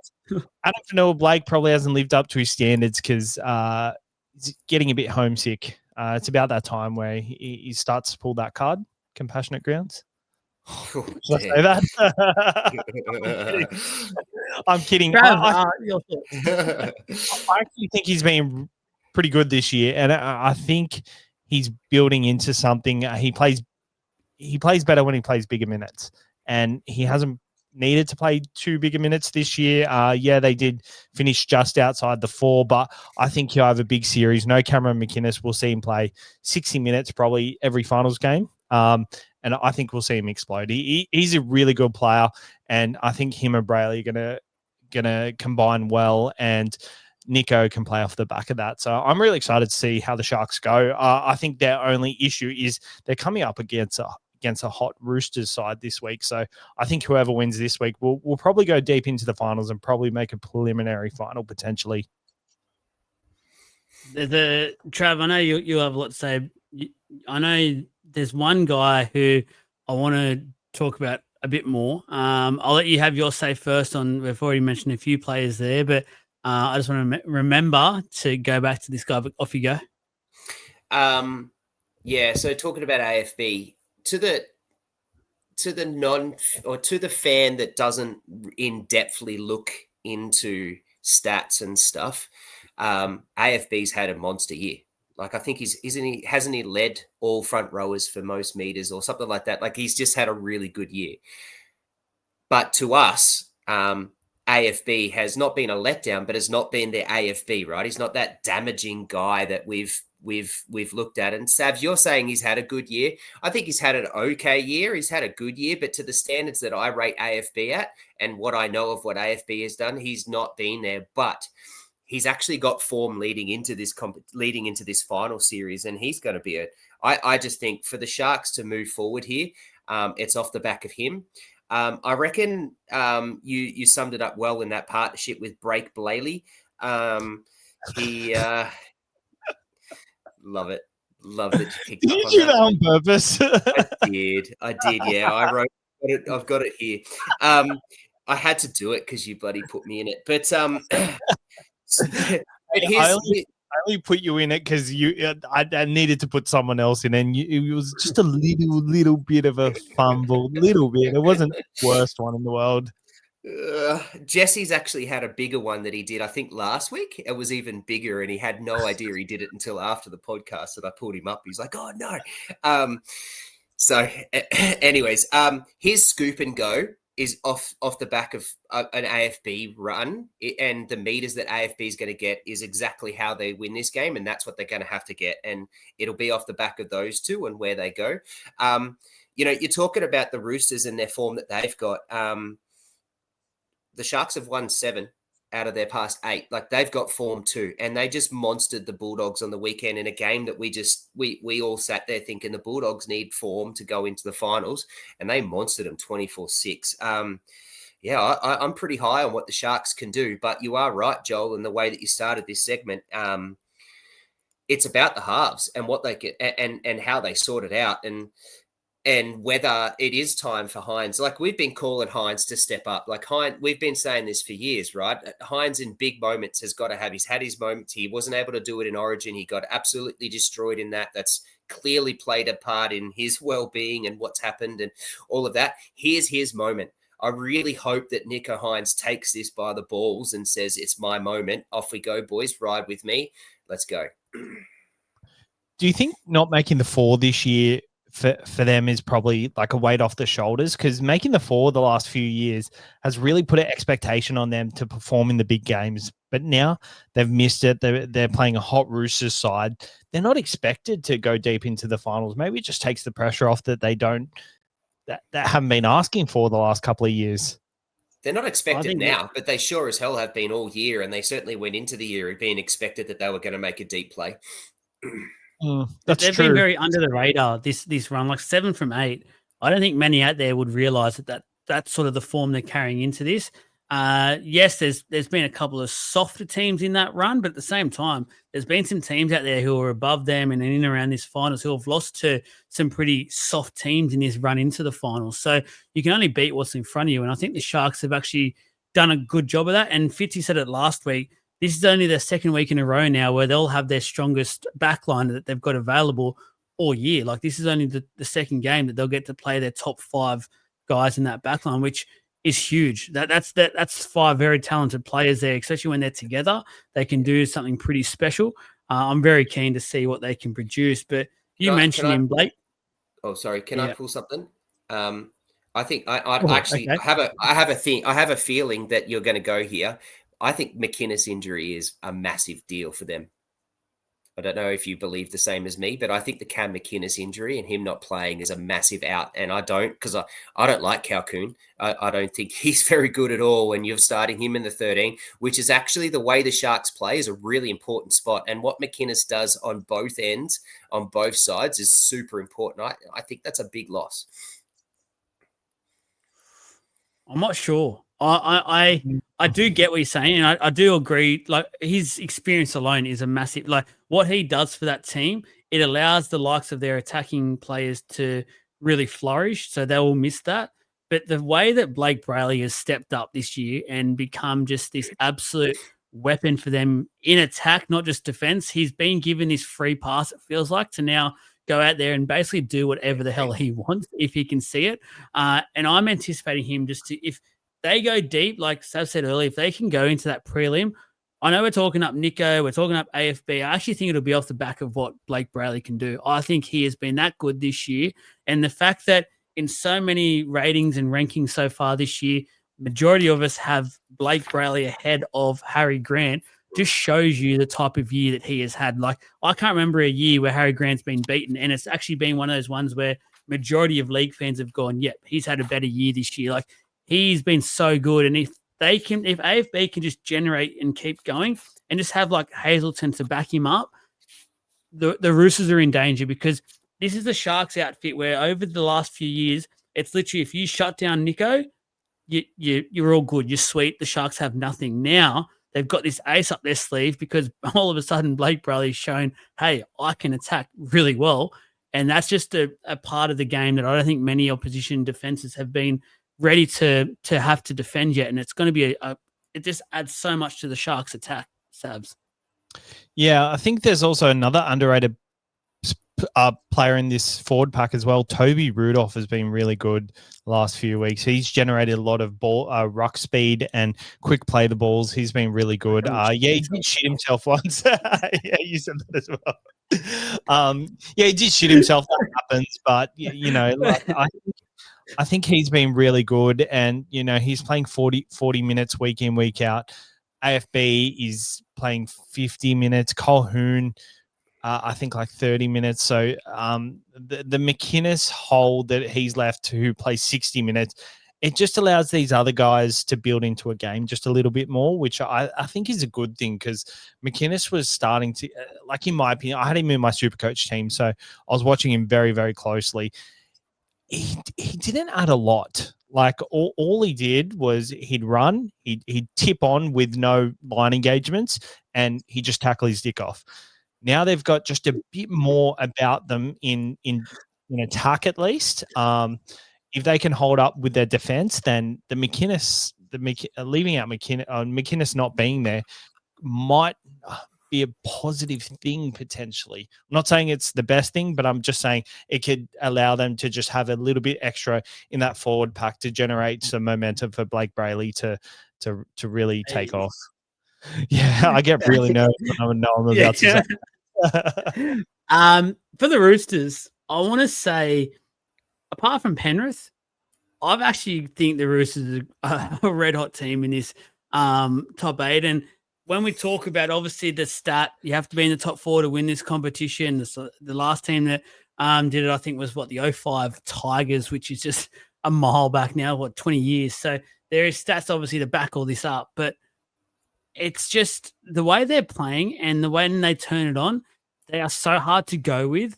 Fanua-Blake probably hasn't lived up to his standards because he's getting a bit homesick. It's about that time where he starts to pull that card, compassionate grounds. Oh, should I say that? I'm kidding. I actually think he's been pretty good this year, and I think he's building into something. He plays better when he plays bigger minutes, and he hasn't needed to play 2 bigger minutes this year. They did finish just outside the 4, but I think he'll have a big series. No Cameron McInnes. We'll see him play 60 minutes probably every finals game. And I think we'll see him explode. He's a really good player, and I think him and Brayley are gonna combine well, and Nico can play off the back of that. So I'm really excited to see how the Sharks go. I think their only issue is they're coming up against a hot Roosters side this week. So I think whoever wins this week will probably go deep into the finals and probably make a preliminary final potentially. Trav, I know you have a lot to say. I know there's one guy who I want to talk about a bit more. I'll let you have your say first on, we've already mentioned a few players there, but I just want to remember to go back to this guy, but off you go. So talking about AFB, to the fan that doesn't in-depthly look into stats and stuff, AFB's had a monster year. Like, I think hasn't he led all front rowers for most meters or something like that? Like, he's just had a really good year. But to us, AFB has not been a letdown, but has not been their AFB, right? He's not that damaging guy that we've we've looked at. And Savs, you're saying he's had a good year. I think he's had an okay year. He's had a good year, but to the standards that I rate AFB at and what I know of what AFB has done, he's not been there. But he's actually got form leading into this final series, and he's going to be I just think for the Sharks to move forward here, it's off the back of him. I reckon you summed it up well in that partnership with Blake Blayley. He love it that you picked Did up you on do that. that on purpose? I did. Yeah, I wrote it. I've got it here. I had to do it because you bloody put me in it. But I only put you in it because I needed to put someone else in, and it was just a little bit of a fumble, little bit. It wasn't the worst one in the world. Jesse's actually had a bigger one that he did, I think, last week. It was even bigger, and he had no idea he did it until after the podcast that I pulled him up. He's like, "Oh no!" Anyways, his scoop and go is off the back of an AFB run, and the meters that AFB is going to get is exactly how they win this game, and that's what they're going to have to get, and it'll be off the back of those two and where they go. You're talking about the Roosters and their form that they've got. The Sharks have won 7 out of their past 8. Like, they've got form too, and they just monstered the Bulldogs on the weekend in a game that we all sat there thinking the Bulldogs need form to go into the finals, and they monstered them 24-6. I'm pretty high on what the Sharks can do, but you are right, Joel, in the way that you started this segment. It's about the halves and what they get and how they sort it out, and whether it is time for Hines. Like, we've been calling Hines to step up. Like, we've been saying this for years, right? Hines in big moments has got to have. He's had his moments. He wasn't able to do it in Origin. He got absolutely destroyed in that. That's clearly played a part in his well-being and what's happened and all of that. Here's his moment. I really hope that Nicho Hines takes this by the balls and says, "It's my moment. Off we go, boys. Ride with me. Let's go." Do you think not making the 4 this year for them is probably like a weight off the shoulders? Because making the 4 the last few years has really put an expectation on them to perform in the big games. But now they've missed it. They're playing a hot Roosters side. They're not expected to go deep into the finals. Maybe it just takes the pressure off that they haven't been asking for the last couple of years. They're not expected now, but they sure as hell have been all year, and they certainly went into the year being expected that they were going to make a deep play. They've been very under the radar this run, like 7 from 8. I don't think many out there would realize that that's sort of the form they're carrying into this. Yes, there's been a couple of softer teams in that run, but at the same time, there's been some teams out there who are above them and in and around this finals who have lost to some pretty soft teams in this run into the finals. So you can only beat what's in front of you, and I think the Sharks have actually done a good job of that. And Fitzy said it last week. This is only their second week in a row now where they'll have their strongest backline that they've got available all year. Like, this is only the second game that they'll get to play their top 5 guys in that backline, which is huge. That's 5 very talented players there, especially when they're together. They can do something pretty special. I'm very keen to see what they can produce. But you mentioned him, Blake. Oh, sorry. Can I pull something? I think I have a feeling that you're going to go here. I think McInnes' injury is a massive deal for them. I don't know if you believe the same as me, but I think the Cam McInnes injury and him not playing is a massive out. And I don't, because I don't like Calhoun. I don't think he's very good at all. And you're starting him in the 13, which is actually the way the Sharks play, is a really important spot. And what McInnes does on both ends, on both sides, is super important. I think that's a big loss. I'm not sure. I do get what you're saying, and I do agree. Like, his experience alone is a massive. Like, what he does for that team, it allows the likes of their attacking players to really flourish. So they will miss that. But the way that Blake Brayley has stepped up this year and become just this absolute weapon for them in attack, not just defense, he's been given this free pass, it feels like, to now go out there and basically do whatever the hell he wants if he can see it. And I'm anticipating him just to, if they go deep, like Sav said earlier, if they can go into that prelim, I know we're talking up Nicho, we're talking up AFB. I actually think it'll be off the back of what Blake Brayley can do. I think he has been that good this year. And the fact that in so many ratings and rankings so far this year, majority of us have Blake Brayley ahead of Harry Grant, just shows you the type of year that he has had. Like, I can't remember a year where Harry Grant's been beaten, and it's actually been one of those ones where majority of league fans have gone, yep, he's had a better year this year. Like, he's been so good. And if AFB can just generate and keep going and just have like Hazelton to back him up, the Roosters are in danger, because this is the Sharks outfit where over the last few years, it's literally, if you shut down Nico, you're all good. You're sweet. The Sharks have nothing. Now they've got this ace up their sleeve, because all of a sudden Blake Brayley's shown, hey, I can attack really well. And that's just a part of the game that I don't think many opposition defenses have been ready to have to defend yet. And it's going to be it just adds so much to the Sharks attack, Savs. Yeah, I think there's also another underrated player in this forward pack as well. Toby Rudolph has been really good the last few weeks. He's generated a lot of ball ruck speed and quick play the balls. He's been really good. Yeah, he did shit himself once. Yeah, you said that as well. Yeah, he did shit himself. That happens, but you know, like, I think he's been really good, and you know, he's playing 40 minutes week in, week out. AFB is playing 50 minutes. Colhoun, I think like 30 minutes. So the McInnes hole that he's left, who plays 60 minutes, it just allows these other guys to build into a game just a little bit more, which I think is a good thing, because McInnes was starting to, like, in my opinion, I had him in my Supercoach team, so I was watching him very, very closely. He didn't add a lot. Like, all he did was he'd run, he'd tip on with no line engagements, and he'd just tackle his dick off. Now they've got just a bit more about them in attack, at least. If they can hold up with their defense, then leaving out McInnes not being there might be a positive thing potentially. I'm not saying it's the best thing, but I'm just saying it could allow them to just have a little bit extra in that forward pack to generate some momentum for Blake Brayley to really take off. Yeah, I get really nervous when I know I'm about to say. For the Roosters, I want to say, apart from Penrith, I actually think the Roosters are a red hot team in this top 8. And when we talk about, obviously, the stat, you have to be in the top 4 to win this competition. The last team that did it, I think, was the 05 Tigers, which is just a mile back now, 20 years. So there is stats, obviously, to back all this up. But it's just the way they're playing and the way they turn it on, they are so hard to go with.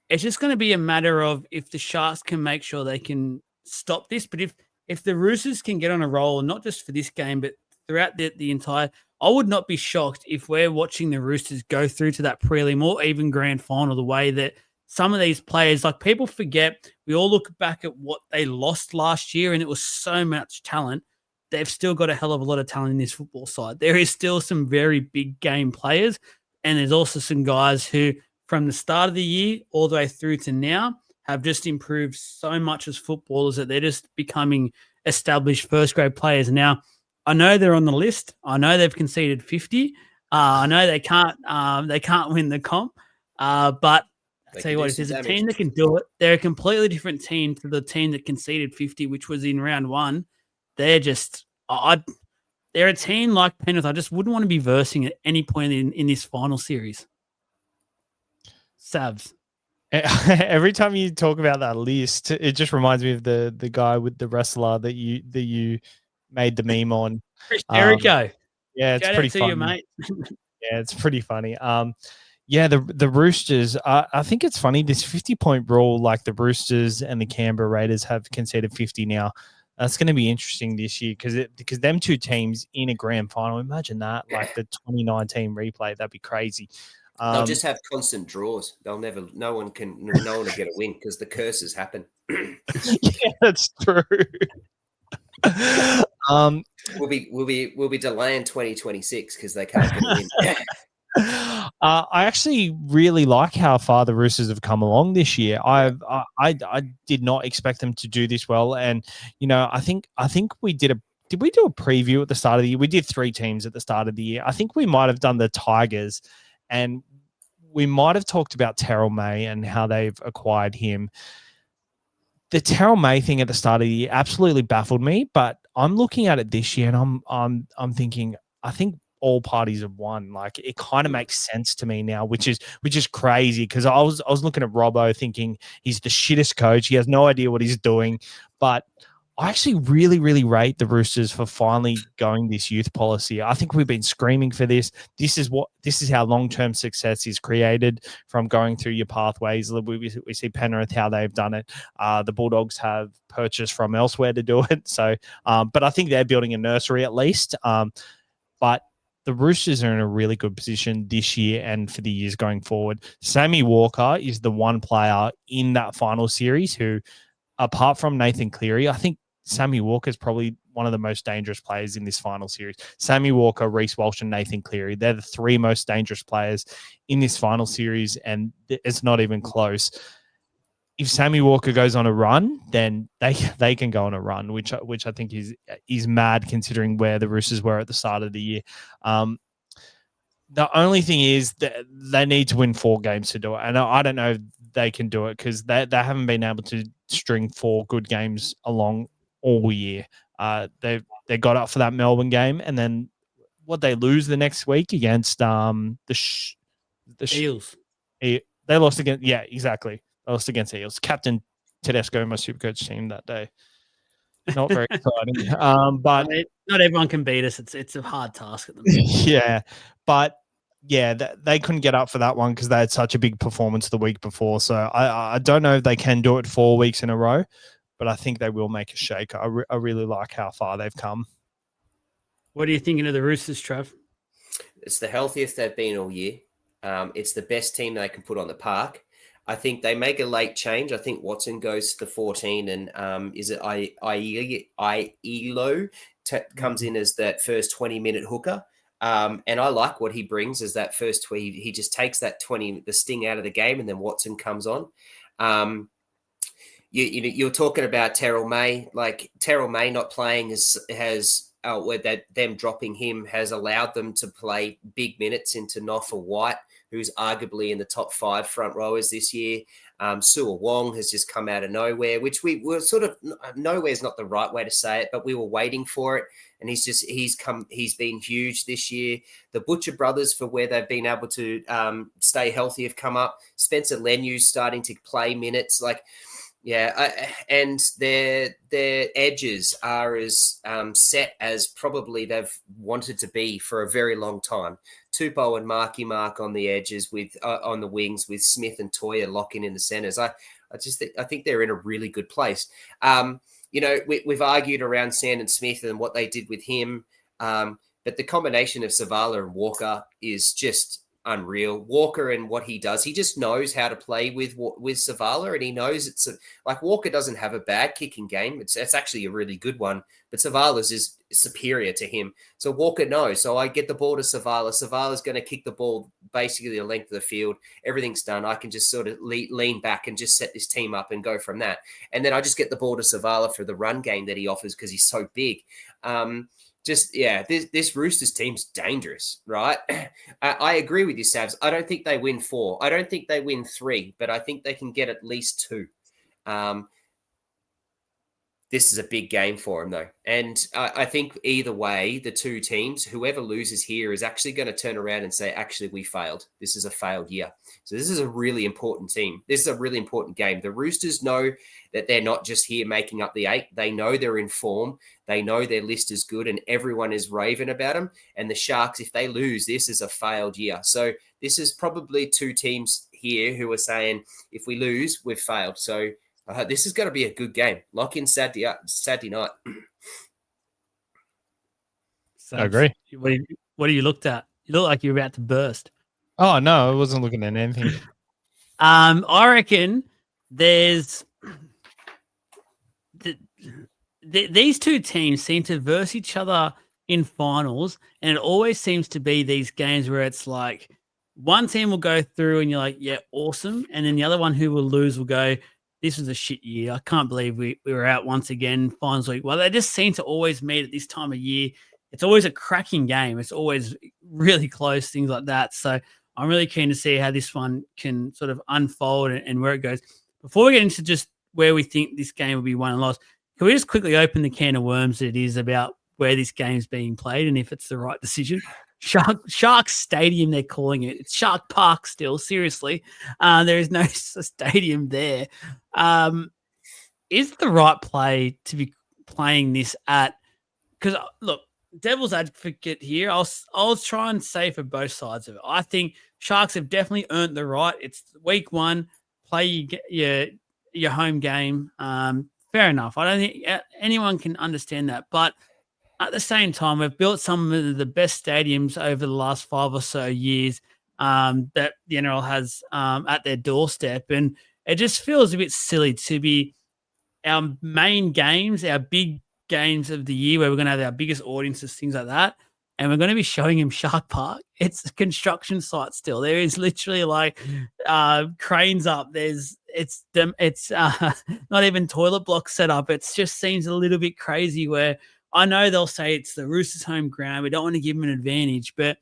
It's just going to be a matter of if the Sharks can make sure they can stop this. But if the Roosters can get on a roll, not just for this game, but throughout the entire, I would not be shocked if we're watching the Roosters go through to that prelim or even grand final, the way that some of these players, like, people forget, we all look back at what they lost last year and it was so much talent. They've still got a hell of a lot of talent in this football side. There is still some very big game players, and there's also some guys who, from the start of the year all the way through to now, have just improved so much as footballers that they're just becoming established first-grade players. Now, I know they're on the list. I know they've conceded 50. I know they can't win the comp. But I tell you what, if there's a team that can do it, they're a completely different team to the team that conceded 50, which was in round 1. They're just, they're a team like Penrith. I just wouldn't want to be versing at any point in this final series. Savs. Every time you talk about that list, it just reminds me of the guy with the wrestler that you made the meme on. Chris Jericho. Yeah, it's Shout pretty out to funny. you, mate. Yeah, it's pretty funny. Yeah, the Roosters, I think it's funny, this 50-point rule, like the Roosters and the Canberra Raiders have conceded 50 now. That's going to be interesting this year because them two teams in a grand final, imagine that, like the 2019 replay, that'd be crazy. They'll just have constant draws. No one will get a win because the curses happen. Yeah, that's true. We'll be delaying 2026 because they can't get a win. I actually really like how far the Roosters have come along this year. I did not expect them to do this well, and you know, I think we did we do a preview at the start of the year? We did 3 teams at the start of the year. I think we might have done the Tigers, and we might have talked about Terrell May and how they've acquired him. The Terrell May thing at the start of the year absolutely baffled me, but I'm looking at it this year and I'm thinking, I think all parties have won. Like it kind of makes sense to me now, which is crazy because I was looking at Robbo thinking he's the shittest coach. He has no idea what he's doing, but I actually really, really rate the Roosters for finally going this youth policy. I think we've been screaming for this. This is how long-term success is created from going through your pathways. We see Penrith, how they've done it. The Bulldogs have purchased from elsewhere to do it. So, but I think they're building a nursery at least. But the Roosters are in a really good position this year and for the years going forward. Sammy Walker is the one player in that final series who, apart from Nathan Cleary, I think Sammy Walker is probably one of the most dangerous players in this final series. Sammy Walker, Reece Walsh, and Nathan Cleary, they're the three most dangerous players in this final series, and it's not even close. If Sammy Walker goes on a run, then they can go on a run, which I think is mad considering where the Roosters were at the start of the year. The only thing is that they need to win 4 games to do it, and I don't know if they can do it because they haven't been able to string 4 good games along all year. They got up for that Melbourne game, and then they lose the next week against the Eels. They lost against exactly. They lost against Eels. Captain Tedesco, my Supercoach team that day. Not very exciting. But not everyone can beat us. It's a hard task at the moment. Yeah, but yeah, they couldn't get up for that one because they had such a big performance the week before. So I don't know if they can do it 4 weeks in a row, but I think they will make a shake. I really like how far they've come. What are you thinking of the Roosters, Trav? It's the healthiest they've been all year. It's the best team they can put on the park. I think they make a late change. I think Watson goes to the 14 and is it Ielo comes in as that first 20-minute hooker. And I like what he brings as that first tweet. He just takes that the sting out of the game, and then Watson comes on. You're talking about Terrell May. Like Terrell May not playing them dropping him has allowed them to play big minutes into Nofa White, who's arguably in the top 5 front rowers this year. Sua Wong has just come out of nowhere, which we were sort of nowhere is not the right way to say it, but we were waiting for it. And he's been huge this year. The Butcher brothers, for where they've been able to stay healthy, have come up. Spencer Lenu's starting to play minutes. And their edges are as set as probably they've wanted to be for a very long time. Tupou and Mark on the edges with on the wings, with Smith and Toya locking in the centers. I think they're in a really good place. We've argued around Sandon Smith and what they did with him, but the combination of Savala and Walker is just unreal. Walker and what he does, he just knows how to play with Savala, and he knows Walker doesn't have a bad kicking game. It's actually a really good one, but Savala's is superior to him. So Walker knows. So I get the ball to Savala. Savala's going to kick the ball basically the length of the field. Everything's done. I can just sort of lean back and just set this team up and go from that. And then I just get the ball to Savala for the run game that he offers because he's so big. This Roosters team's dangerous, right? I agree with you, Savs. I don't think they win 4. I don't think they win 3, but I think they can get at least 2. This is a big game for them, though. And I think either way, the two teams, whoever loses here is actually going to turn around and say, actually, we failed. This is a failed year. So this is a really important team. This is a really important game. The Roosters know that they're not just here making up the 8. They know they're in form. They know their list is good and everyone is raving about them. And the Sharks, if they lose, this is a failed year. So this is probably two teams here who are saying, if we lose, we've failed. So this is going to be a good game. Lock in Saturday night. I agree. What are you looked at? You look like you're about to burst. Oh, no, I wasn't looking at anything. I reckon there's these two teams seem to verse each other in finals, and it always seems to be these games where it's like one team will go through and you're like, yeah, awesome. And then the other one who will lose will go, this was a shit year. I can't believe we were out once again, finals week. Well, they just seem to always meet at this time of year. It's always a cracking game. It's always really close, things like that. So I'm really keen to see how this one can sort of unfold and where it goes. Before we get into just where we think this game will be won and lost, can we just quickly open the can of worms that it is about where this game's being played and if it's the right decision? Shark Stadium, they're calling it. It's Shark Park still, seriously. There is no stadium there. Is the right play to be playing this at? Because look, devil's advocate here. I'll try and say for both sides of it. I think Sharks have definitely earned the right. It's week 1. Play your home game. Fair enough. I don't think anyone can understand that, but at the same time, we've built some of the best stadiums over the last 5 or so years that the NRL has at their doorstep, and it just feels a bit silly to be our main games, our big games of the year where we're going to have our biggest audiences, things like that. And we're going to be showing him Shark Park. It's a construction site still. There is literally like cranes up. It's not even toilet blocks set up. It just seems a little bit crazy where I know they'll say it's the Roosters home ground. We don't want to give them an advantage, but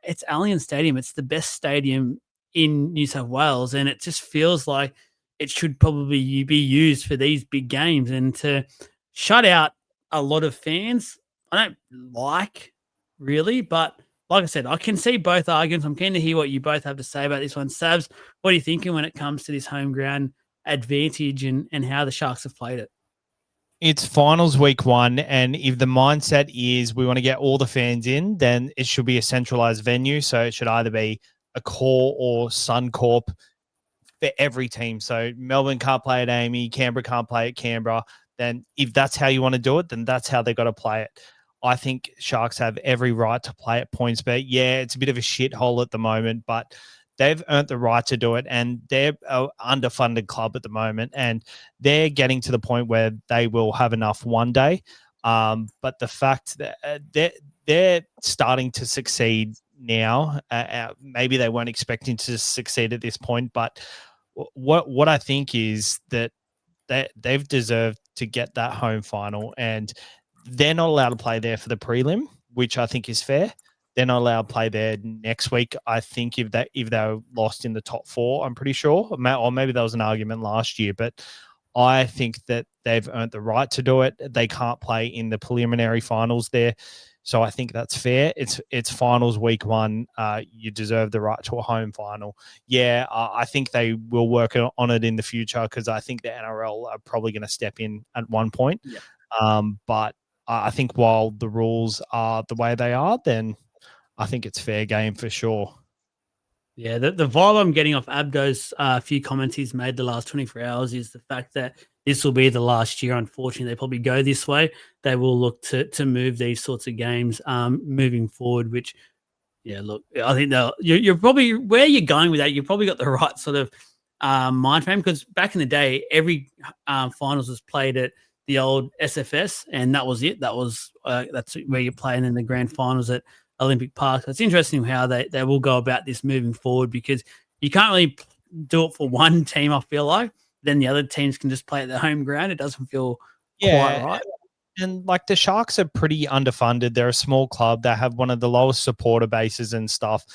it's Allianz Stadium. It's the best stadium in New South Wales. And it just feels like it should probably be used for these big games, and to shut out a lot of fans, I don't like really, but like I said, I can see both arguments. I'm keen to hear what you both have to say about this one. Savs, what are you thinking when it comes to this home ground advantage and how the Sharks have played it? It's finals week 1, and if the mindset is we want to get all the fans in, then it should be a centralized venue. So it should either be a Core or Suncorp for every team. So Melbourne can't play at Amy, Canberra can't play at Canberra. Then if that's how you want to do it, then that's how they got to play it. I think Sharks have every right to play at PointsBet. Yeah, it's a bit of a shithole at the moment, but they've earned the right to do it, and they're an underfunded club at the moment, and they're getting to the point where they will have enough one day. But the fact that they're starting to succeed now, maybe they weren't expecting to succeed at this point, but what I think is that they've deserved to get that home final, and they're not allowed to play there for the prelim, which I think is fair. They're not allowed to play there next week. I think if they were lost in the top 4, I'm pretty sure, or maybe there was an argument last year, but I think that they've earned the right to do it. They can't play in the preliminary finals there. So I think that's fair. It's finals week 1. You deserve the right to a home final. Yeah, I think they will work on it in the future, because I think the NRL are probably going to step in at one point. Yeah. But I think while the rules are the way they are, then I think it's fair game for sure. Yeah, the vibe I'm getting off Abdo's few comments he's made the last 24 hours is the fact that this will be the last year. Unfortunately, they probably go this way. They will look to move these sorts of games moving forward, which, yeah, look, I think you're probably, where you're going with that, you've probably got the right sort of mind frame, because back in the day, every finals was played at the old SFS, and that was it. That's where you're playing in the grand finals at Olympic Park. So it's interesting how they will go about this moving forward, because you can't really do it for one team, I feel like. Then the other teams can just play at their home ground. It doesn't feel quite right. And like the Sharks are pretty underfunded. They're a small club. They have one of the lowest supporter bases and stuff.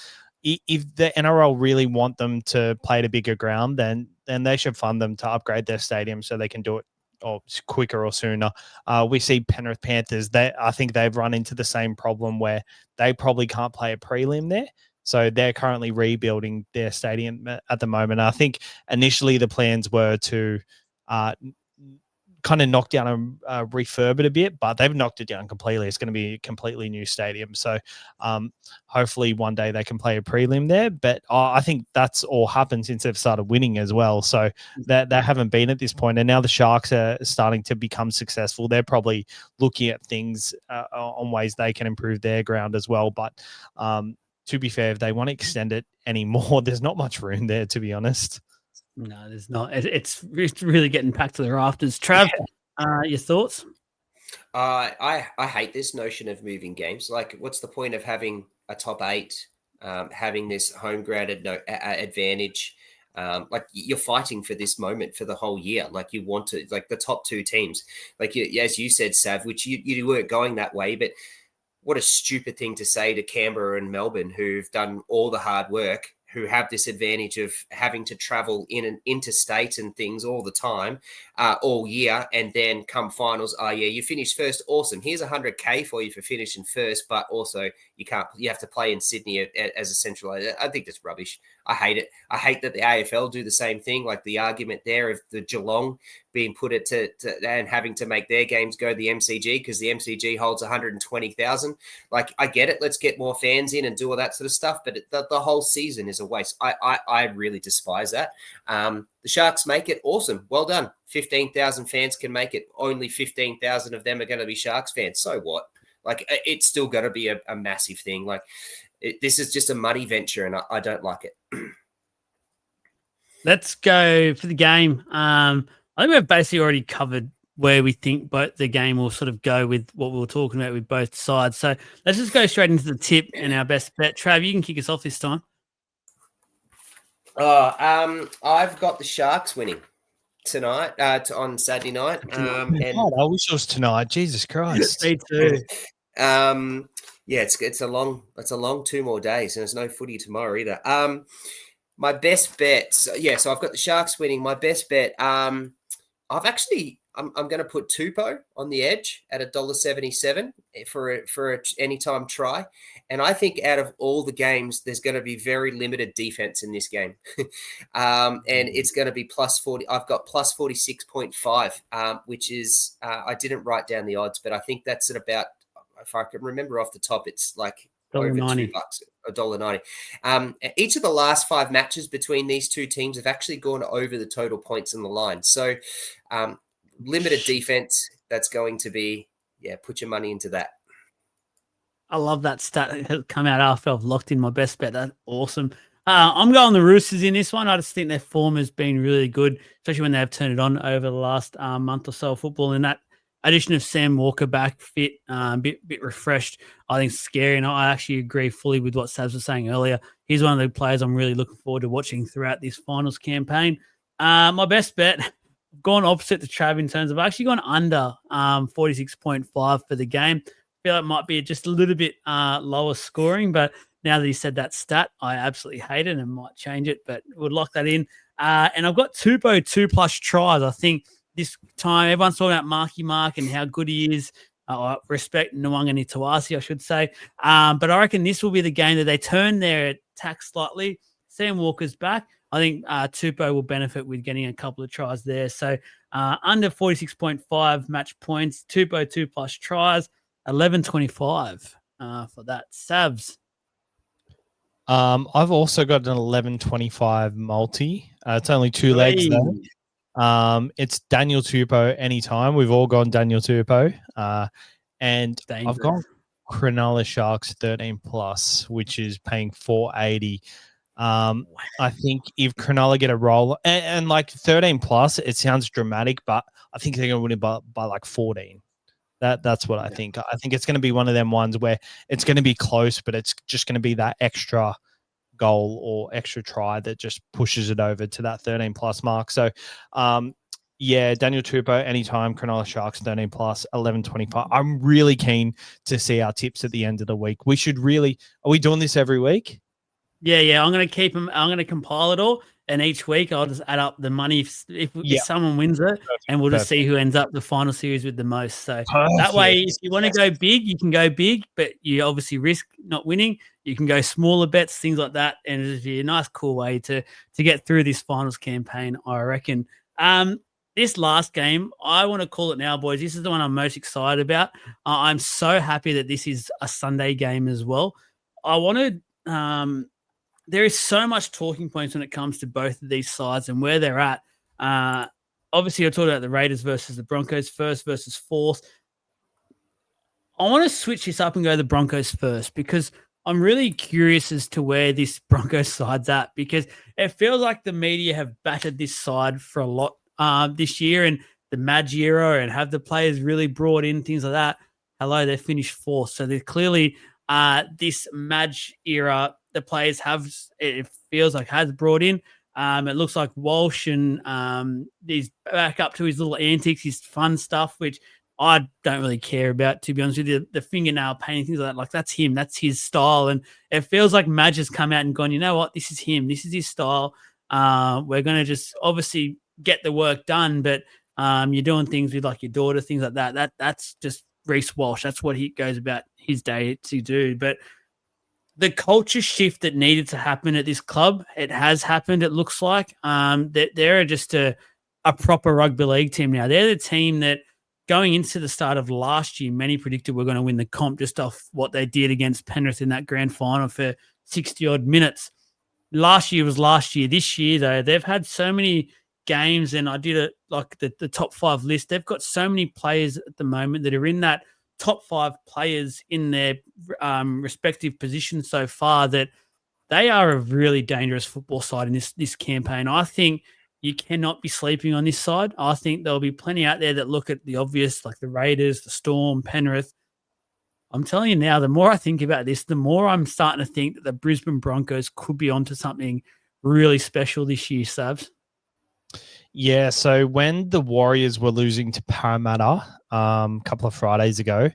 If the NRL really want them to play at a bigger ground, then they should fund them to upgrade their stadium so they can do it quicker or sooner. We see Penrith Panthers. I think they've run into the same problem where they probably can't play a prelim there. So they're currently rebuilding their stadium at the moment. I think initially the plans were to kind of knock down and refurb it a bit, but they've knocked it down completely. It's going to be a completely new stadium. So hopefully one day they can play a prelim there. But I think that's all happened since they've started winning as well. So they haven't been at this point. And now the Sharks are starting to become successful. They're probably looking at things on ways they can improve their ground as well. But to be fair, if they want to extend it anymore, there's not much room there, to be honest. No, there's not. It's really getting packed to the rafters. Trav, your thoughts? I hate this notion of moving games. Like, what's the point of having a top 8, having this home ground advantage? Like, you're fighting for this moment for the whole year. Like, you want to, like, the top 2 teams. Like, as you said, Sav, which you weren't going that way, but what a stupid thing to say to Canberra and Melbourne, who've done all the hard work, who have this advantage of having to travel in and interstate and things all the time, all year, and then come finals. Oh yeah, you finished first. Awesome. Here's $100K for you for finishing first, but also You have to play in Sydney as a central. I think that's rubbish. I hate it. I hate that the AFL do the same thing. Like the argument there of the Geelong being put it to and having to make their games go to the MCG because the MCG holds 120,000. Like, I get it. Let's get more fans in and do all that sort of stuff. But the whole season is a waste. I really despise that. The Sharks make it awesome. Well done. 15,000 fans can make it. Only 15,000 of them are going to be Sharks fans. So what? Like, it's still going to be a massive thing. Like, this is just a muddy venture, and I don't like it. Let's go for the game. I think we've basically already covered where we think both the game will sort of go with what we were talking about with both sides. So let's just go straight into the tip and our best bet. Trav, you can kick us off this time. I've got the Sharks winning tonight on Saturday night. God, I wish it was tonight. Jesus Christ. Me too. Yeah, it's a long 2 more days, and there's no footy tomorrow either. My best bet, so I've got the Sharks winning. My best bet, I'm going to put Tupou on the edge at $1.77 for a anytime try, and I think out of all the games, there's going to be very limited defense in this game, and it's going to be plus 40. I've got plus 46.5, which is I didn't write down the odds, but I think that's at about, if I can remember off the top, it's like over $2, $1.90. Each of the last 5 matches between these two teams have actually gone over the total points in the line. So limited defense, that's going to be, put your money into that. I love that stat that has come out after I've locked in my best bet. That's awesome. I'm going the Roosters in this one. I just think their form has been really good, especially when they've turned it on over the last month or so of football. And that addition of Sam Walker back fit, bit refreshed, I think scary. And I actually agree fully with what Savs was saying earlier. He's one of the players I'm really looking forward to watching throughout this finals campaign. My best bet, I've gone opposite to Trav in terms of I've actually gone under 46.5 for the game. I feel like it might be just a little bit lower scoring, but now that he said that stat, I absolutely hate it and might change it, but we'll lock that in. And I've got Tupou 2+ tries. I think this time everyone's talking about Marky Mark and how good he is. Respect Nwanga Nitawasi, I should say. But I reckon this will be the game that they turn their attack slightly. Sam Walker's back. I think Tupou will benefit with getting a couple of tries there. So under 46.5 match points, Tupou 2+ tries, 11.25 for that. Savs. I've also got an 11.25 multi. It's only 2 legs though. It's Daniel Tupou anytime. We've all gone Daniel Tupou. And I've gone Cronulla Sharks 13+, which is paying 480. I think if Cronulla get a roll and like 13+, it sounds dramatic, but I think they're going to win it by like 14. That's what I think. I think it's going to be one of them ones where it's going to be close, but it's just going to be that extra goal or extra try that just pushes it over to that 13+ mark. So, Daniel Tupou anytime, Cronulla Sharks 13+, 11.25. I'm really keen to see our tips at the end of the week. Are we doing this every week? Yeah. I'm going to keep them. I'm going to compile it all. And each week I'll just add up the money if someone wins it, and we'll just see who ends up the final series with the most. So that way, if you want to go big, you can go big, but you obviously risk not winning. You can go smaller bets, things like that, and it'll be a nice, cool way to get through this finals campaign, I reckon. This last game, I want to call it now, boys. This is the one I'm most excited about. I'm so happy that this is a Sunday game as well. I want to there is so much talking points when it comes to both of these sides and where they're at. Obviously, I talked about the Raiders versus the Broncos, first versus fourth. I want to switch this up and go the Broncos first because I'm really curious as to where this Broncos side's at, because it feels like the media have battered this side for a lot this year, and the Madge era, and have the players really brought in, things like that. Hello, they finished fourth. So they're clearly this Madge era, the players have, it feels like, has brought in. It looks like Walsh and he's back up to his little antics, his fun stuff, which I don't really care about, to be honest with you. The fingernail painting, things like that, like that's him, that's his style. And it feels like Madge has come out and gone, you know what, this is him, this is his style. We're going to just obviously get the work done, but you're doing things with like your daughter, things like that. That's just Reece Walsh. That's what he goes about his day to do. But the culture shift that needed to happen at this club, it has happened. It looks like they're just a proper rugby league team now. They're the team that going into the start of last year, many predicted were going to win the comp just off what they did against Penrith in that grand final for 60 odd minutes. Last year was last year. This year, though, they've had so many games, and I did it like the top 5 list. They've got so many players at the moment that are in that top 5 players in their respective positions so far that they are a really dangerous football side in this campaign. I think you cannot be sleeping on this side. I think there'll be plenty out there that look at the obvious, like the Raiders, the Storm, Penrith. I'm telling you now, the more I think about this, the more I'm starting to think that the Brisbane Broncos could be onto something really special this year, Savs. Yeah, so when the Warriors were losing to Parramatta a couple of Fridays ago,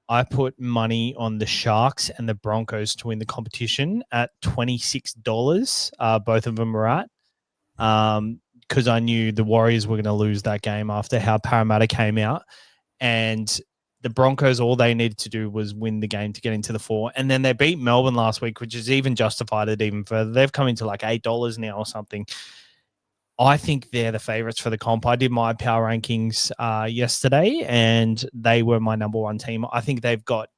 I put money on the Sharks and the Broncos to win the competition at $26. Both of them were at. Because I knew the Warriors were going to lose that game after how Parramatta came out. And the Broncos, all they needed to do was win the game to get into the 4. And then they beat Melbourne last week, which has even justified it even further. They've come into like $8 now or something. I think they're the favorites for the comp. I did my power rankings yesterday, and they were my number 1 team. I think they've got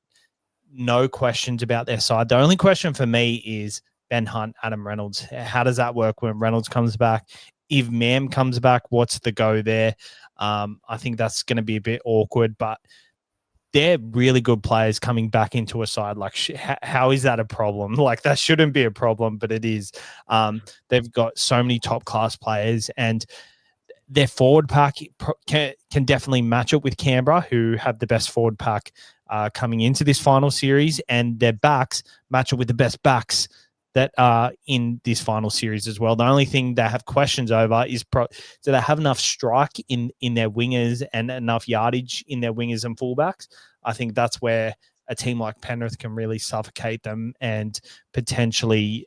no questions about their side. The only question for me is Ben Hunt, Adam Reynolds. How does that work when Reynolds comes back? If Mam comes back, what's the go there? I think that's going to be a bit awkward, but they're really good players coming back into a side. Like, how is that a problem? Like, that shouldn't be a problem, but it is. They've got so many top class players, and their forward pack can definitely match up with Canberra, who have the best forward pack coming into this final series, and their backs match up with the best backs that are in this final series as well. The only thing they have questions over is do they have enough strike in their wingers and enough yardage in their wingers and fullbacks? I think that's where a team like Penrith can really suffocate them and potentially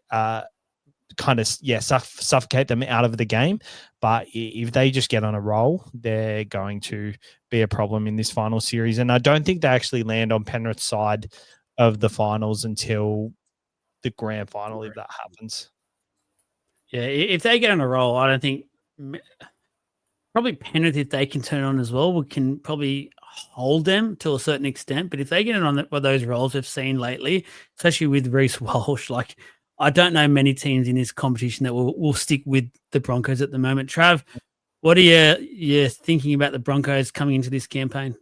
suffocate them out of the game. But if they just get on a roll, they're going to be a problem in this final series. And I don't think they actually land on Penrith's side of the finals until the grand final, if that happens. Yeah, if they get on a roll, I don't think probably Penrith, if they can turn on as well, we can probably hold them to a certain extent. But if they get on those rolls we've seen lately, especially with Reece Walsh, like I don't know many teams in this competition that will stick with the Broncos at the moment. Trav, what are you thinking about the Broncos coming into this campaign?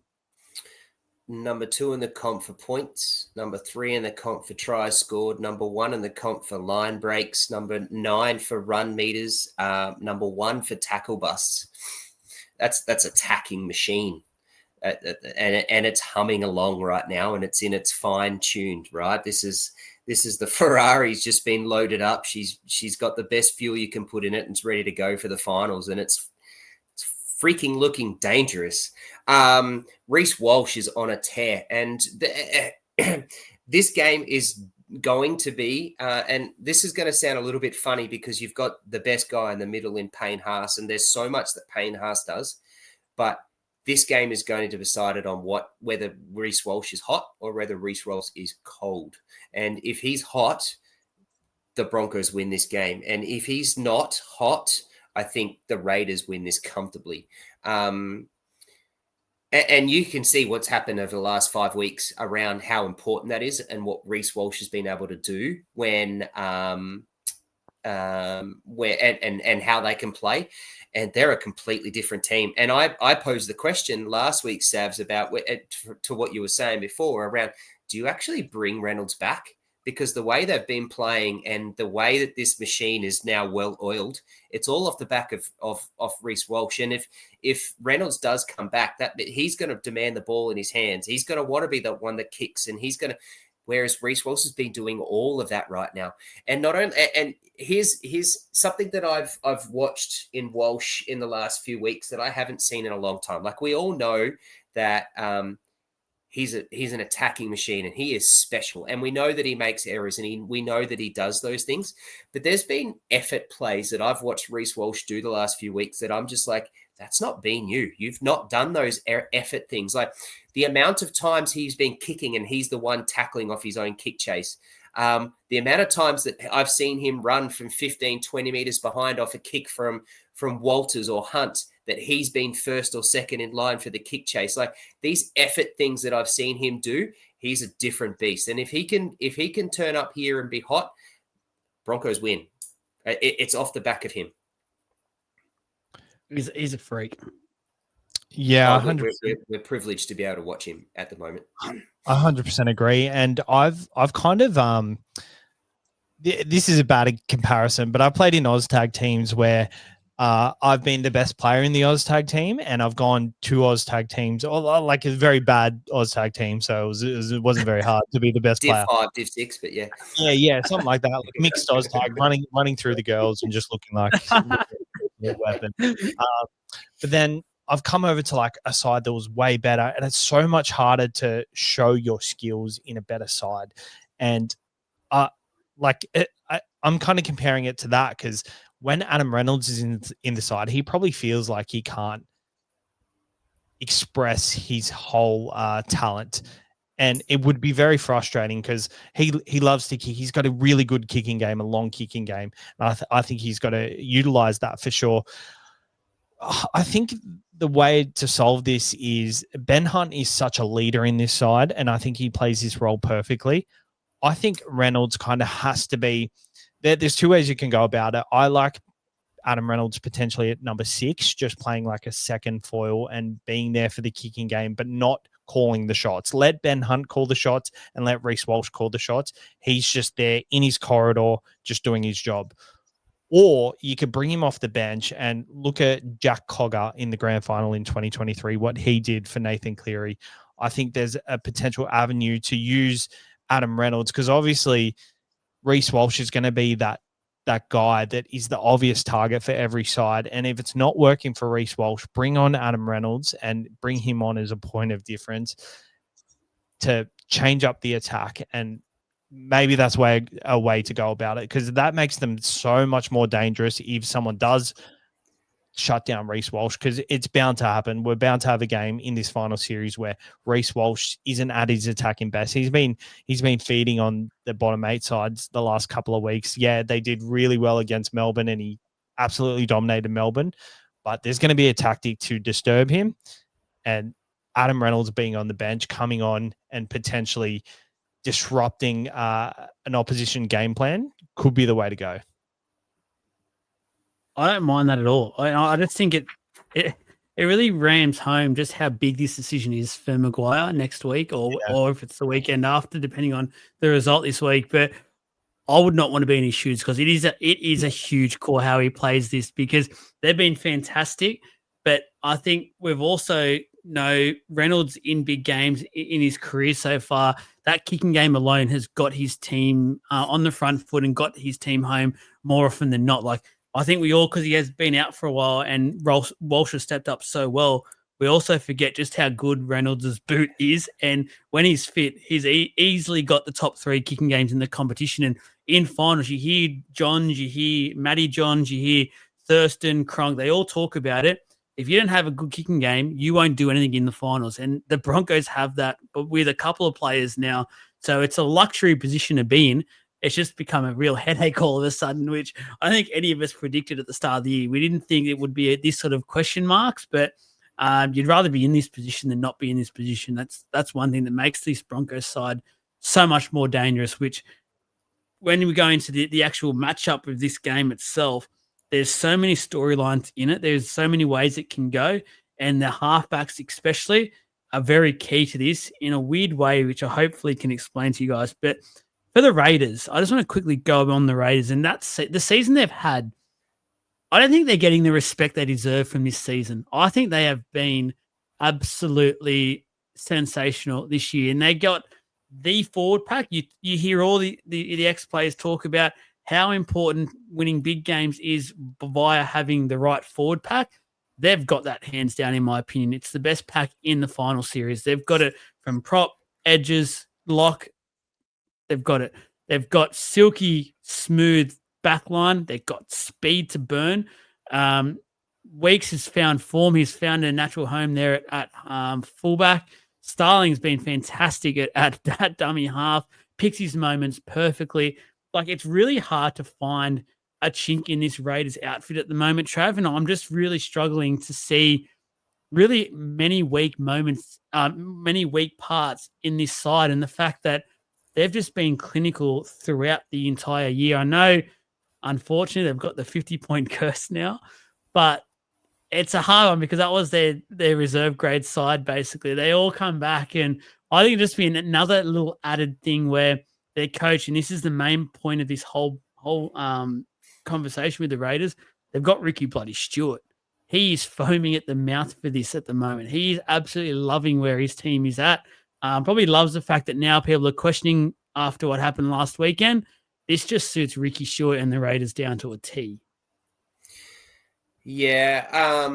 Number 2 in the comp for points, number 3 in the comp for tries scored, number 1 in the comp for line breaks, number 9 for run meters, number 1 for tackle busts. That's a tacking machine, and it's humming along right now, and it's in its fine tuned. Right, this is the Ferrari's just been loaded up. She's got the best fuel you can put in it, and it's ready to go for the finals, and it's freaking looking dangerous. Reece Walsh is on a tear, and this game is going to be, and this is going to sound a little bit funny because you've got the best guy in the middle in Payne Haas, and there's so much that Payne Haas does, but this game is going to be decided on whether Reece Walsh is hot or whether Reece Walsh is cold. And if he's hot, the Broncos win this game. And if he's not hot, I think the Raiders win this comfortably. And you can see what's happened over the last 5 weeks around how important that is and what Reece Walsh has been able to do when and how they can play. And they're a completely different team. And I posed the question last week, Savs, about to what you were saying before around, do you actually bring Reynolds back? Because the way they've been playing and the way that this machine is now well oiled, it's all off the back of Reece Walsh. And if Reynolds does come back, he's going to demand the ball in his hands. He's going to want to be the one that kicks, and he's going to. Whereas Reece Walsh has been doing all of that right now. And not only, and here's something that I've watched in Walsh in the last few weeks that I haven't seen in a long time. Like, we all know that he's an attacking machine, and he is special. And we know that he makes errors, and we know that he does those things. But there's been effort plays that I've watched Reece Walsh do the last few weeks that I'm just like, that's not been you. You've not done those effort things. Like the amount of times he's been kicking and he's the one tackling off his own kick chase. The amount of times that I've seen him run from 15, 20 meters behind off a kick from Walters or Hunt, that he's been first or second in line for the kick chase. Like these effort things that I've seen him do, he's a different beast. And if he can turn up here and be hot, Broncos win. It's off the back of him. He's a freak. Yeah, we're privileged to be able to watch him at the moment. 100% agree. And I've kind of this is a bad comparison, but I played in Oztag teams where I've been the best player in the Oztag team, and I've gone to Oztag teams, or like a very bad Oztag team, so it wasn't very hard to be the best player. Div 5, Div 6, but yeah. Yeah, something like that, like mixed Oztag, running through the girls and just looking like a weapon. But then I've come over to like a side that was way better, and it's so much harder to show your skills in a better side. And I'm kind of comparing it to that, because when Adam Reynolds is in the side, he probably feels like he can't express his whole talent. And it would be very frustrating because he loves to kick. He's got a really good kicking game, a long kicking game. And I think he's got to utilize that for sure. I think the way to solve this is Ben Hunt is such a leader in this side, and I think he plays this role perfectly. I think Reynolds kind of has to be there. There's two ways you can go about it. I like Adam Reynolds potentially at number 6, just playing like a second foil and being there for the kicking game, but not calling the shots. Let Ben Hunt call the shots and let Reece Walsh call the shots. He's just there in his corridor, just doing his job. Or you could bring him off the bench and look at Jack Cogger in the grand final in 2023, what he did for Nathan Cleary. I think there's a potential avenue to use Adam Reynolds, because obviously Reece Walsh is going to be that guy that is the obvious target for every side. And if it's not working for Reece Walsh, bring on Adam Reynolds and bring him on as a point of difference to change up the attack. And maybe that's a way to go about it, because that makes them so much more dangerous if someone does shut down Reece Walsh, because it's bound to happen. We're bound to have a game in this final series where Reece Walsh isn't at his attacking best. He's been feeding on the bottom 8 sides the last couple of weeks. Yeah, they did really well against Melbourne, and he absolutely dominated Melbourne. But there's going to be a tactic to disturb him, and Adam Reynolds being on the bench, coming on and potentially disrupting an opposition game plan could be the way to go. I don't mind that at all. I just think it really rams home just how big this decision is for Maguire next week, or if it's the weekend after, depending on the result this week. But I would not want to be in his shoes, because it is a huge call how he plays this, because they've been fantastic. But I think we've also Reynolds in big games in his career so far, that kicking game alone has got his team on the front foot and got his team home more often than not. Like, I think we all, because he has been out for a while and Walsh has stepped up so well, we also forget just how good Reynolds' boot is. And when he's fit, he's easily got the top 3 kicking games in the competition. And in finals, you hear Johns, you hear Matty Johns, you hear Thurston, Cronk, they all talk about it. If you don't have a good kicking game, you won't do anything in the finals. And the Broncos have that, but with a couple of players now. So it's a luxury position to be in. It's just become a real headache all of a sudden, which I think any of us predicted at the start of the year. We didn't think it would be this sort of question marks, but you'd rather be in this position than not be in this position. That's one thing that makes this Broncos side so much more dangerous, which when we go into the actual matchup of this game itself, there's so many storylines in it. There's so many ways it can go, and the halfbacks especially are very key to this in a weird way, which I hopefully can explain to you guys. But for the Raiders, I just want to quickly go on the Raiders, and that's the season they've had. I don't think they're getting the respect they deserve from this season. I think they have been absolutely sensational this year, and they got the forward pack. You hear all the ex-players talk about how important winning big games is via having the right forward pack. They've got that hands down, in my opinion. It's the best pack in the final series. They've got it from prop, edges, lock. They've got it. They've got silky, smooth backline. They've got speed to burn. Weeks has found form. He's found a natural home there at fullback. Starling's been fantastic at dummy half. picks his moments perfectly. Like, it's really hard to find a chink in this Raiders outfit at the moment, Trav, and I'm just really struggling to see really many weak moments, many weak parts in this side, and the fact that they've just been clinical throughout the entire year. I know, unfortunately, they've got the 50-point curse now, but it's a hard one because that was their reserve grade side. Basically, they all come back, and I think just being another little added thing where their coach, and this is the main point of this whole conversation with the Raiders, they've got Ricky Bloody Stewart. He is foaming at the mouth for this at the moment. He is absolutely loving where his team is at. Probably loves the fact that now people are questioning after what happened last weekend. This just suits Ricky Stewart and the Raiders down to a T. Yeah.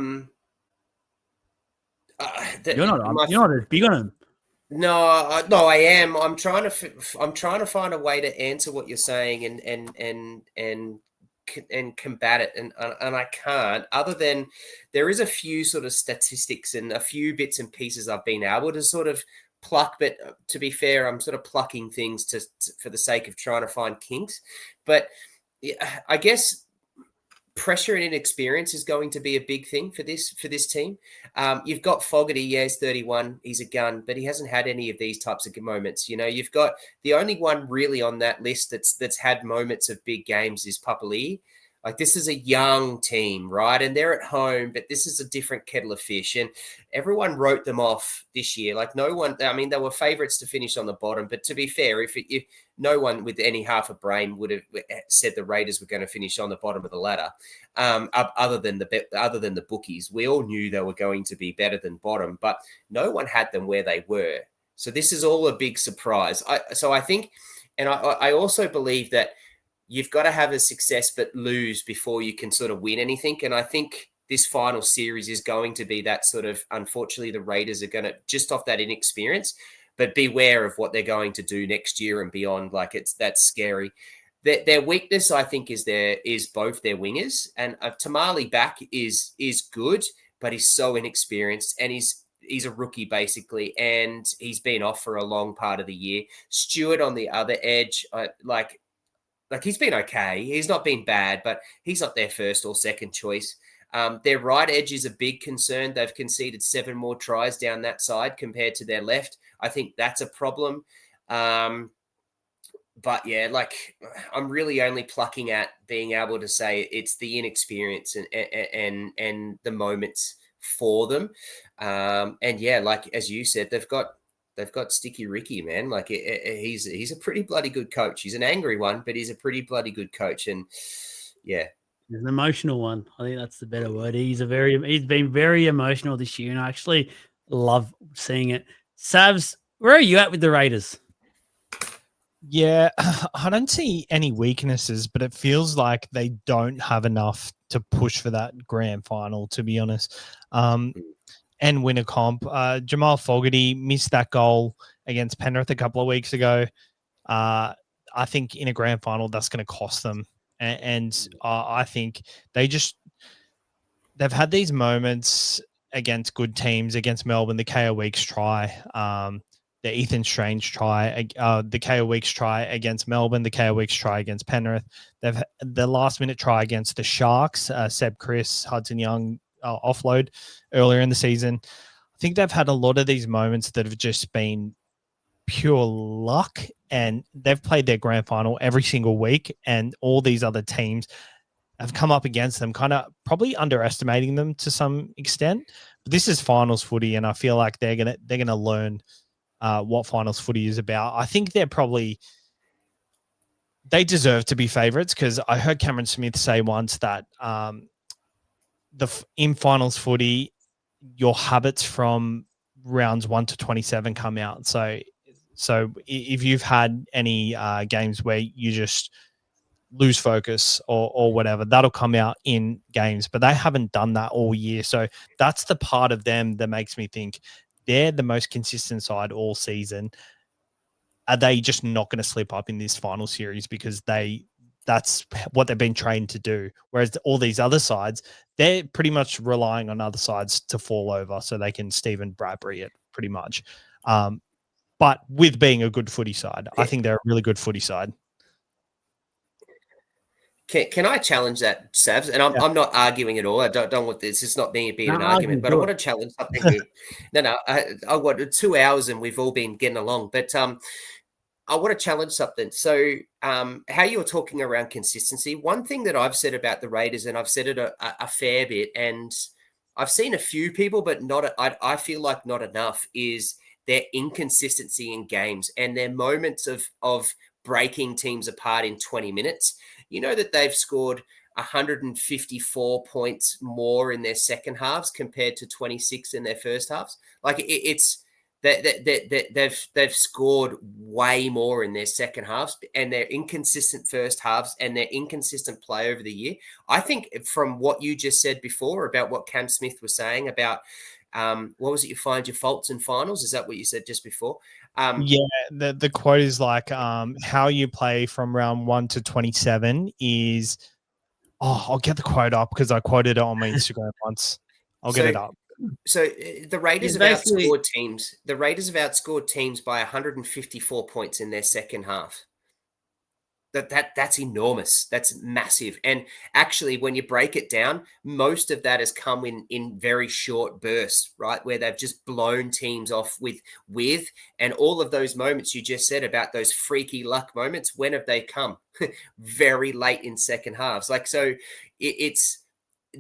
You're not as big on him. No, no, I am. I'm trying to find a way to answer what you're saying and combat it, and I can't. Other than there is a few sort of statistics and a few bits and pieces I've been able to sort of pluck. But to be fair, I'm sort of plucking things to for the sake of trying to find kinks. But yeah, I guess pressure and inexperience is going to be a big thing for this team. You've got Fogarty, yeah, he's 31, he's a gun, but he hasn't had any of these types of moments. You know, you've got the only one really on that list that's had moments of big games is Papali'i. Like, this is a young team, right? And they're at home, but this is a different kettle of fish. And everyone wrote them off this year. Like, no one, I mean, they were favourites to finish on the bottom. But to be fair, if no one with any half a brain would have said the Raiders were going to finish on the bottom of the ladder, other than the bookies, we all knew they were going to be better than bottom, but no one had them where they were. So this is all a big surprise. I think, and I also believe that you've got to have a success but lose before you can sort of win anything. And I think this final series is going to be that sort of, unfortunately, the Raiders are going to, just off that inexperience, but beware of what they're going to do next year and beyond. Like, that's scary. Their weakness, I think, is both their wingers. And Tamale back is good, but he's so inexperienced, and he's a rookie basically, and he's been off for a long part of the year. Stewart on the other edge, like he's been okay. He's not been bad, but he's not their first or second choice. Their right edge is a big concern. They've conceded 7 more tries down that side compared to their left. I think that's a problem. But yeah, like, I'm really only plucking at being able to say it's the inexperience and the moments for them. And yeah, like as you said, they've got Sticky Ricky, man. Like, he's a pretty bloody good coach. He's an angry one, but he's a pretty bloody good coach. And yeah, he's an emotional one. I think that's the better word. He's been very emotional this year, and I actually love seeing it. Savs, where are you at with the Raiders? Yeah, I don't see any weaknesses, but it feels like they don't have enough to push for that grand final, to be honest. And win a comp. Jamal Fogarty missed that goal against Penrith a couple of weeks ago. I think in a grand final, that's going to cost them. And I think they've had these moments against good teams, against Melbourne, the KO Weeks try, the Ethan Strange try, the KO Weeks try against Melbourne, the KO Weeks try against Penrith. They've the last minute try against the Sharks, Seb Chris, Hudson Young, offload earlier in the season. I think they've had a lot of these moments that have just been pure luck, and they've played their grand final every single week, and all these other teams have come up against them, kind of probably underestimating them to some extent. But this is finals footy, and I feel like they're gonna learn what finals footy is about. I think they deserve to be favourites, because I heard Cameron Smith say once that in finals footy, your habits from rounds 1 to 27 come out. So if you've had any games where you just lose focus or whatever, that'll come out in games, but they haven't done that all year. So that's the part of them that makes me think they're the most consistent side all season. Are they just not going to slip up in this final series because that's what they've been trained to do? Whereas all these other sides, they're pretty much relying on other sides to fall over so they can Stephen Bradbury it pretty much. but with being a good footy side. I think they're a really good footy side. Can I challenge that, Savs? And I'm not arguing at all. I don't want this. It's not being an argument, but I want to challenge something here. I want 2 hours and we've all been getting along. But I want to challenge something. So, how you were talking around consistency, one thing that I've said about the Raiders, and I've said it a fair bit, and I've seen a few people, but I feel like not enough, is their inconsistency in games and their moments of breaking teams apart in 20 minutes. You know that they've scored 154 points more in their second halves compared to 26 in their first halves. Like it's they've scored way more in their second halves, and their inconsistent first halves and their inconsistent play over the year. I think from what you just said before about what Cam Smith was saying about what was it? You find your faults in finals. Is that what you said just before? Yeah, the quote is like, how you play from round 1 to 27 is, I'll get the quote up because I quoted it on my Instagram once. I'll get it up. So the Raiders have outscored teams. The Raiders have outscored teams by 154 points in their second half. That's enormous. That's massive. And actually, when you break it down, most of that has come in very short bursts, right? Where they've just blown teams off with, and all of those moments you just said about those freaky luck moments, when have they come? Very late in second halves. Like, so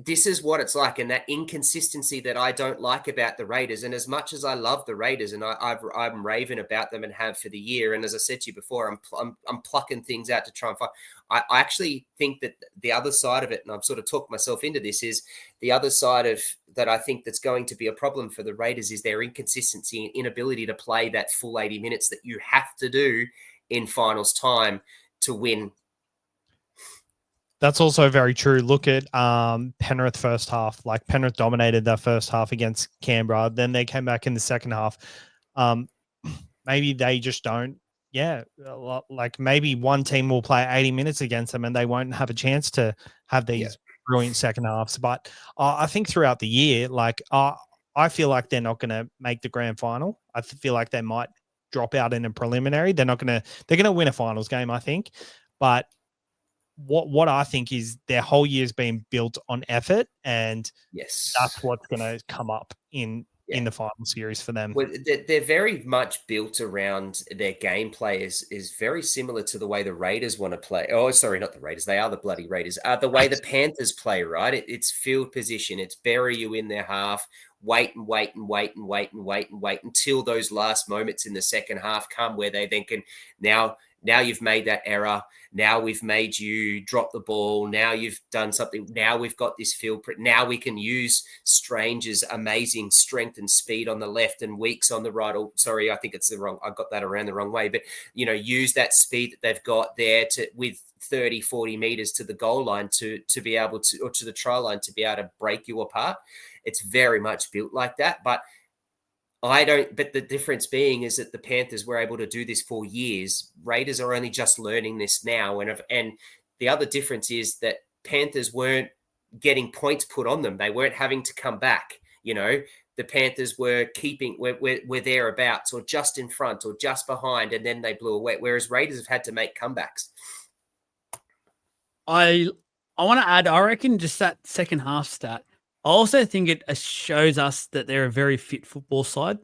this is what it's like, and that inconsistency that I don't like about the Raiders. And as much as I love the Raiders, and I'm raving about them and have for the year, and as I said to you before, I'm plucking things out to try and find. I actually think that the other side of it, and I've sort of talked myself into this, is the other side of that. I think that's going to be a problem for the Raiders is their inconsistency and inability to play that full 80 minutes that you have to do in finals time to win. That's also very true. Look at Penrith first half. Like, Penrith dominated that first half against Canberra. Then they came back in the second half. Maybe they just don't. Yeah, like maybe one team will play 80 minutes against them and they won't have a chance to have these brilliant second halves. But I think throughout the year, like I feel like they're not going to make the grand final. I feel like they might drop out in a preliminary. They're going to win a finals game, I think. But what I think is their whole year has been built on effort, and that's what's going to come up in the final series for them. Well, they're very much built around their gameplay is very similar to the way the Raiders want to play. Oh, sorry, not the Raiders. They are the bloody Raiders. The way the Panthers play, right? It's field position. It's bury you in their half, wait until those last moments in the second half come, where they then can now you've made that error. Now we've made you drop the ball. Now you've done something. Now we've got this field. Now we can use Strange's amazing strength and speed on the left and Weeks on the right. Oh, sorry, I think it's the wrong. I got that around the wrong way. But, use that speed that they've got there with 30, 40 meters to the goal line to be able to, or to the try line to be able to break you apart. It's very much built like that. But but the difference being is that the Panthers were able to do this for years. Raiders are only just learning this now. And the other difference is that Panthers weren't getting points put on them. They weren't having to come back. The Panthers were were thereabouts, or just in front or just behind, and then they blew away. Whereas Raiders have had to make comebacks. I want to add, I reckon just that second half stat, I also think it shows us that they're a very fit football side,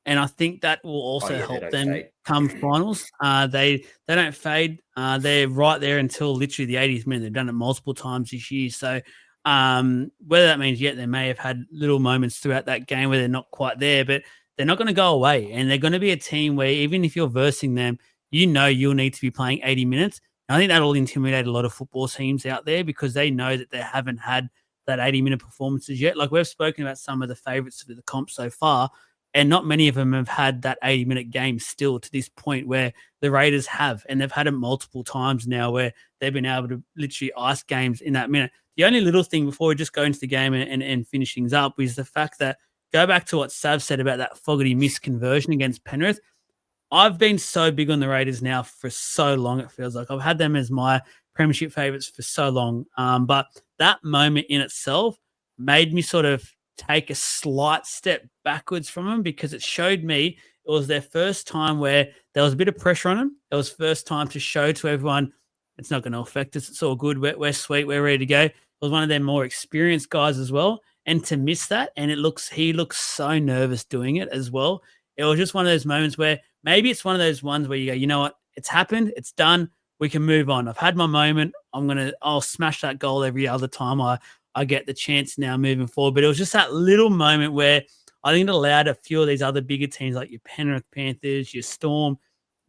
and I think that will also help them come finals. They don't fade. They're right there until literally the 80th minute. They've done it multiple times this year. So whether that means they may have had little moments throughout that game where they're not quite there, but they're not going to go away, and they're going to be a team where even if you're versing them, you'll need to be playing 80 minutes. And I think that'll intimidate a lot of football teams out there because they know that they haven't had that 80-minute performances yet. Like, we've spoken about some of the favourites of the comp so far, and not many of them have had that 80-minute game still to this point, where the Raiders have, and they've had it multiple times now where they've been able to literally ice games in that minute. The only little thing before we just go into the game and finish things up is the fact that, go back to what Sav said about that Fogarty missed conversion against Penrith. I've been so big on the Raiders now for so long, it feels like. I've had them as my premiership favourites for so long. But that moment in itself made me sort of take a slight step backwards from them, because it showed me it was their first time where there was a bit of pressure on them. It was first time to show to everyone it's not going to affect us. It's all good. We're sweet. We're ready to go. It was one of their more experienced guys as well. And to miss that, and he looks so nervous doing it as well. It was just one of those moments where maybe it's one of those ones where you go, you know what? It's happened. It's done. We can move on. I've had my moment. I'll smash that goal every other time I get the chance now moving forward. But it was just that little moment where I think it allowed a few of these other bigger teams like your Penrith Panthers, your Storm,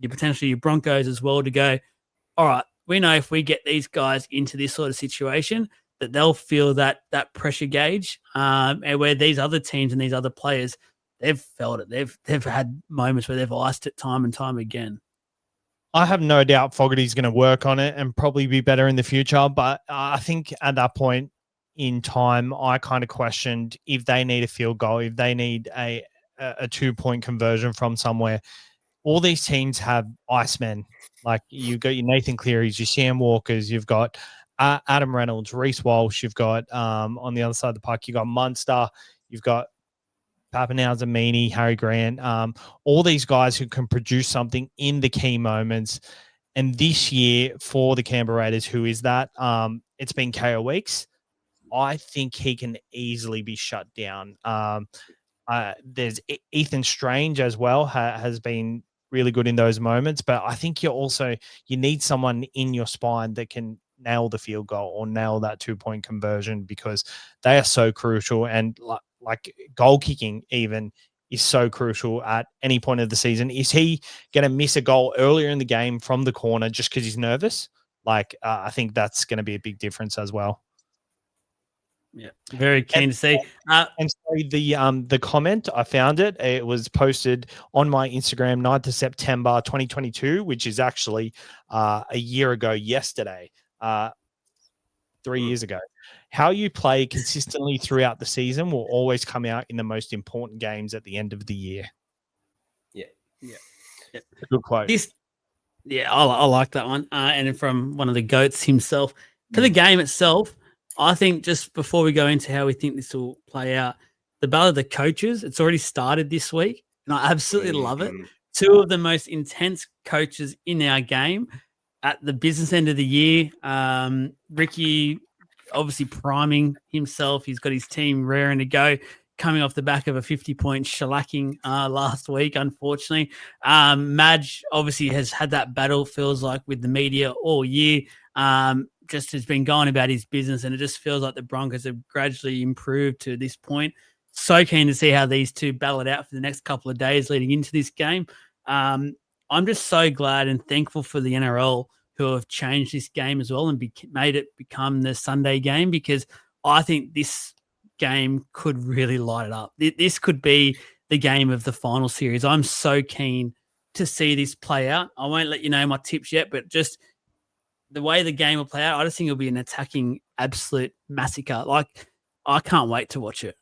potentially your Broncos as well to go, all right, we know if we get these guys into this sort of situation that they'll feel that pressure gauge, and where these other teams and these other players, they've felt it. They've had moments where they've iced it time and time again. I have no doubt Fogarty's going to work on it and probably be better in the future. But I think at that point in time, I kind of questioned if they need a field goal, if they need a 2-point conversion from somewhere. All these teams have icemen. Like you've got your Nathan Clearys, your Sam Walkers, you've got Adam Reynolds, Reece Walsh, you've got on the other side of the park, you've got Munster, you've got Pappenhausen, Meany, Harry Grant, all these guys who can produce something in the key moments. And this year for the Canberra Raiders, who is that? It's been KO Weeks. I think he can easily be shut down. There's Ethan Strange as well, has been really good in those moments. But I think you need someone in your spine that can nail the field goal or nail that 2-point conversion, because they are so crucial. And like goal kicking even is so crucial at any point of the season. Is he going to miss a goal earlier in the game from the corner just because he's nervous? I think that's going to be a big difference as well. Yeah, very keen to see. And so the comment, I found it. It was posted on my Instagram, 9th of September 2022, which is actually a year ago yesterday, 3 years ago. How you play consistently throughout the season will always come out in the most important games at the end of the year. Yeah. Good quote. I like that one. And from one of the GOATs himself. To the game itself, I think just before we go into how we think this will play out, the battle of the coaches, it's already started this week, and I absolutely love it. Two of the most intense coaches in our game at the business end of the year. Ricky obviously priming himself. He's got his team raring to go, coming off the back of a 50-point shellacking last week, unfortunately. Madge obviously has had that battle, feels like, with the media all year. Just has been going about his business, and it just feels like the Broncos have gradually improved to this point. So keen to see how these two battle it out for the next couple of days leading into this game. I'm just so glad and thankful for the NRL who have changed this game as well and made it become the Sunday game, because I think this game could really light it up. This could be the game of the final series. I'm so keen to see this play out. I won't let you know my tips yet, but just the way the game will play out, I just think it'll be an attacking absolute massacre. Like, I can't wait to watch it.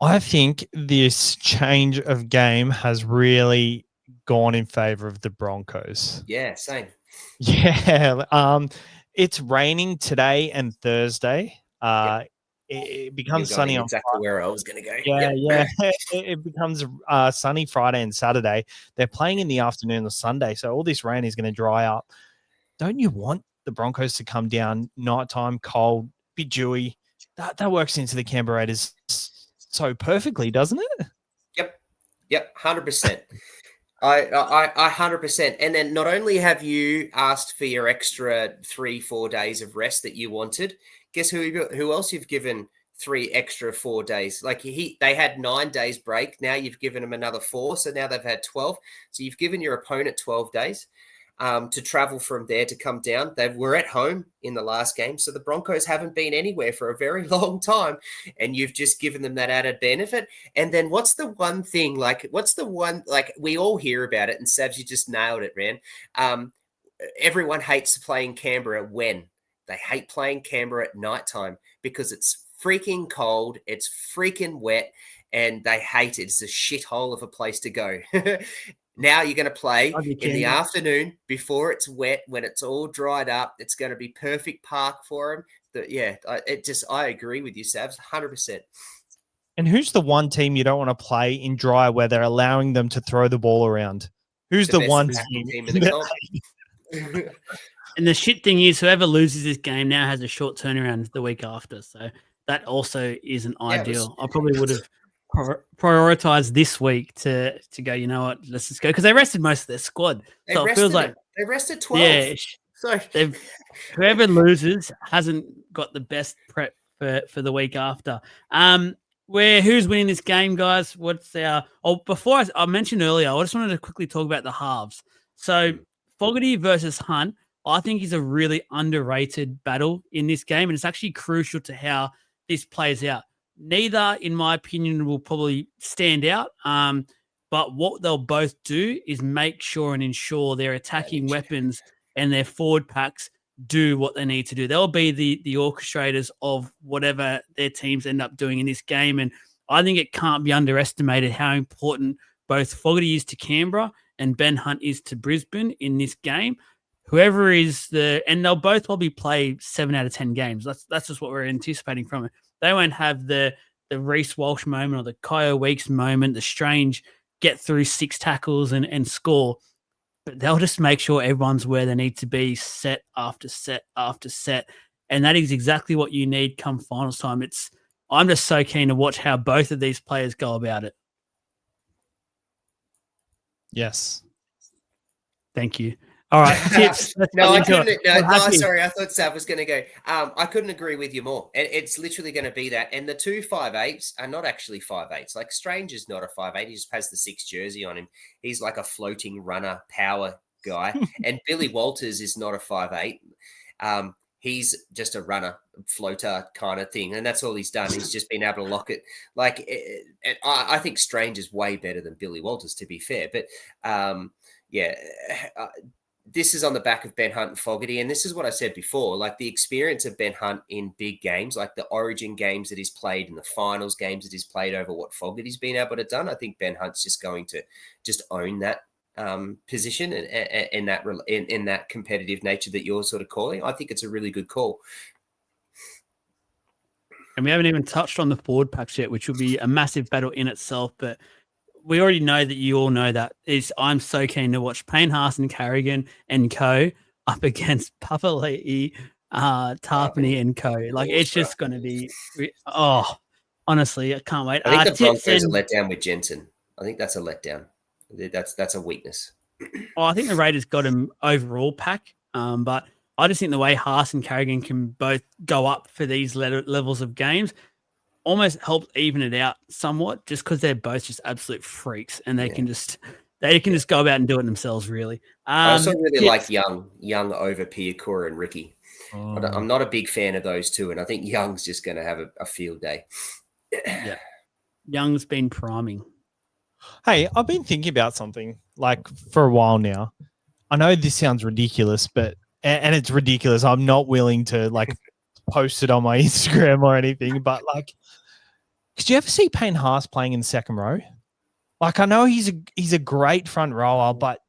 I think this change of game has really gone in favor of the Broncos. Yeah, same. Yeah. It's raining today and Thursday. It becomes sunny on exactly where I was going to go. Yeah. It becomes sunny Friday and Saturday. They're playing in the afternoon of Sunday, so all this rain is going to dry up. Don't you want the Broncos to come down nighttime, cold, bit dewy? That works into the Canberra Raiders so perfectly, doesn't it? Yep, 100%. I 100%. And then not only have you asked for your extra 3-4 days of rest that you wanted, guess who else you've given 3 extra 4 days? Like they had 9 days break. Now you've given them another 4. So now they've had 12. So you've given your opponent 12 days to travel from there to come down. They were at home in the last game. So the Broncos haven't been anywhere for a very long time. And you've just given them that added benefit. And then what's the one thing, we all hear about it, and Savs, you just nailed it, man. Everyone hates playing Canberra when? They hate playing Canberra at nighttime because it's freaking cold, it's freaking wet, and they hate it. It's a shithole of a place to go. Now you're going to play in the afternoon before it's wet, when it's all dried up. It's going to be perfect park for them. I agree with you, Savs, 100%. And who's the one team you don't want to play in dry weather, allowing them to throw the ball around? Who's the best one attacking team team in the comp. And the shit thing is, whoever loses this game now has a short turnaround the week after. So that also isn't ideal. I probably would have prioritized this week to go, you know what, let's just go. Because they rested most of their squad. They So it feels like they rested 12. Yeah. So Whoever loses hasn't got the best prep for the week after. Who's winning this game, guys? What's our before I mentioned earlier, I just wanted to quickly talk about the halves. So Fogarty versus Hunt, I think is a really underrated battle in this game, and it's actually crucial to how this plays out. Neither, in my opinion, will probably stand out. But what they'll both do is make sure and ensure their attacking weapons and their forward packs do what they need to do. They'll be the orchestrators of whatever their teams end up doing in this game. And I think it can't be underestimated how important both Fogarty is to Canberra and Ben Hunt is to Brisbane in this game. Whoever is and they'll both probably play 7 out of 10 games. That's just what we're anticipating from it. They won't have the Reece Walsh moment or the Kyle Weeks moment, the strange get through 6 tackles and score. But they'll just make sure everyone's where they need to be, set after set after set. And that is exactly what you need come finals time. I'm just so keen to watch how both of these players go about it. Yes. Thank you. All right, tips. I couldn't. Sorry, I thought Sav was going to go. I couldn't agree with you more. It's literally going to be that. And the 2 5'8s are not actually 5'8s. Like Strange is not a 5'8. He just has the 6 jersey on him. He's like a floating runner power guy. And Billy Walters is not a 5'8. He's just a runner, floater kind of thing. And that's all he's done. He's just been able to lock it. I think Strange is way better than Billy Walters, to be fair. But this is on the back of Ben Hunt and Fogarty. And this is what I said before, like the experience of Ben Hunt in big games, like the Origin games that he's played and the finals games that he's played over what Fogarty's been able to done. I think Ben Hunt's just going to just own that position and in that competitive nature that you're sort of calling. I think it's a really good call. And we haven't even touched on the forward packs yet, which will be a massive battle in itself. But we already know that you all know that. I'm so keen to watch Payne Haas and Carrigan and co up against Papali'i, Tarpany and co. Like, it's just going to be, honestly, I can't wait. I think the Broncos are let down with Jensen. I think that's a letdown. That's a weakness. I think the Raiders got him overall pack, but I just think the way Haas and Carrigan can both go up for these levels of games almost helps even it out somewhat, just because they're both just absolute freaks and they can just go about and do it themselves. Really, I also really like Young over Piakura and Ricky. I'm not a big fan of those two, and I think Young's just going to have a field day. Yeah, Young's been priming. Hey, I've been thinking about something like for a while now. I know this sounds ridiculous, but and it's ridiculous. I'm not willing to like post it on my Instagram or anything, but like, could you ever see Payne Haas playing in the second row? Like, I know he's a great front rower, but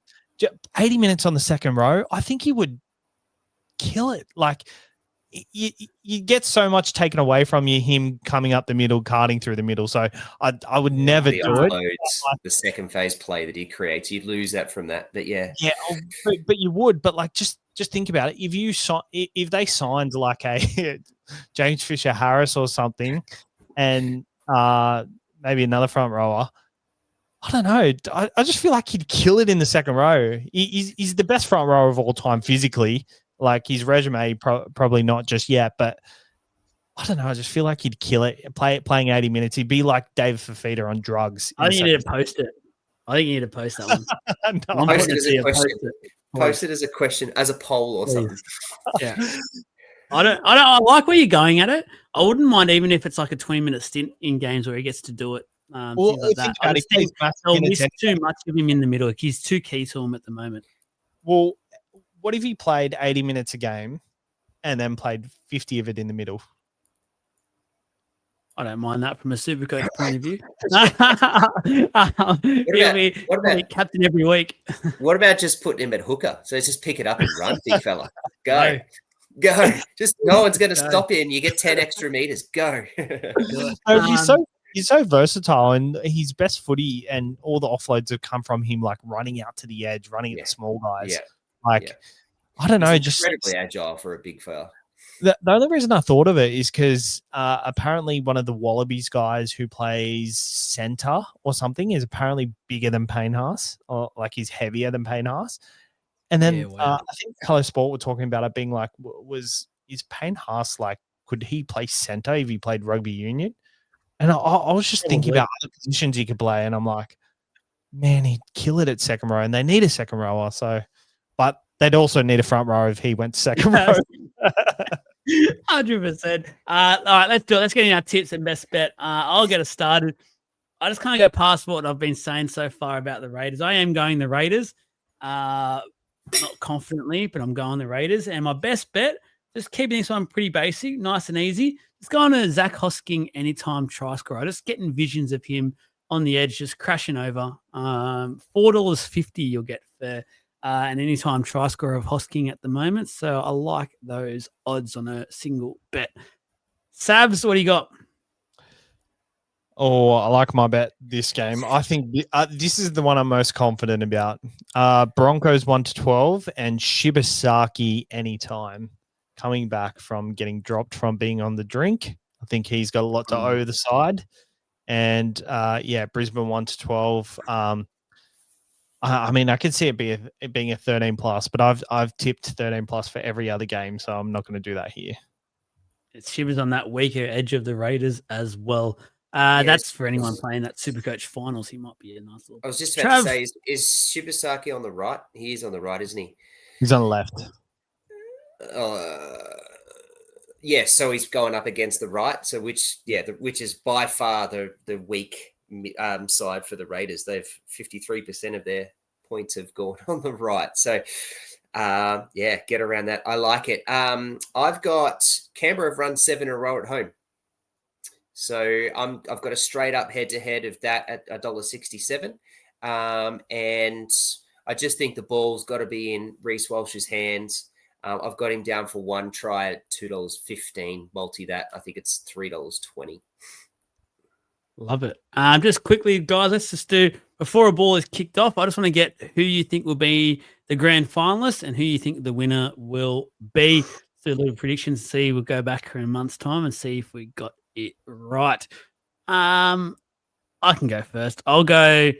80 minutes on the second row, I think he would kill it. Like, you get so much taken away from you, him coming up the middle, carting through the middle. So I would never do it. The second phase play that he creates, you'd lose that from that. But yeah, but you would. But like, just think about it. If they signed like a James Fisher Harris or something, and maybe another front rower, I don't know. I just feel like he'd kill it in the second row. He's the best front rower of all time physically. Like, his resume, probably not just yet, but I don't know. I just feel like he'd kill it. Playing 80 minutes. He'd be like David Fafita on drugs. I think you need to post it. I think you need to post that one. No. Post it as a question. Post it as a question, as a poll or something. Yeah. I like where you're going at it. I wouldn't mind even if it's like a 20-minute stint in games where he gets to do it. Things like that. I just think they'll miss too much of him in the middle. He's too key to him at the moment. Well, what if he played 80 minutes a game and then played 50 of it in the middle? I don't mind that from a Supercoach point of view. What about captain every week? What about just putting him at hooker? So just pick it up and run, big fella. Go. Just no one's going to stop you, and you get 10 extra meters. Go. It'd be so he's so versatile, and his best footy and all the offloads have come from him, like running out to the edge, running at the small guys. Yeah. Like, I don't know, He's just incredibly agile for a big fella. the only reason I thought of it is because apparently one of the Wallabies guys who plays center or something is apparently bigger than Payne Haas, or like he's heavier than Payne Haas. And then I think Hello Sport were talking about it being like, is Payne Haas like, could he play center if he played rugby union? And I was just thinking about other positions he could play, and I'm like, man, he'd kill it at second row, and they need a second rower. So, but they'd also need a front row if he went to second row. 100%. All right, let's do it. Let's get in our tips and best bet. I'll get us started. I just can't go past what I've been saying so far about the Raiders. I am going the Raiders, not confidently, but I'm going the Raiders. And my best bet, just keeping this one pretty basic, nice and easy. Just going to Zach Hosking anytime try scorer. Just getting visions of him on the edge, just crashing over. $4.50 you'll get for an anytime try scorer of Hosking at the moment. So I like those odds on a single bet. Savs, what do you got? Oh, I like my bet this game. I think this is the one I'm most confident about. Broncos 1-12 and Shibasaki anytime, coming back from getting dropped from being on the drink. I think he's got a lot to owe the side. And Brisbane 1-12. I mean, I could see it being a 13 plus, but I've tipped 13 plus for every other game, so I'm not going to do that here. It's Shivers on that weaker edge of the Raiders as well. That's for anyone playing that Supercoach finals. He might be a nice little. I was just about to say, is Shibasaki on the right? He is on the right, isn't he? He's on the left. So he's going up against the right. So which is by far the weak side for the Raiders. They've 53% of their points have gone on the right. So get around that. I like it. I've got Canberra have run 7 in a row at home. So I've got a straight up head to head of that at $1.67. And I just think the ball's got to be in Reece Walsh's hands. I've got him down for one try at $2.15. Multi that. I think it's $3.20. Love it. Just quickly, guys, let's just do, before a ball is kicked off, I just want to get who you think will be the grand finalist and who you think the winner will be. So a little predictions. See, we'll go back in a month's time and see if we got it right. I can go first. I'm going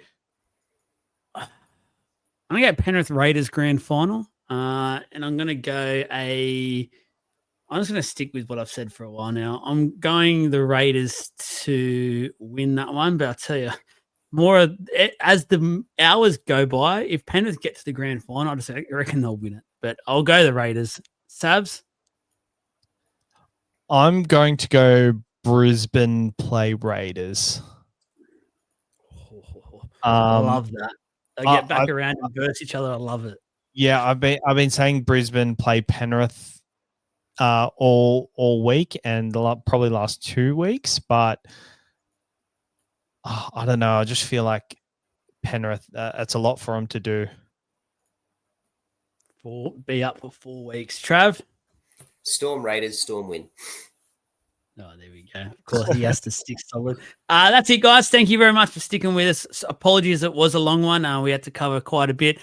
to go Penrith Raiders grand final. And I'm going to go I'm just going to stick with what I've said for a while now. I'm going the Raiders to win that one, but I'll tell you, as the hours go by, if Penrith get to the grand final, I reckon they'll win it. But I'll go the Raiders. Savs? I'm going to go Brisbane play Raiders. I love that. They get back around and verse each other. I love it. Yeah, I've been saying Brisbane play Penrith all week and probably last 2 weeks, but I don't know. I just feel like Penrith, it's a lot for them to do. Be up for 4 weeks. Trav? Storm Raiders, Storm win. Oh, there we go. Of course, he has to stick solid. That's it, guys. Thank you very much for sticking with us. Apologies, it was a long one. We had to cover quite a bit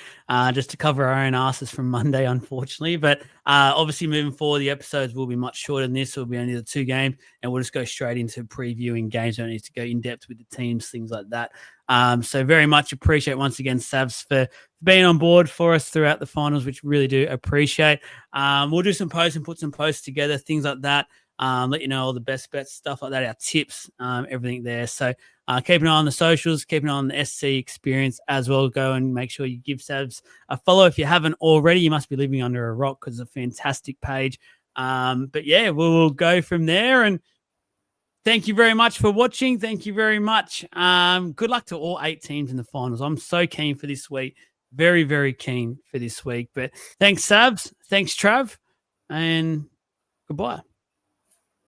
just to cover our own asses from Monday, unfortunately. But obviously, moving forward, the episodes will be much shorter than this. It'll be only the 2 games, and we'll just go straight into previewing games. Don't need to go in depth with the teams, things like that. So very much appreciate once again, Savs, for being on board for us throughout the finals, which really do appreciate. We'll do some posts and put some posts together, things like that. Let you know all the best bets, stuff like that, our tips, everything there. So keep an eye on the socials, keep an eye on the SC experience as well. Go and make sure you give Savs a follow. If you haven't already, you must be living under a rock because it's a fantastic page. But yeah, we'll go from there. And thank you very much for watching. Thank you very much. Good luck to all 8 teams in the finals. I'm so keen for this week. Very, very keen for this week. But thanks, Savs. Thanks, Trav. And goodbye.